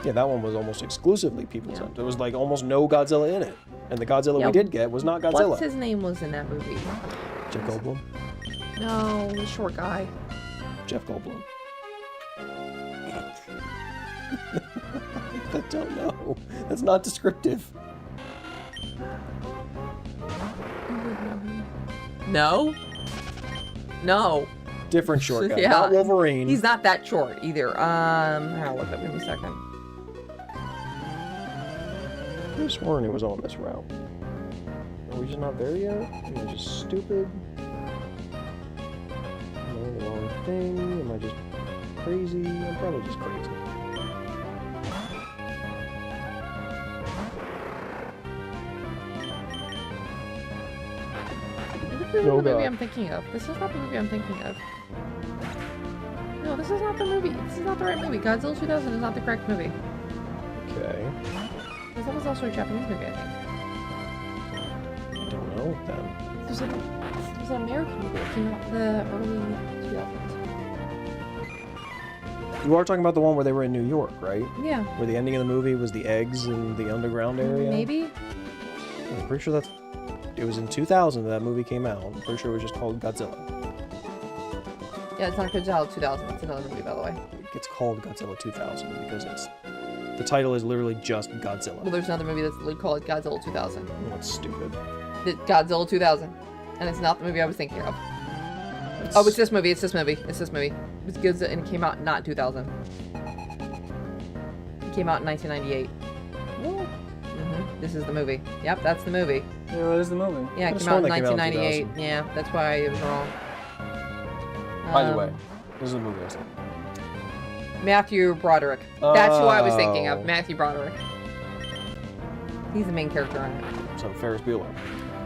Yeah, that one was almost exclusively people-centered. There was like almost no Godzilla in it. And the Godzilla we did get was not Godzilla.
What's his name was in that movie?
Jeff Goldblum?
No, the short guy.
Jeff Goldblum. I don't know. That's not descriptive.
No? No.
Different short guy.
Yeah.
Not Wolverine.
He's not that short either. I'll look up in a second.
I could have sworn he was on this route. Are we just not there yet? Am I just stupid? Am I on the wrong thing? Am I just crazy? I'm probably just crazy.
This is
No,
not the movie
God.
I'm thinking of. This is not the movie I'm thinking of. No, this is not the movie. This is not the right movie. Godzilla 2000 is not the correct movie.
Okay.
Because that was also a Japanese movie, I think.
I don't know then.
There's an American movie that came out in the early 2000s.
You are talking about the one where they were in New York, right?
Yeah.
Where the ending of the movie was the eggs in the underground area?
Maybe?
I'm pretty sure it was in 2000 that movie came out. I'm pretty sure it was just called Godzilla.
Yeah, it's not Godzilla 2000. It's another movie, by the way.
It gets called Godzilla 2000 because the title is literally just Godzilla.
Well, there's another movie that's called Godzilla 2000.
Oh, that's stupid.
Godzilla 2000. And it's not the movie I was thinking of. Oh, it's this movie. It's this movie. It's this movie. It's Godzilla, and it came out not 2000. It came out in 1998. This is the movie. Yep, that's the movie.
Yeah, that is the movie.
Yeah, it
Could've
came out in
sworn that came out in
1998. Yeah, that's why it was wrong.
Either way, this is a movie I was thinking.
Matthew Broderick. That's who I was thinking
Oh.
of. Matthew Broderick. He's the main character in it.
So Ferris Bueller.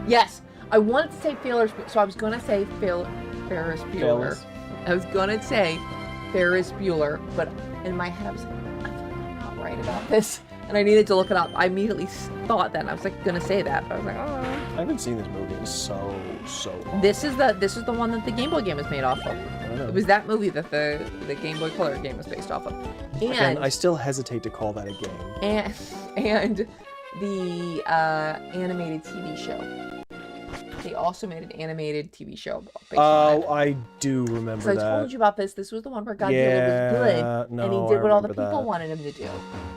Yes, I wanted to say Ferris, so I was gonna say Ferris Bueller.
Phyllis.
I was gonna say Ferris Bueller, but in my head I was like, I feel like I'm not right about this, and I needed to look it up. I immediately thought that, and I was like gonna say that, but I was like, oh.
I haven't seen this movie in so long.
This is the one that the Game Boy game was made off of.
I don't know.
It was that movie that the Game Boy Color game was based off of,
Again,
and
I still hesitate to call that a game.
and the animated TV show. They also made an animated TV show based on it.
Oh, I do remember
So I
that.
told you about this. This was the one where Godzilla was good,
no,
and he
I
did what all the
remember
people
that.
wanted him to do.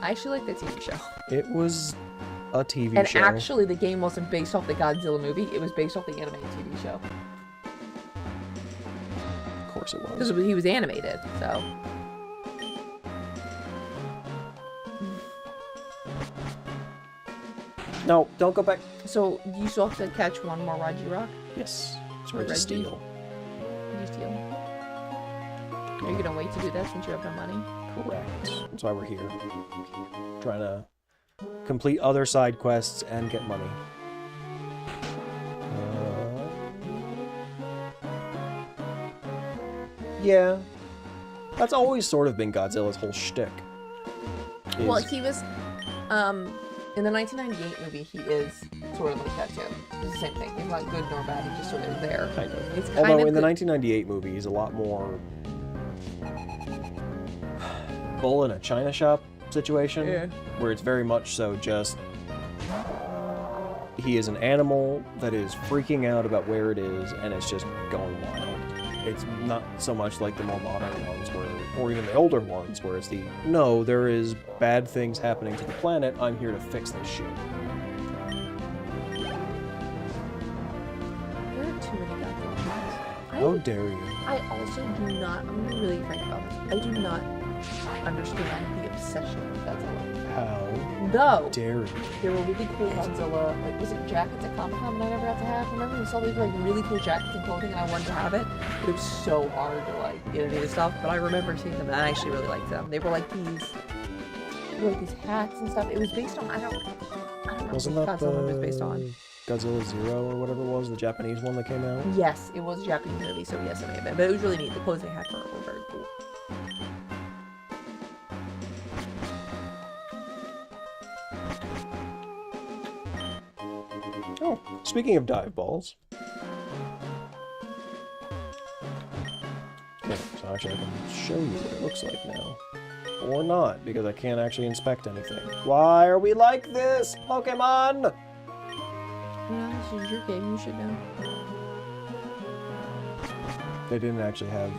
I actually like that TV show.
It was a TV
And
show.
actually, the game wasn't based off the Godzilla movie. It was based off the animated TV show.
Of course it was.
Because he was animated, so.
No, don't go back.
So, you still have to catch one more Raji Rock?
Yes. It's ready to
Reggie.
steal.
You steal? Are you gonna wait to do that since you have no money?
Correct. That's why we're here. Trying to complete other side quests and get money. Yeah. That's always sort of been Godzilla's whole shtick.
Well,
Is-
he was, in the 1998 movie, he is sort of like that too. It's the same thing. He's not good nor bad. He's just sort of there.
kind of.
It's kind
Although
of
in the
good.
1998 movie, he's a lot more bull in a china shop situation,
Yeah.
where it's very much so just he is an animal that is freaking out about where it is, and it's just going wild. It's not so much like the more modern ones, where, or even the older ones, where it's the, no, there is bad things happening to the planet, I'm here to fix this shit.
There are too many Godzilla movies.
How dare you?
I also do not, I'm gonna be really frank about this, I do not understand the obsession with Godzilla.
How
Though,
dare you?
there were really cool Godzilla, like, was it jackets at Comic-Con that I never got to have? Remember we saw these, like, really cool jackets and clothing and I wanted to have it? But it was so hard to, like, get any of the stuff, but I remember seeing them and I actually really liked them. They were like these hats and stuff. It was based on, I don't know
Wasn't
what
that
Godzilla movie was based on.
Godzilla Zero or whatever it was, the Japanese one that came out.
Yes, it was a Japanese movie, so yes, it may have been. But it was really neat. The clothes they had for it were very cool.
Oh, speaking of dive balls. Okay, so actually I can show you what it looks like now. Or not, because I can't actually inspect anything. Why are we like this, Pokemon?
Yeah, this is your game, you should know.
They didn't actually have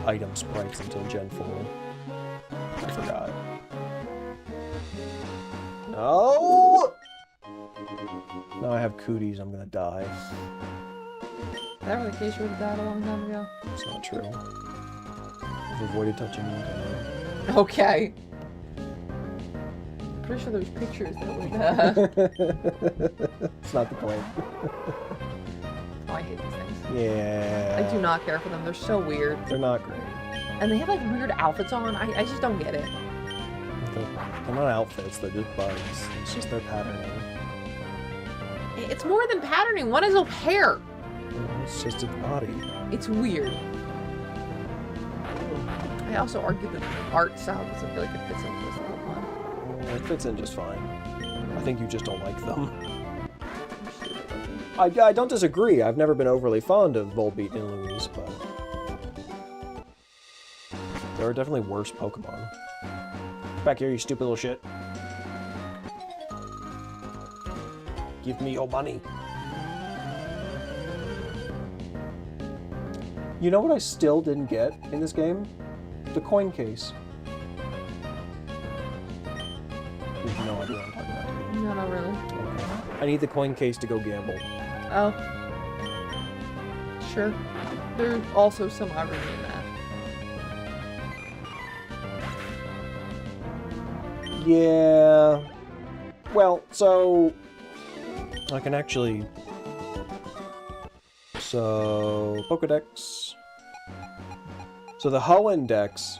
item sprites until Gen 4. I forgot. No! Now I have cooties, I'm gonna die.
If that were the case, you would have died a long time ago.
It's not true. I've avoided touching you.
Okay. Pretty sure there was pictures that would,
It's not the point.
Oh, I hate these things.
Yeah.
I do not care for them. They're so weird.
They're not great.
And they have like weird outfits on. I just don't get it.
They're not outfits, they're just bugs. It's just their patterning.
It's more than patterning. One is a hair.
It's just its body.
It's weird. I also argue that the art style doesn't feel like it fits into this Pokemon.
It fits in just fine. I think you just don't like them.
They're stupid looking.
I don't disagree. I've never been overly fond of Volbeat and Louise, but there are definitely worse Pokemon. Back here, you stupid little shit. Give me your money. You know what I still didn't get in this game? The coin case. You have no idea what I'm talking about.
No, not really.
Okay. I need the coin case to go gamble.
Oh. Sure. There's also some irony in that.
Yeah. Well, so I can actually. So Pokedex. So the Hoenn Dex,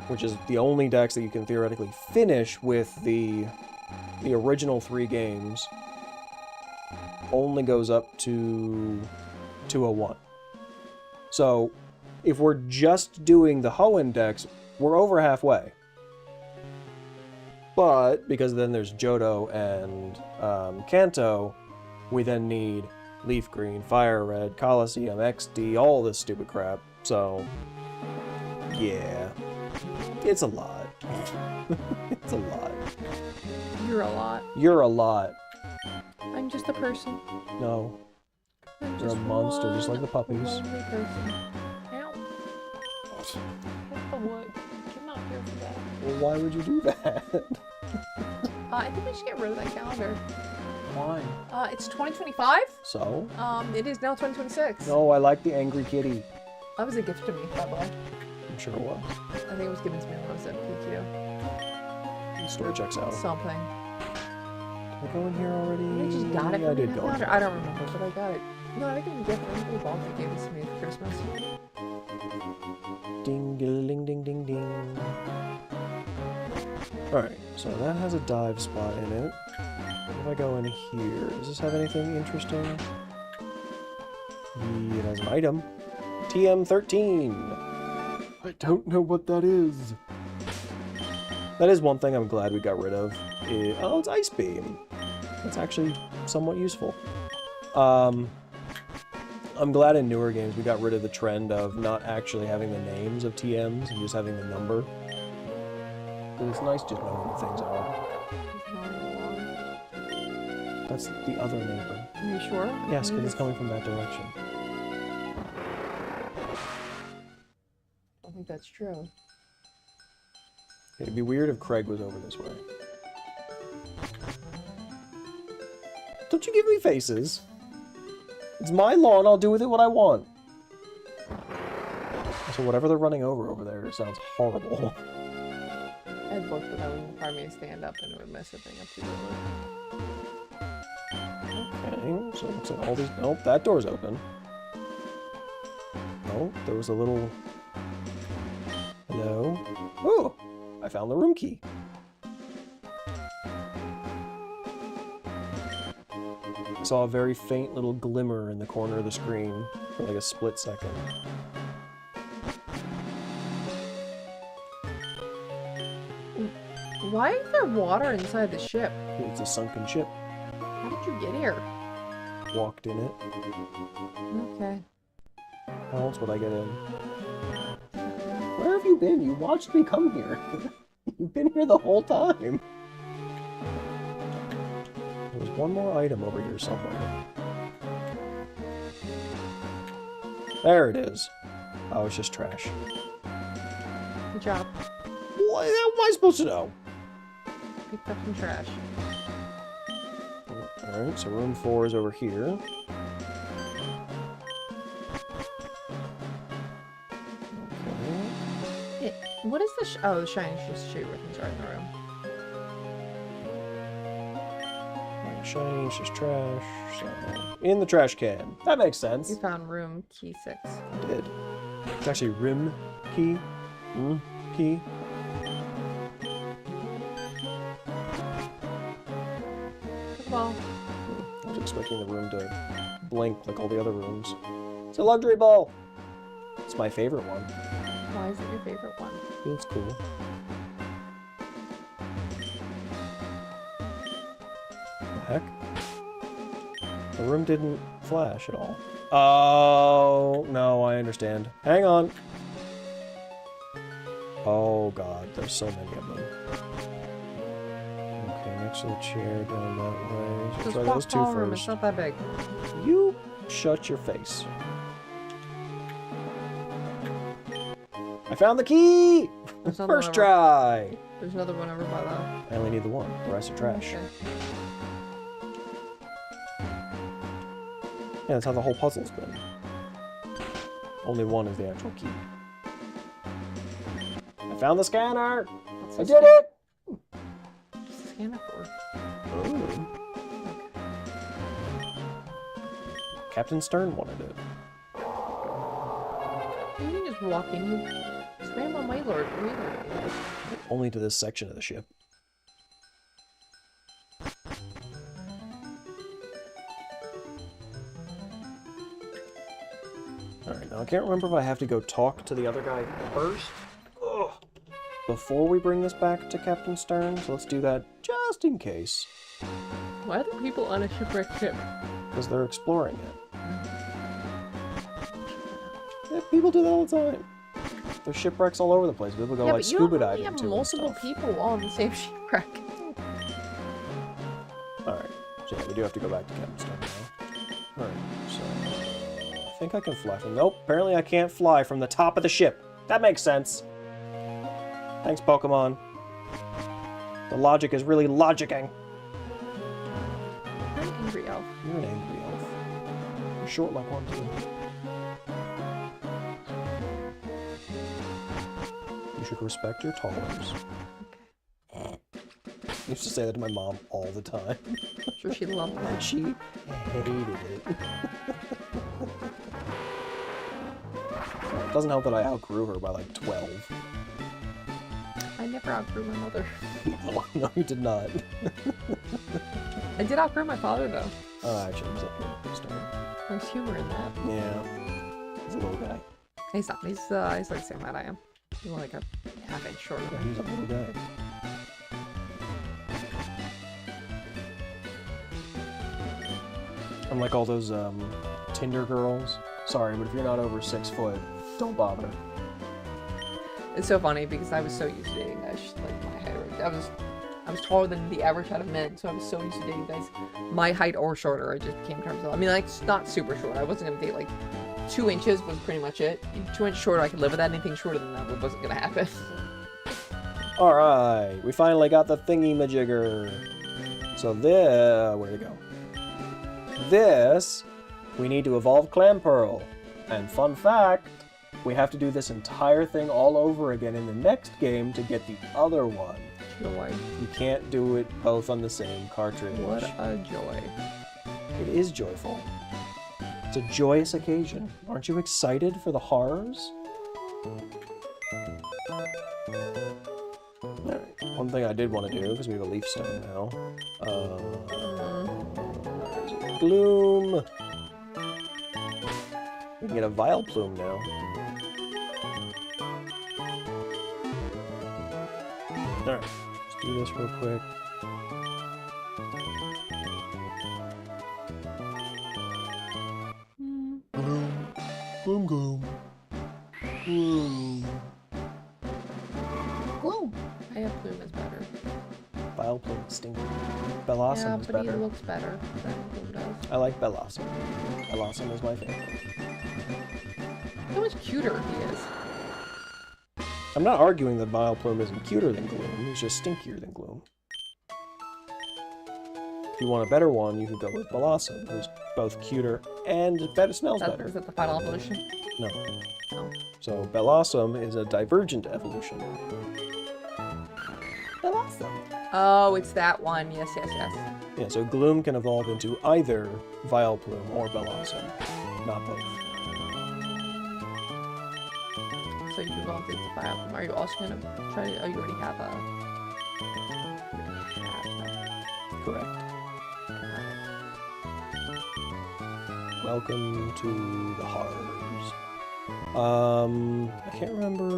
which is the only dex that you can theoretically finish with the original 3 games, only goes up to 201. So if we're just doing the Hoenn Dex, we're over halfway. But because then there's Johto and Kanto, we then need Leaf Green, Fire Red, Colosseum, XD, all this stupid crap. So yeah, it's a lot. It's a lot.
You're a lot.
You're a lot.
I'm just a person.
No,
I'm
you're a monster, just like the puppies.
Lonely person. Ow. What the what? I'm not here for that.
Well, why would you do that?
I think we should get rid of that calendar.
Why?
It's 2025.
So?
It is now 2026.
No, I like the angry kitty.
That was a gift to me, by the way.
I'm sure it was.
I think it was given to me when I was at PQ.
The story checks out.
Something.
Did I go in here already?
I just got it.
Yeah, I did go in here.
I don't remember, but I got it. No, I think it was a gift. I think Walter gave this to me for Christmas.
Ding, ding, ding, ding, ding. Alright, so that has a dive spot in it. If I go in here, does this have anything interesting? It has an item. TM13. I don't know what that is. That is one thing I'm glad we got rid of. Oh, it's Ice Beam. That's actually somewhat useful. I'm glad in newer games we got rid of the trend of not actually having the names of TMs and just having the number. Because it's nice just knowing what things are. That's the other neighbor.
Are you sure?
Yes, because it's coming from that direction.
I think that's true.
It'd be weird if Craig was over this way. Don't you give me faces. It's my lawn, I'll do with it what I want. So whatever they're running over there sounds horrible.
I'd look, but that would require me to stand up and it would mess everything up too early.
Okay, so it looks like all these... Nope, that door's open. Oh, there was a little... Hello? Oh! I found the room key. saw a very faint little glimmer in the corner of the screen for like a split second.
Why is there water inside the ship?
It's a sunken ship.
How did you get here?
Walked in it.
Okay.
How else would I get in? Where have you been? You watched me come here. You've been here the whole time. There's one more item over here somewhere. There it is. Oh, it's just trash.
Good job.
What am I supposed to know?
Picked up some trash.
Alright, so room 4 is over here. Okay.
What is the oh, the shiny's just shoot with inside the room.
Shiny, it's just trash. So, in the trash can. That makes sense.
You found room key 6.
I did. It's actually rim key. Key.
Well,
I was expecting the room to blink like all the other rooms. It's a luxury ball! It's my favorite one.
why is it your favorite one?
It's cool. The heck? The room didn't flash at all. Oh, no, I understand. Hang on. Oh god, there's so many of them. Okay, next to the chair down that way.
Just
Try
walk
those two
hall room, it's
first.
not that big.
You shut your face. I found the key!
There's another
First
one
try!
There's another one over by the...
I only need the one. The rest are trash.
Okay.
Yeah, that's how the whole puzzle's been. Only one is the actual key. I found the scanner! I did it!
What's the scanner for?
Oh. Captain Stern wanted it.
You can just walk in. You swam on my lord.
Only to this section of the ship. Alright, now I can't remember if I have to go talk to the other guy first. Ugh. Before we bring this back to Captain Stern, so let's do that just in case.
Why are there people on a shipwrecked ship?
Because they're exploring it. Yeah, people do that all the time. There's shipwrecks all over the place. People go like scuba diving
have
to and
multiple
stuff.
people on the same shipwreck.
Alright, so yeah, we do have to go back to Captain Stern now. Alright, so... I think I can fly from... Nope, apparently I can't fly from the top of the ship. That makes sense. Thanks, Pokemon. The logic is really logicking.
I'm an angry elf.
You're an angry elf. You're short like one, too. You should respect your tolerance. I used to say that to my mom all the time.
I'm sure she loved
And
that.
she hated it. It doesn't help that I outgrew her by like 12.
I never outgrew my mother.
No, you did not.
I did outgrow my father, though.
Oh, actually, he's up here. Stern.
There's humor in that.
Yeah. He's a little guy.
He's not. He's like the same height I am. He's like a half-inch shorter.
Yeah, he's a little guy. I'm like all those Tinder girls. Sorry, but if you're not over 6 foot, don't bother.
It's so funny because I was so used to dating guys like my height. I was taller than the average height of men, so I was so used to dating guys my height or shorter. I just came to terms with. I mean, like not super short. I wasn't gonna date like 2 inches was pretty much it. 2 inches shorter, I could live with that. Anything shorter than that wasn't gonna happen.
Alright, we finally got the thingy-majigger. So there, where'd it go? This, we need to evolve Clamperl. And fun fact, we have to do this entire thing all over again in the next game to get the other one.
Joy.
You can't do it both on the same cartridge.
What a joy.
It is joyful. It's a joyous occasion. Aren't you excited for the horrors? Alright, one thing I did want to do, because we have a leaf stone now. Where is it? Gloom! We can get a Vile Plume now. Alright, let's do this real quick. Gloom, gloom. Gloom.
Gloom. I have Plume is better.
Vile Plume is stinky. Bellossom is
but
better.
he looks better than Gloom does.
I like Bellossom. Bellossom is my favorite.
How much cuter he is.
I'm not arguing that Vile Plume isn't cuter than Gloom, he's just stinkier than Gloom. If you want a better one, you can go with Bellossom, who's both cuter and better, smells better.
Is that the final evolution?
No.
No.
So Bellossom is a divergent evolution.
Bellossom. Oh, it's that one. Yes, yes, yes.
Yeah, so Gloom can evolve into either Vile Plume or Bellossom, not both.
So you evolved into Vile. Are you also gonna try to? Oh, you already have a.
Correct. Welcome to the Hards. I can't remember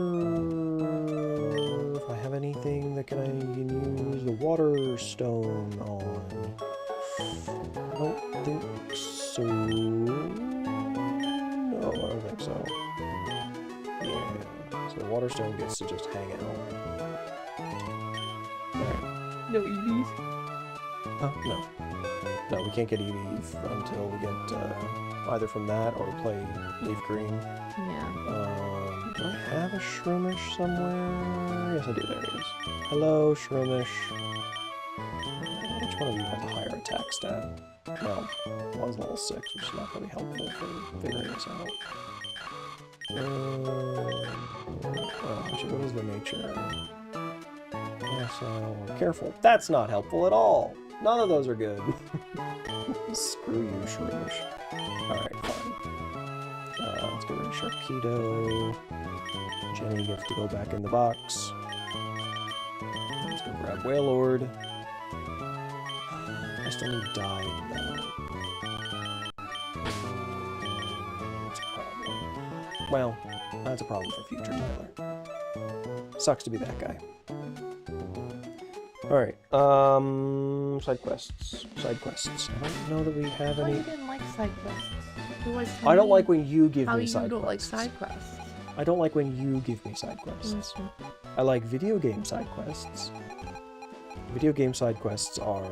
if I have anything that I can use the water stone on. I don't think so. No, I don't think so. Yeah, so the water stone gets to just hang out. Alright.
No EVs.
Oh, no. No, we can't get Eevee until we get either from that or play Leaf Green.
Yeah.
Do I have a Shroomish somewhere? Yes, I do. There he is. Hello, Shroomish. Which one of you has a higher attack stat? Well, one's level 6, which is not really helpful for figuring this out. Actually, what is the nature? Docile or careful. That's not helpful at all. None of those are good. Screw you, Shroomish. Alright, fine. Let's get rid of Sharpedo. Jenny gets to go back in the box. Let's go grab Wailord. I still need Dive, though. That's a problem. Well, that's a problem for future Tyler. Sucks to be that guy. Alright, side quests. Side quests. I don't know that we have
Why
any.
you didn't like side quests? You always tell
I don't
me
like when you give
how
me
you
side
don't like
quests.
side quests.
I don't like when you give me side quests. I like video game side quests. Video game side quests are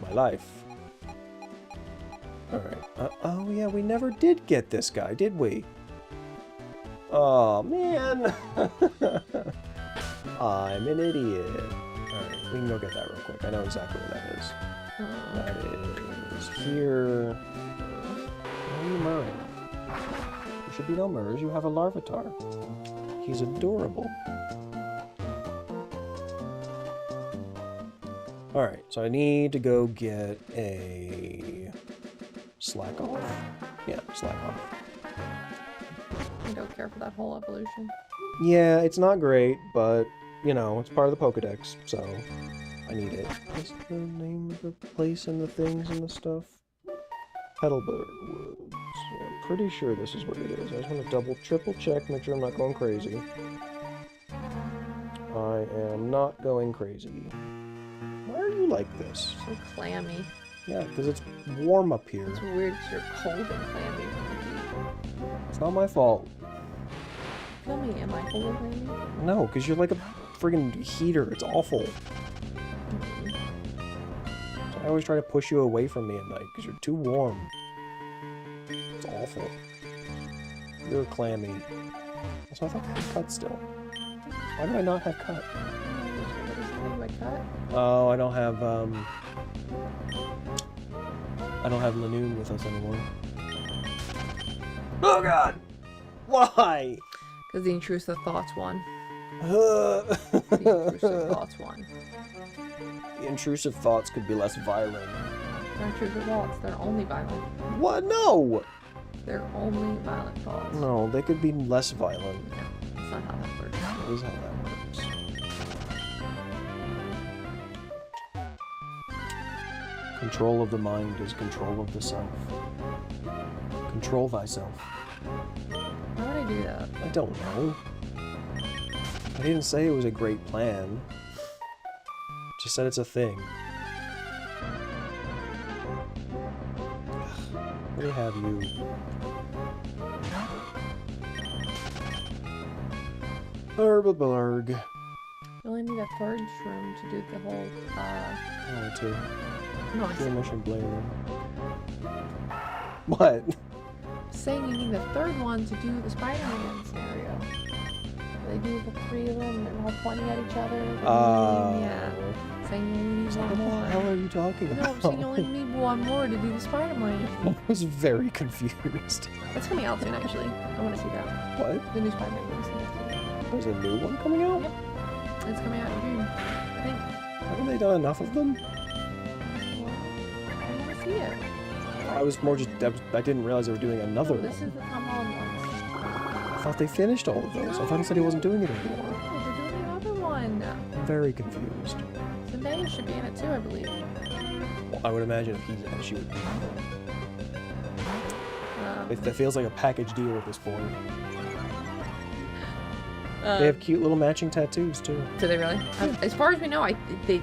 my life. Alright. Oh yeah, we never did get this guy, did we? Oh man! I'm an idiot. Alright, we can go get that real quick. I know exactly where that is. That is here. Where are you, Murray? You should be no Murs. You have a Larvitar. He's adorable. Alright, so I need to go get a Slack Off. Yeah, Slack Off.
I don't care for that whole evolution.
Yeah, it's not great, but, you know, it's part of the Pokedex, so I need it. What's the name of the place and the things and the stuff? Petalburg Woods. Yeah, I'm pretty sure this is what it is. I just want to triple check, make sure I'm not going crazy. I am not going crazy. Why are you like this?
So clammy.
Yeah, because it's warm up here.
It's weird because you're cold and clammy.
It's not my fault.
Tell me, am I cold and clammy?
No, because you're like a friggin' heater. It's awful. So I always try to push you away from me at night because you're too warm. It's awful. You're clammy. So I thought I had cut still. Why do I not have cut?
My cut?
Oh, I don't have Lanoon with us anymore. Oh god! Why?
Because the intrusive thoughts won.
The
The intrusive thoughts won.
intrusive thoughts could be less violent.
They're intrusive thoughts. They're only violent.
What? No!
They're only violent thoughts.
No, they could be less violent.
No, that's not how that works.
That is how that works. Control of the mind is control of the self. Control thyself.
Why would I do that?
I don't know. I didn't say it was a great plan. Just said it's a thing. Let me have you. Herbalberg.
You only need a third shroom to do the whole,
Only two.
No, I said,
Mission Blair. What?
saying you need a third one to do the Spider-Man scenario. They do the three of them, they're all pointing at each other. Yeah. Saying you only need one
What the
more.
hell are you talking
No,
about?
I'm saying you only need one more to do the Spider-Man.
I was very confused.
That's coming out soon, actually. I want to see that.
What?
The new Spider-Man movie.
There's a new one coming out?
Yep. It's coming out in June, I think.
Haven't they done enough of them?
Well, I want to see it.
I was more just... I didn't realize they were doing another
This
one.
is the Tom Holland one.
I thought they finished all of those. I thought he said he wasn't doing it anymore.
Oh, they're doing another one.
I'm very confused.
Zendaya should be in it too, I believe.
Well, I would imagine if he's in it, she would...
Um,
It feels like a package deal at this point.
um,
They have cute little matching tattoos, too.
Do they really? As far as we know, the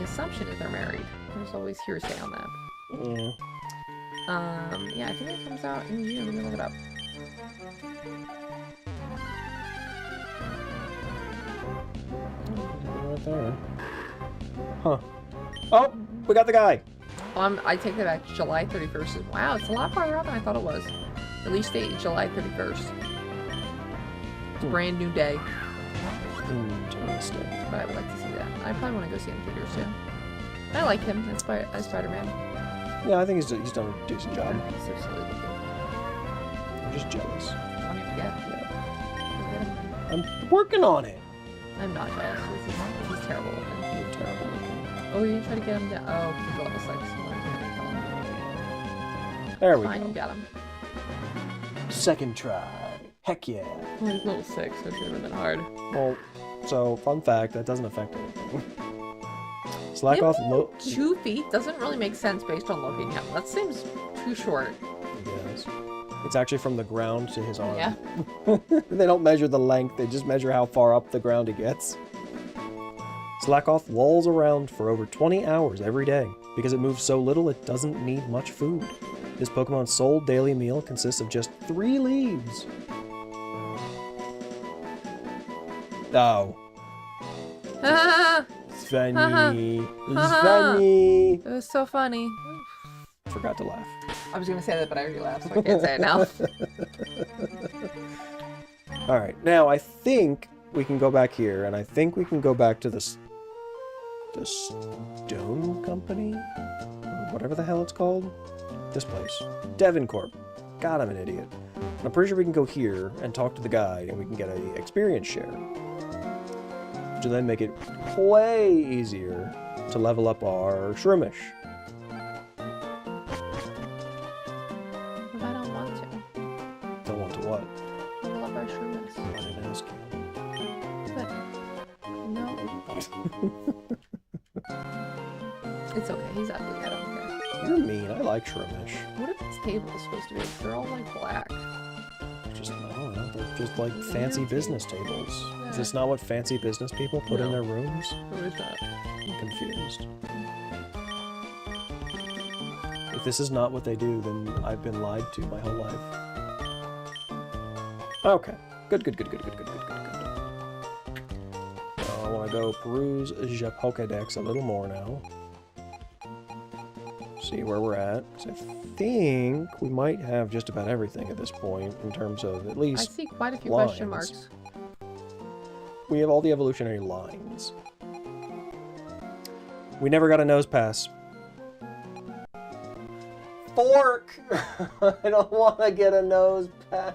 assumption is they're married. There's always hearsay on that.
Yeah.
Yeah, I think it comes out in June. Let me look it up.
Right there. Huh. Oh! We got the guy!
I take that back. July 31st. Wow, it's a lot farther out than I thought it was. Release date, July 31st. It's a brand new day.
Interesting.
But I would like to see that. I probably want to go see it in theaters too. I like him as Spider-Man.
Yeah, I think he's done a decent job.
He's so silly looking.
I'm just jealous.
Don't even forget.
Yeah. I'm working on it!
I'm not jealous. He's terrible looking.
You're terrible looking.
Oh, you try to get him down. Oh, he's level 6.
There we
Fine,
go.
you got him.
Second try. Heck yeah.
He's level 6, so it should have been hard.
Well, so, fun fact, that doesn't affect anything. Slack
Him
off
being
low.
2 feet doesn't really make sense based on looking at him. That seems too short.
Yes. It's actually from the ground to his arm.
Yeah.
They don't measure the length, they just measure how far up the ground he gets. Slackoth lolls around for over 20 hours every day. Because it moves so little, it doesn't need much food. This Pokemon's sole daily meal consists of just 3 leaves. Oh. Svenny. Svenny.
It was so funny.
Forgot to laugh.
I was gonna say that, but I already laughed, so I can't say it now.
Alright, now I think we can go back here, and I think we can go back to the Stone Company? Or whatever the hell it's called? This place. Devoncorp. God, I'm an idiot. And I'm pretty sure we can go here and talk to the guy, and we can get a experience share. Which will then make it way easier to level up our Shroomish.
But I don't want to.
Don't want to what?
Level up our shrooms.
I didn't ask you.
But no. It's okay. He's ugly. I don't care.
You're mean. I like Shroomish.
What are these tables supposed to be? They're all like black.
Just, I don't know, they're just like fancy business tables. Is this
Yeah.
not what fancy business people put in
No.
their rooms?
What is that?
I'm confused. If this is not what they do, then I've been lied to my whole life. Okay. Good. I want to go peruse the Pokedex a little more now. See where we're at. 'Cause I think we might have just about everything at this point in terms of at
I
least
see quite a few question
lines.
marks.
We have all the evolutionary lines. We never got a nose pass. Fork! I don't want to get a nose pass.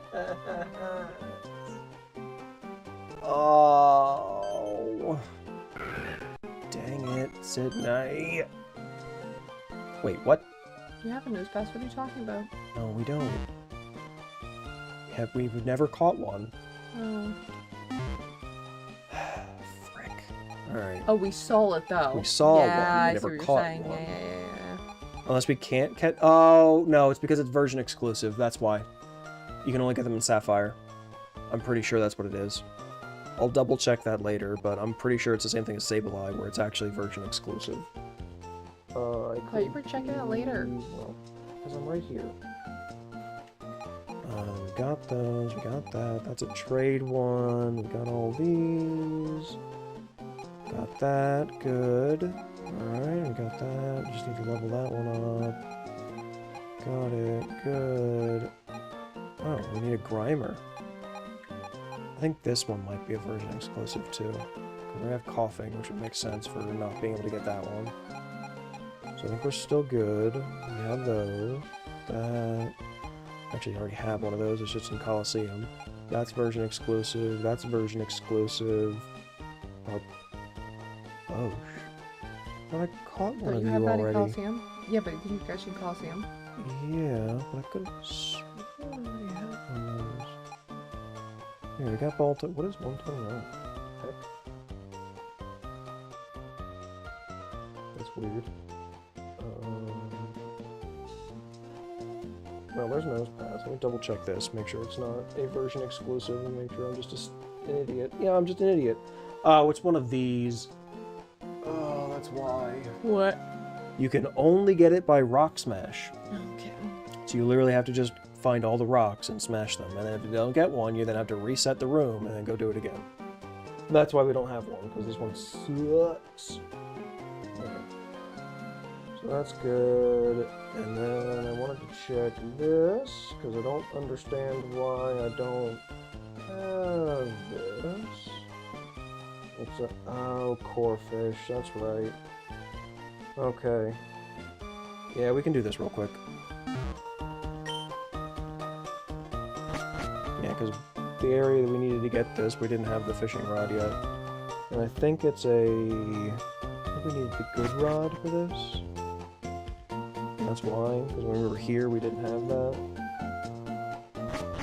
Oh. Dang it, Sydney. Wait, what?
You have a news pass. What are you talking about?
No, we don't. We've never caught one.
Oh.
Frick. Alright.
Oh, we saw it though.
We saw one, we
yeah, I see
never
what you're
caught
saying.
one.
Yeah.
Unless we can't catch... Oh, no, it's because it's version exclusive. That's why. You can only get them in Sapphire. I'm pretty sure that's what it is. I'll double check that later, but I'm pretty sure it's the same thing as Sableye, where it's actually version exclusive.
I thought you were checking it later.
Well, because I'm right here. We got those, we got that. That's a trade one. We got all these. Got that, good. Alright, we got that. Just need to level that one up. Got it, good. Oh, we need a Grimer. I think this one might be a version exclusive too. Because we have coughing, which would make sense for not being able to get that one. So I think we're still good. We have those. That. Actually, I already have one of those. It's just in Colosseum. That's version exclusive. That's version exclusive. Oh. But I caught one of you
that
already.
in Colosseum? Yeah, but did you catch in Colosseum?
Yeah, but I could have sworn I already had one of those. Yeah, we got Balto. What is 121? Heck. That's weird. Well, there's Nose Pass. Let me double check this, make sure it's not a version exclusive, and make sure I'm just an idiot. Yeah, I'm just an idiot. Oh, it's one of these. Oh, that's why.
What?
You can only get it by Rock Smash.
Okay.
So you literally have to just find all the rocks and smash them. And then if you don't get one, you then have to reset the room and then go do it again. That's why we don't have one, because this one sucks. Okay. So that's good. And then I wanted to check this, because I don't understand why I don't have this. It's a... Oh, Corefish. That's right. Okay. Yeah, we can do this real quick. Yeah, because the area that we needed to get this, we didn't have the fishing rod yet. And I think it's a... I think we needed the good rod for this. That's why, because when we were here, we didn't have that.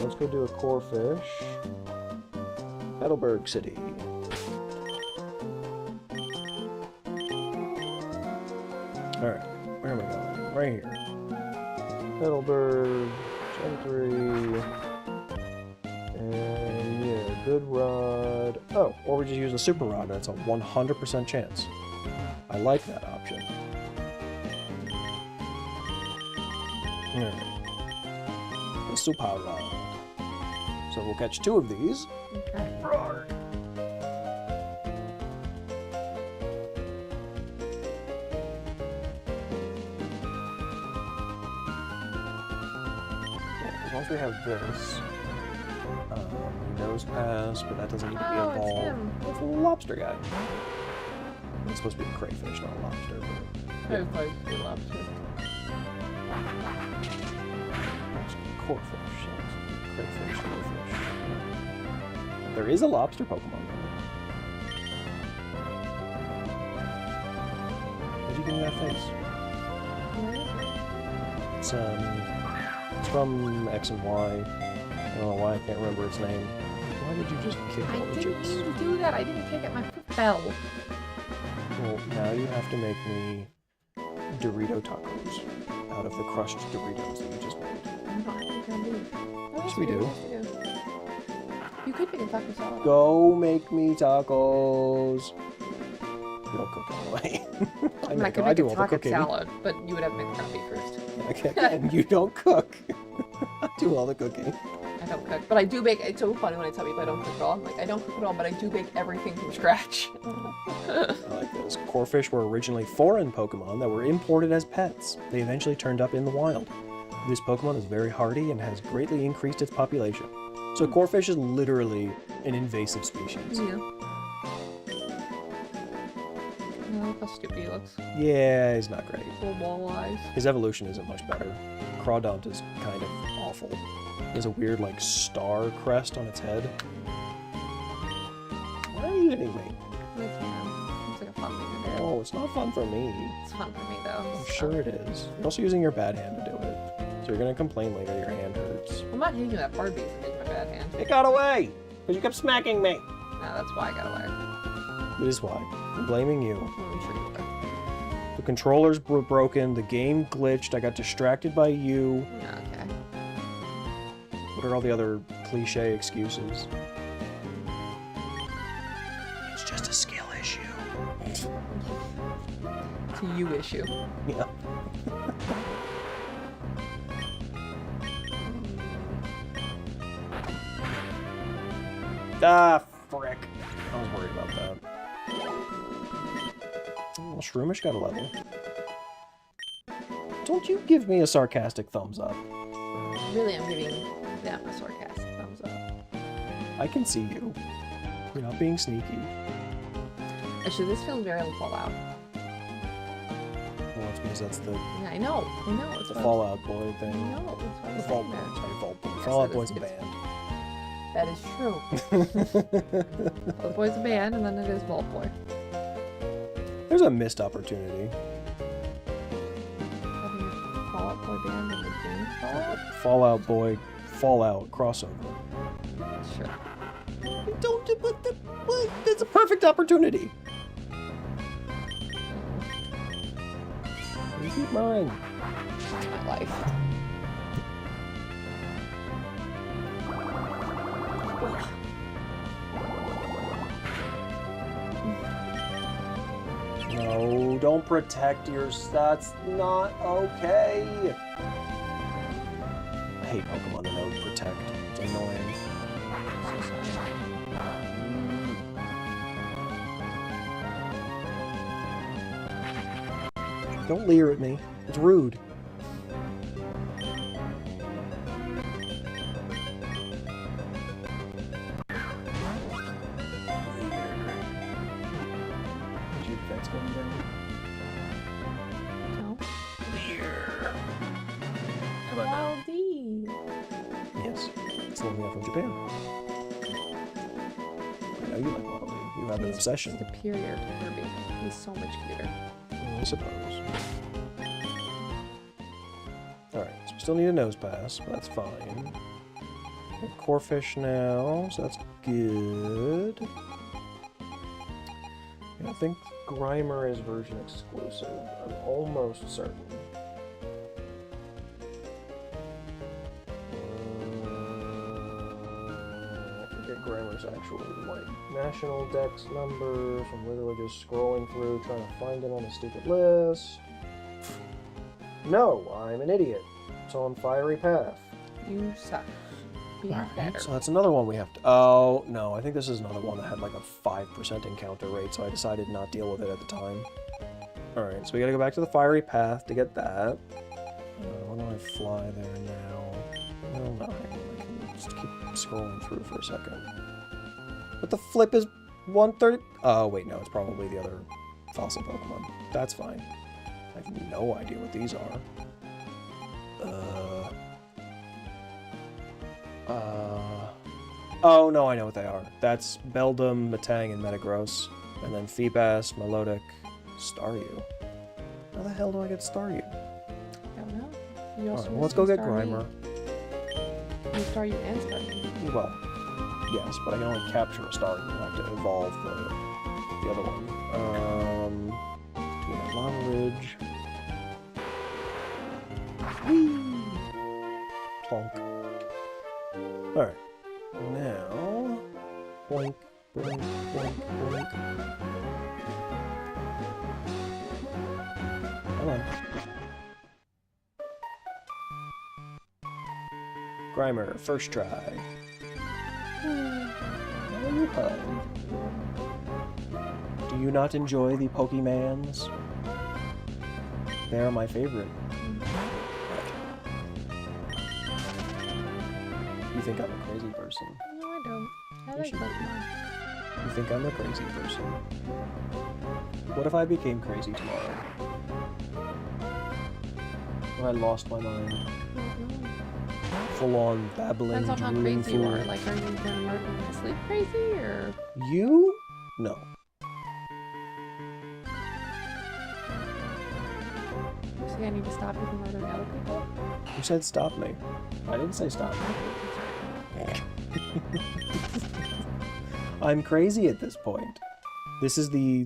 Let's go do a Corefish. Heidelberg City. Alright, where am I going? Right here. Heidelberg, Gen 3, and yeah, good rod. Oh, or we just use the super rod, that's a 100% chance. I like that option. Alright. The super rod. So we'll catch 2 of these.
Okay.
Roar. Once we have this, Nose Pass, but that doesn't need to be
Oh, it's
involved.
him.
It's a little lobster guy. It's supposed to be a crayfish, not a lobster. But
I would probably do lobster.
it's a corefish, so it's crayfish, corefish. There is a lobster Pokemon though. Where'd you give me that face? It's from X and Y. I don't know why I can't remember its name. Why did you just kick all the
I didn't
chips?
mean to do that. I didn't kick it. My foot fell.
Well, now you have to make me Dorito tacos out of the crushed Doritos that you just made.
I'm not gonna do it.
Yes, we do.
You could make a taco salad.
Go make me tacos. You don't cook anyway.
I could
I
make
do
a
all the
taco
cooking.
salad, but you would have to make the coffee first.
Okay, and you don't cook. I do all the cooking.
I don't cook, but I do bake. It's so funny when I tell people I don't cook at all. I'm like, I don't cook at all, but I do bake everything from scratch.
I like this. Corefish were originally foreign Pokemon that were imported as pets. They eventually turned up in the wild. This Pokemon is very hardy and has greatly increased its population. So Corefish is literally an invasive species.
Yeah. I like how stupid he looks.
Yeah, he's not great.
Little wall eyes.
His evolution isn't much better. Crawdont is kind of awful. It has a weird, like, star crest on its head. Why are you hitting me?
I can. It's like a fun thing to do.
Oh, it's not fun for me.
It's fun for me though.
I'm sure it is. You're also using your bad hand to do it. So you're gonna complain later your hand hurts.
I'm not hitting you that hard because it's my bad hand.
It got away! Because you kept smacking me!
No, that's why I got away.
It is why. I'm blaming you.
I'm sure you are.
The controllers were broken, the game glitched, I got distracted by you.
Okay.
What are all the other cliche excuses? It's just a skill issue.
It's a you issue.
Yeah. Ah, frick. I was worried about that. Well, Shroomish got a level. Don't you give me a sarcastic thumbs up.
Really, I'm giving them a sarcastic thumbs up.
I can see you. You're not being sneaky.
Actually, this feels very Fallout.
Well, that's because that's the
Yeah, I know. It's
the
what-
Fallout Boy thing.
I know. It's what I'm
The
saying,
Vault Boy.
man.
Sorry, Vault Boy.
Yes,
Fallout
it
Boy's a
is.
band.
That is true. Vault Boy's a band, and then it is Vault Boy.
There's a missed opportunity.
Having a Fallout Boy band in the game.
Fallout Boy, Fallout crossover.
Sure.
Don't do what? It's a perfect opportunity. You keep mine.
That's my life.
No, don't protect your. That's not okay. I hate Pokemon that don't protect. It's annoying. Don't leer at me. It's rude. Is your defense going down?
No.
Leer. How about now?
Wild D.
Yes. It's the one we have from Japan. I know you like Waddle Dee. You have an
He's
obsession.
superior to Kirby. He's so much cuter.
I suppose. Alright, so we still need a nose pass, but that's fine. We have Corfish now, so that's good. Yeah, I think Grimer is version exclusive. I'm almost certain. I forget Grimer's actually like national dex numbers. I'm literally just scrolling through trying to find it on a stupid list. No, I'm an idiot. It's on Fiery Path.
You suck. Be better.
So that's another one we have to... Oh, no, I think this is another one that had like a 5% encounter rate, so I decided not to deal with it at the time. Alright, so we gotta go back to the Fiery Path to get that. Why don't I fly there now? Well, no, hang on, I can just keep scrolling through for a second. What the flip is 130? Oh, wait, no, it's probably the other fossil Pokemon. That's fine. I have no idea what these are. Oh, no, I know what they are. That's Beldum, Metang, and Metagross. And then Feebas, Melodic, Staryu. How the hell do I get Staryu?
I don't know. You also
Alright, well, let's go get
Starmie.
Grimer.
You Staryu and Starmie.
Well, yes, but I can only capture a Staryu. I have to evolve the other one. Yeah, Lava Ridge. Whee! Plonk. Alright. Now... Boink, boink, boink, boink. Come on. Grimer, first try. Oh, you hug. Do you not enjoy the Pokemans? They are my favorite. You think I'm a crazy person?
No, I don't. I
You
like
should-
Pokemon.
You think I'm a crazy person? What if I became crazy tomorrow? Or I lost my mind?
I don't know.
Full on babbling,
Depends on how
drooling
crazy you
fool.
are. Like, are you gonna murder in your sleep crazy, or
You? No.
you say I need to stop you from murdering other people?
You said stop me. I didn't say stop me. I'm crazy at this point. This is the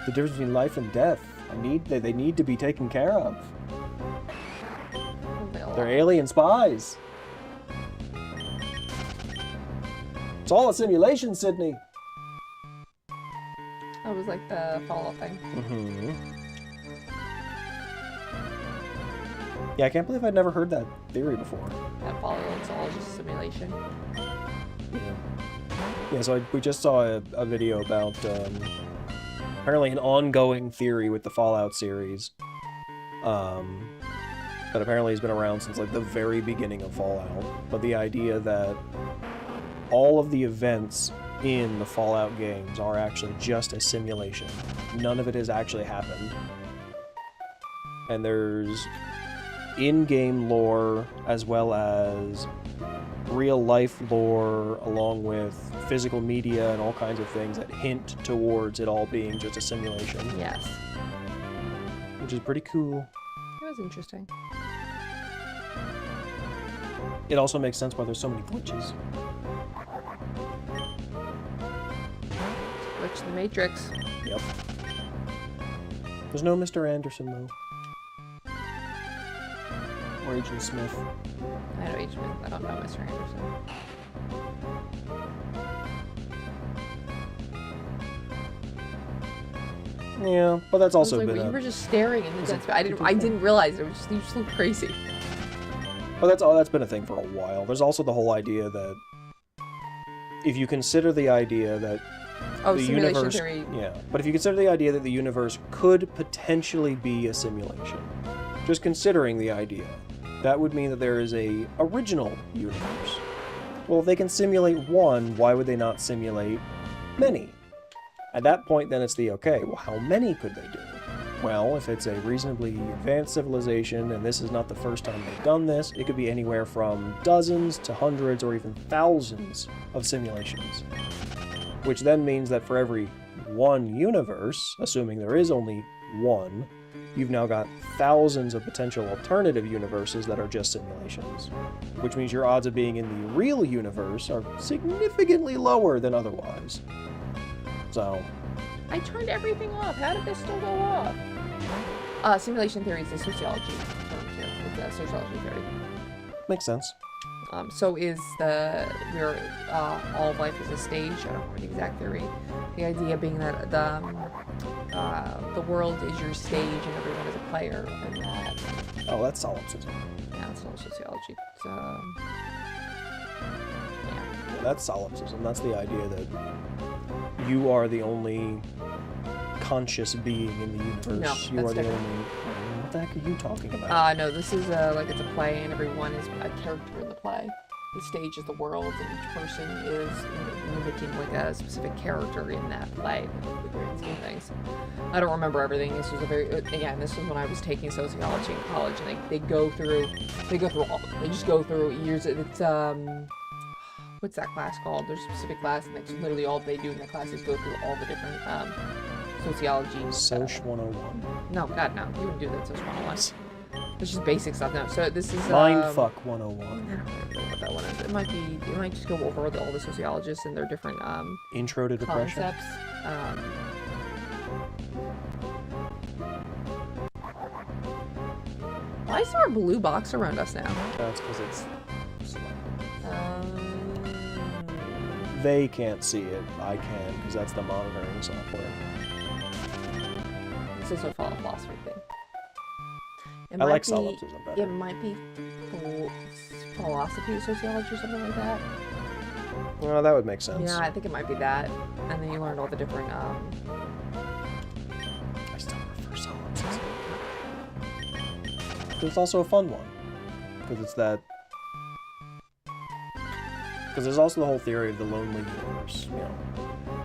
the difference between life and death. They need to be taken care of. They're alien spies. It's all a simulation, Sydney.
That was like the Fallout thing.
Mm-hmm. Yeah, I can't believe I'd never heard that theory before.
That Fallout's all just a simulation.
Yeah, so we just saw a video about apparently an ongoing theory with the Fallout series that apparently has been around since like the very beginning of Fallout. But the idea that all of the events in the Fallout games are actually just a simulation. None of it has actually happened. And there's in-game lore as well as real-life lore along with physical media and all kinds of things that hint towards it all being just a simulation.
Yes.
Which is pretty cool.
It was interesting.
It also makes sense why there's so many glitches.
Glitch the Matrix.
Yep. There's no Mr. Anderson, though. Or Agent Smith.
I know Agent Smith. I don't know Mr. Anderson.
Yeah, but that's also
like,
been
you were just staring in the dead space. I didn't realize it. You just looked crazy.
But that's been a thing for a while. There's also the whole idea that if you consider the idea that the universe,
theory.
yeah, but if you consider the idea that the universe could potentially be a simulation, just considering the idea, that would mean that there is a original universe. Well, if they can simulate one, why would they not simulate many? At that point, then it's the, okay, well, how many could they do? Well, if it's a reasonably advanced civilization, and this is not the first time they've done this, it could be anywhere from dozens to hundreds or even thousands of simulations. Which then means that for every one universe, assuming there is only one, you've now got thousands of potential alternative universes that are just simulations. Which means your odds of being in the real universe are significantly lower than otherwise. So...
I turned everything off. How did this still go off? Simulation theory is a sociology term here. It's a sociology theory.
Makes sense.
So is all of life is a stage. I don't remember the exact theory. The idea being that the world is your stage and everyone is a player, and that.
Oh, that's solipsism.
Yeah, it's all sociology. So. Yeah.
That's solipsism. That's the idea that you are the only conscious being in the universe.
No,
you are the
different.
only... What the heck are you talking about?
No, this is like it's a play and everyone is a character in the play. The stage is the world and each person is mimicking like a specific character in that play. The grand scheme of things. I don't remember everything. This was this was when I was taking sociology in college, and they just go through years. It's what's that class called? There's a specific class, and that's literally all they do in the class is go through all the different sociology.
Soc 101.
No, God, no. You wouldn't do that, Soc 101. It's just basic stuff now. So this is
Mindfuck 101.
I don't know what that one is. It might just go over all the sociologists and their different
Intro to Depression.
concepts. Why is there a blue box around us now?
That's because it's... They can't see it. I can, because that's the monitoring software.
This is a philosophy thing.
I like solipsism better.
It might be philosophy, sociology, or something like that.
Well, that would make sense.
Yeah, I think it might be that. And then you learned all the different,
I still prefer solipsism. But it's also a fun one. Because it's that... Because there's also the whole theory of the lonely universe, you know.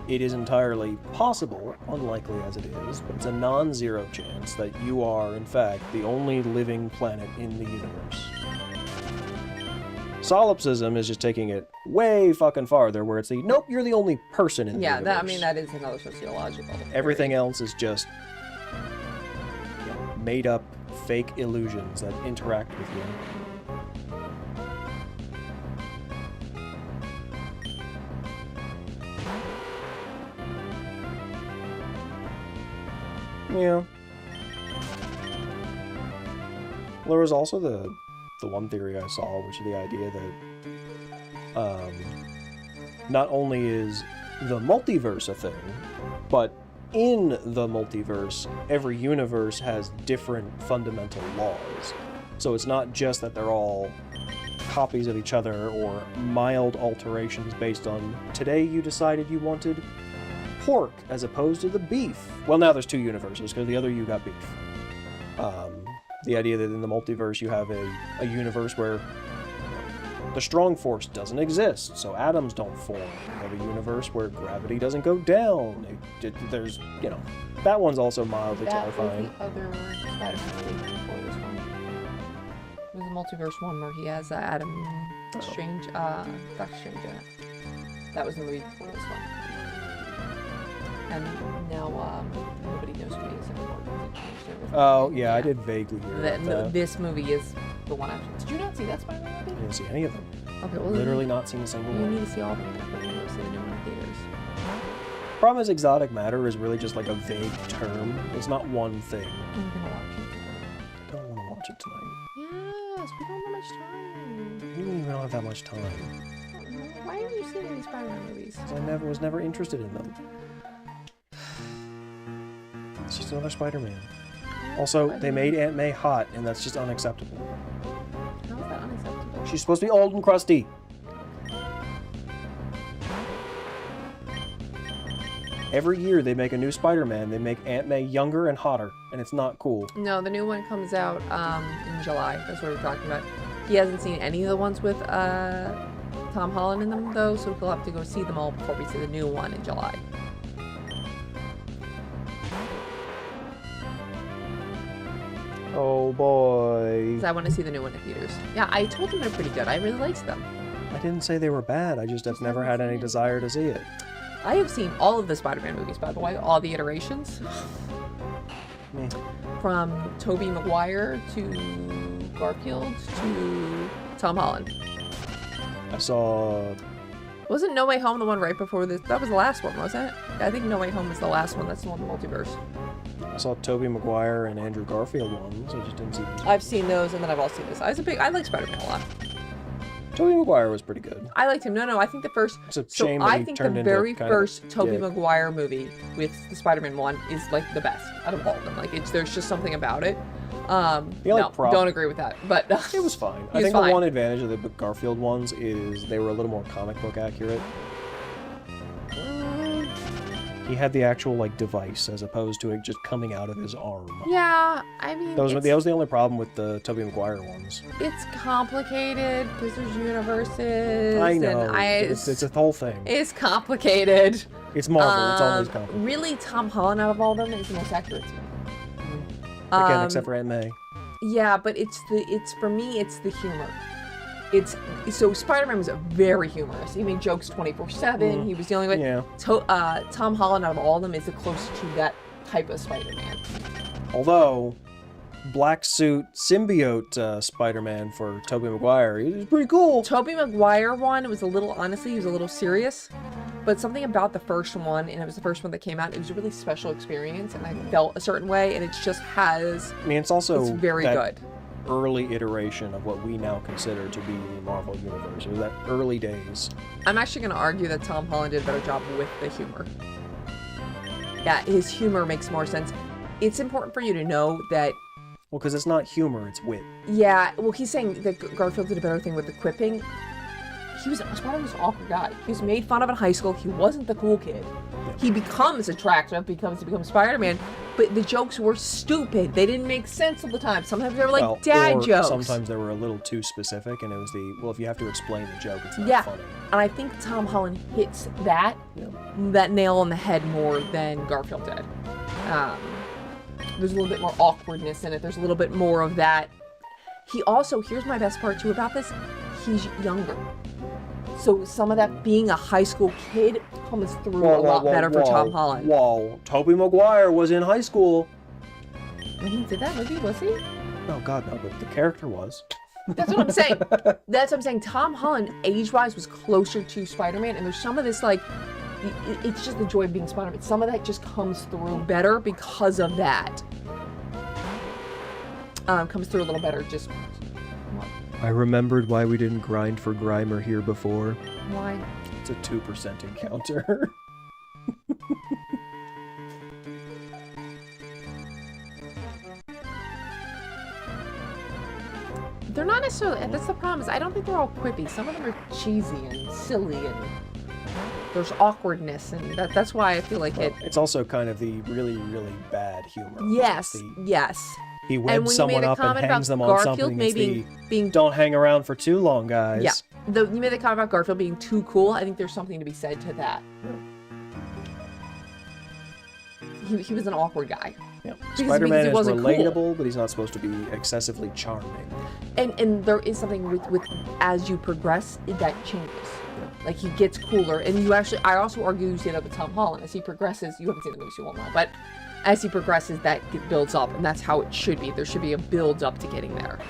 It is entirely possible, unlikely as it is, but it's a non-zero chance that you are, in fact, the only living planet in the universe. Solipsism is just taking it way fucking farther, where it's the, nope, you're the only person in the universe.
Yeah, that is another sociological theory.
Everything else is just made-up, fake illusions that interact with you. Yeah. Well, there was also the one theory I saw, which is the idea that not only is the multiverse a thing, but in the multiverse, every universe has different fundamental laws. So it's not just that they're all copies of each other or mild alterations based on today you decided you wanted pork as opposed to the beef. Well, now there's two universes because the other you got beef. The idea that in the multiverse you have a universe where the strong force doesn't exist, so atoms don't form. You have a universe where gravity doesn't go down. There's, you know, that one's also mildly terrifying.
That was the other Spider-Man movie before this one. It was the multiverse one where he has Adam Strange, Doctor Strange in it. That was the movie before this one. And now nobody knows who he is anymore because it changed everything.
Oh, yeah, I did vaguely hear that.
This movie is the one after. Did you not see that Spider-Man movie?
I didn't see any of them.
Okay, well,
Literally not seen a single
you
one.
need to see all of them. But you need to see the new one in theaters.
Problem is, exotic matter is really just like a vague term. It's not one thing.
I'm gonna watch it.
I don't want to watch it tonight.
Yes, we don't have much time.
You don't even have that much time.
Why haven't you seen any Spider-Man movies?
I was never interested in them. It's just another Spider-Man. Also, they made Aunt May hot, and that's just unacceptable.
How is that unacceptable?
She's supposed to be old and crusty. Every year they make a new Spider-Man, they make Aunt May younger and hotter, and it's not cool.
No, the new one comes out in July. That's what we're talking about. He hasn't seen any of the ones with Tom Holland in them, though, so we'll have to go see them all before we see the new one in July.
Oh boy.
So I want to see the new one in theaters. Yeah, I told them they're pretty good. I really liked them.
I didn't say they were bad, I just have never had any desire to see it.
I have seen all of the Spider-Man movies, by the way, all the iterations.
Meh.
From Tobey Maguire to Garfield to Tom Holland.
I saw...
Wasn't No Way Home the one right before this? That was the last one, wasn't it? I think No Way Home was the last one. That's the one in the multiverse.
I saw Tobey Maguire and Andrew Garfield ones. I just didn't see them.
I've seen those, and then I've also seen this. I like Spider-Man a lot.
Tobey Maguire was pretty good.
I liked him. No, I think the first.
It's a shame that
I
he
think
turned
the
into
very
kind of
first Tobey
dick.
Maguire movie with the Spider-Man one is like the best out of all of them. Like there's just something about it. Don't agree with that, but
It was fine. I
was
think
fine.
the one advantage of the Garfield ones is they were a little more comic book accurate. He had the actual like device as opposed to it just coming out of his arm.
Yeah, I mean,
That was the only problem with the Tobey Maguire ones.
it's complicated because there's universes.
I know.
And
It's a whole thing.
It's complicated.
It's Marvel. It's always complicated.
Really, Tom Holland out of all of them is the most accurate to me.
Again, except for Aunt May.
Yeah, but for me, it's the humor. So Spider-Man was very humorous. He made jokes 24/7. He was dealing with
Yeah.
Tom Holland out of all of them is the closest to that type of Spider-Man.
Although, black suit symbiote Spider-Man for Tobey Maguire, he was pretty cool.
Tobey Maguire one was he was a little serious, but something about the first one, and it was the first one that came out, it was a really special experience, and I felt a certain way, and it just has.
I mean, it's also
It's very
that
good.
early iteration of what we now consider to be the Marvel Universe. It was that early days.
I'm actually going to argue that Tom Holland did a better job with the humor. Yeah, his humor makes more sense. It's important for you to know that.
Well, because it's not humor, it's wit.
Yeah, well, he's saying that Garfield did a better thing with the quipping. Spider-Man was an awkward guy. He was made fun of in high school. He wasn't the cool kid. He becomes attractive because he becomes Spider-Man, but the jokes were stupid. They didn't make sense all the time. Sometimes they were like dad
or
jokes.
Sometimes they were a little too specific, and it was if you have to explain the joke, it's not funny.
And I think Tom Holland hits that nail on the head more than Garfield did. There's a little bit more awkwardness in it. There's a little bit more of that. He also, here's my best part too about this, he's younger. So some of that being a high school kid comes through a lot better for Tom Holland.
Whoa, Tobey Maguire was in high school.
When he did that movie, was he?
Oh God, no, but the character was.
That's what I'm saying. That's what I'm saying. Tom Holland, age-wise, was closer to Spider-Man, and there's some of this, like, it's just the joy of being Spider-Man. Some of that just comes through better because of that. Comes through a little better. Just.
I remembered why we didn't grind for Grimer here before.
Why?
It's a 2% encounter.
They're not necessarily, that's the problem, is I don't think they're all quippy. Some of them are cheesy and silly, and there's awkwardness, and that's why I feel like
It's also kind of the really, really bad humor.
Yes, yes.
He webs someone up and hangs them on
Garfield
something.
maybe being
don't hang around for too long, guys.
Yeah. You made the comment about Garfield being too cool. I think there's something to be said to that. He was an awkward guy.
Yeah.
Because
Spider-Man
he
is
wasn't
relatable,
cool.
but he's not supposed to be excessively charming.
And there is something with as you progress, that changes. Like, he gets cooler, and I also argue you see that with Tom Holland. As he progresses, you haven't seen the movie, so you won't know, but as he progresses, that builds up, and that's how it should be. There should be a build up to getting there.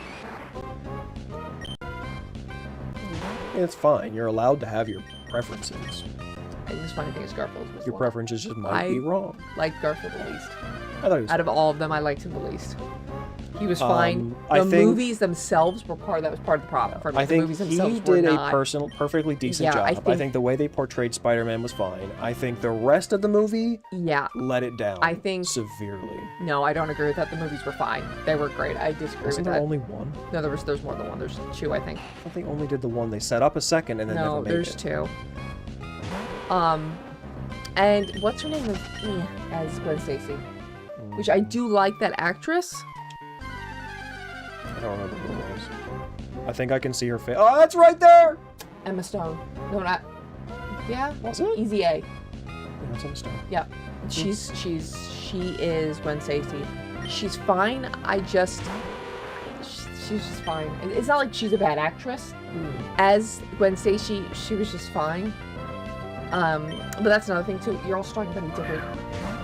It's fine. You're allowed to have your preferences.
I just funny thing is Garfield was
Your preferences just might be wrong.
Like Garfield the least.
I thought he was
Out of all of them, I liked him the least. He was fine. The movies themselves were part of the problem for me.
I think
the movies
he
themselves
did
were
a
not...
perfectly decent job. I think the way they portrayed Spider-Man was fine. I think the rest of the movie let it down severely.
No, I don't agree with that. The movies were fine. They were great. I disagree with that.
Wasn't there only one?
No, there's more than one. There's two, I think.
I thought they only did the one. They set up a second and then never made it.
No, there's two. And what's her name as Gwen Stacy? Which I do like that actress.
I don't remember who it was. I think I can see her face. Oh, that's right there!
Emma Stone. No, not... Yeah?
Was it?
Easy A.
Yeah, it's Emma Stone.
Yeah. She is Gwen Stacy. She's fine. She's just fine. It's not like she's a bad actress. As Gwen Stacy, she was just fine. But that's another thing too. You're also talking about a different.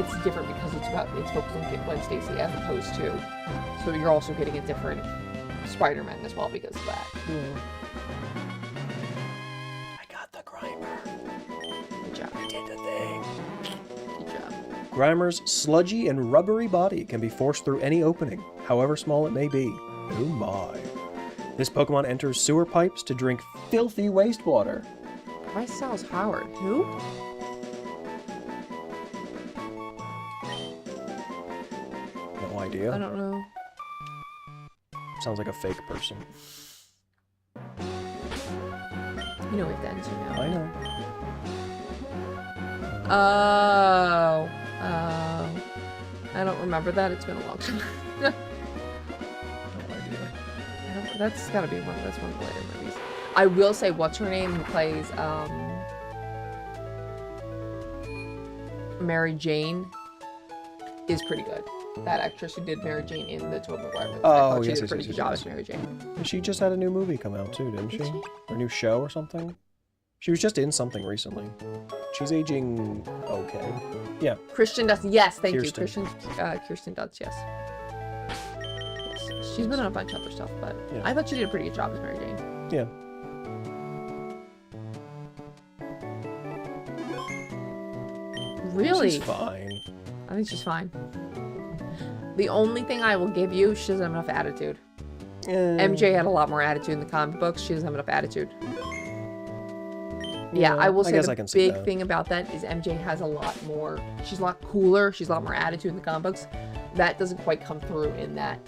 It's different because it's focusing on Gwen Stacy as opposed to. So you're also getting a different Spider-Man as well because of that.
I got the Grimer.
Good job.
I did the thing.
Good job.
Grimer's sludgy and rubbery body can be forced through any opening, however small it may be. Oh my. This Pokemon enters sewer pipes to drink filthy wastewater.
Bryce Howard. Who?
No idea.
I don't know.
Sounds like a fake person.
You know we have to answer now.
I know.
Oh. I don't remember that. It's been a long time.
No idea.
That's gotta be one of the later movies. I will say, what's her name who plays Mary Jane is pretty good. That actress who did Mary Jane in the Tobey Maguire movie.
Oh,
she
yes,
did a pretty good job as Mary Jane.
She just had a new movie come out too, didn't she? Or a new show or something? She was just in something recently. She's aging okay. Yeah.
Kirsten Dunst. Yes, thank
Kirsten.
you. Kirsten Dunst, yes. She's been in a bunch of other stuff, but
yeah.
I thought she did a pretty good job as Mary Jane.
Yeah.
Really?
She's fine.
I think she's fine. The only thing I will give you, she doesn't have enough attitude. MJ had a lot more attitude in the comic books. She doesn't have enough attitude. Yeah, I will say the big thing about that is MJ has a lot more. She's a lot cooler. She's a lot more attitude in the comic books. That doesn't quite come through in that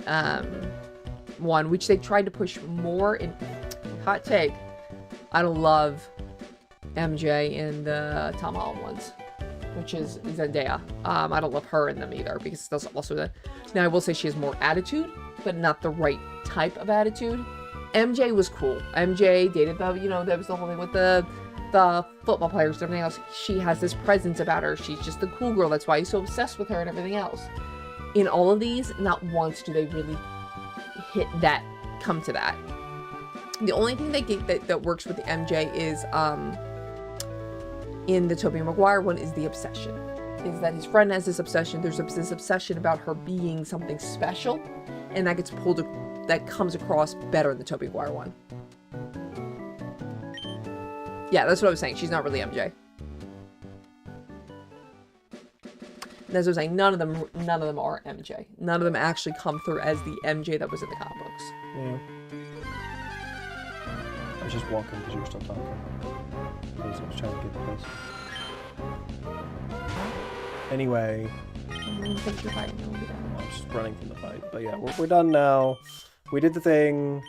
one, which they tried to push more in. Hot take. I don't love MJ in the Tom Holland ones, which is Zendaya. I don't love her in them either because that's also the. Now I will say she has more attitude, but not the right type of attitude. MJ was cool. MJ dated the, that was the whole thing with the football players and everything else. She has this presence about her. She's just the cool girl. That's why he's so obsessed with her and everything else. In all of these, not once do they really come to that. The only thing that works with the MJ is in the Tobey Maguire one is the obsession. Is that his friend has this obsession. There's this obsession about her being something special, and that comes across better in the Tobey Maguire one. Yeah, that's what I was saying. She's not really MJ. As I was saying, none of them are MJ. None of them actually come through as the MJ that was in the comic books.
Yeah. I was just walking because you were still talking. I was trying to get this. Anyway.
I think you're fighting.
I'm just running from the fight. But yeah, we're done now. We did the thing.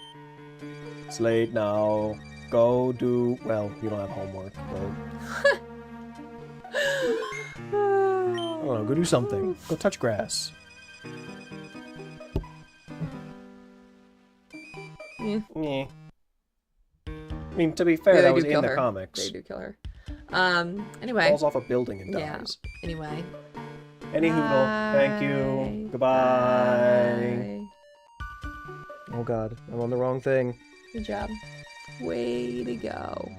It's late now. Go do... Well, you don't have homework. Go... I don't know. Go do something. Go touch grass. Yeah. I mean, to be fair, that was in the comics.
They do kill her. Anyway.
Falls off a building and dies.
Yeah. Anyway.
Anywho, thank you. Goodbye.
Bye.
Oh god, I'm on the wrong thing.
Good job. Way to go.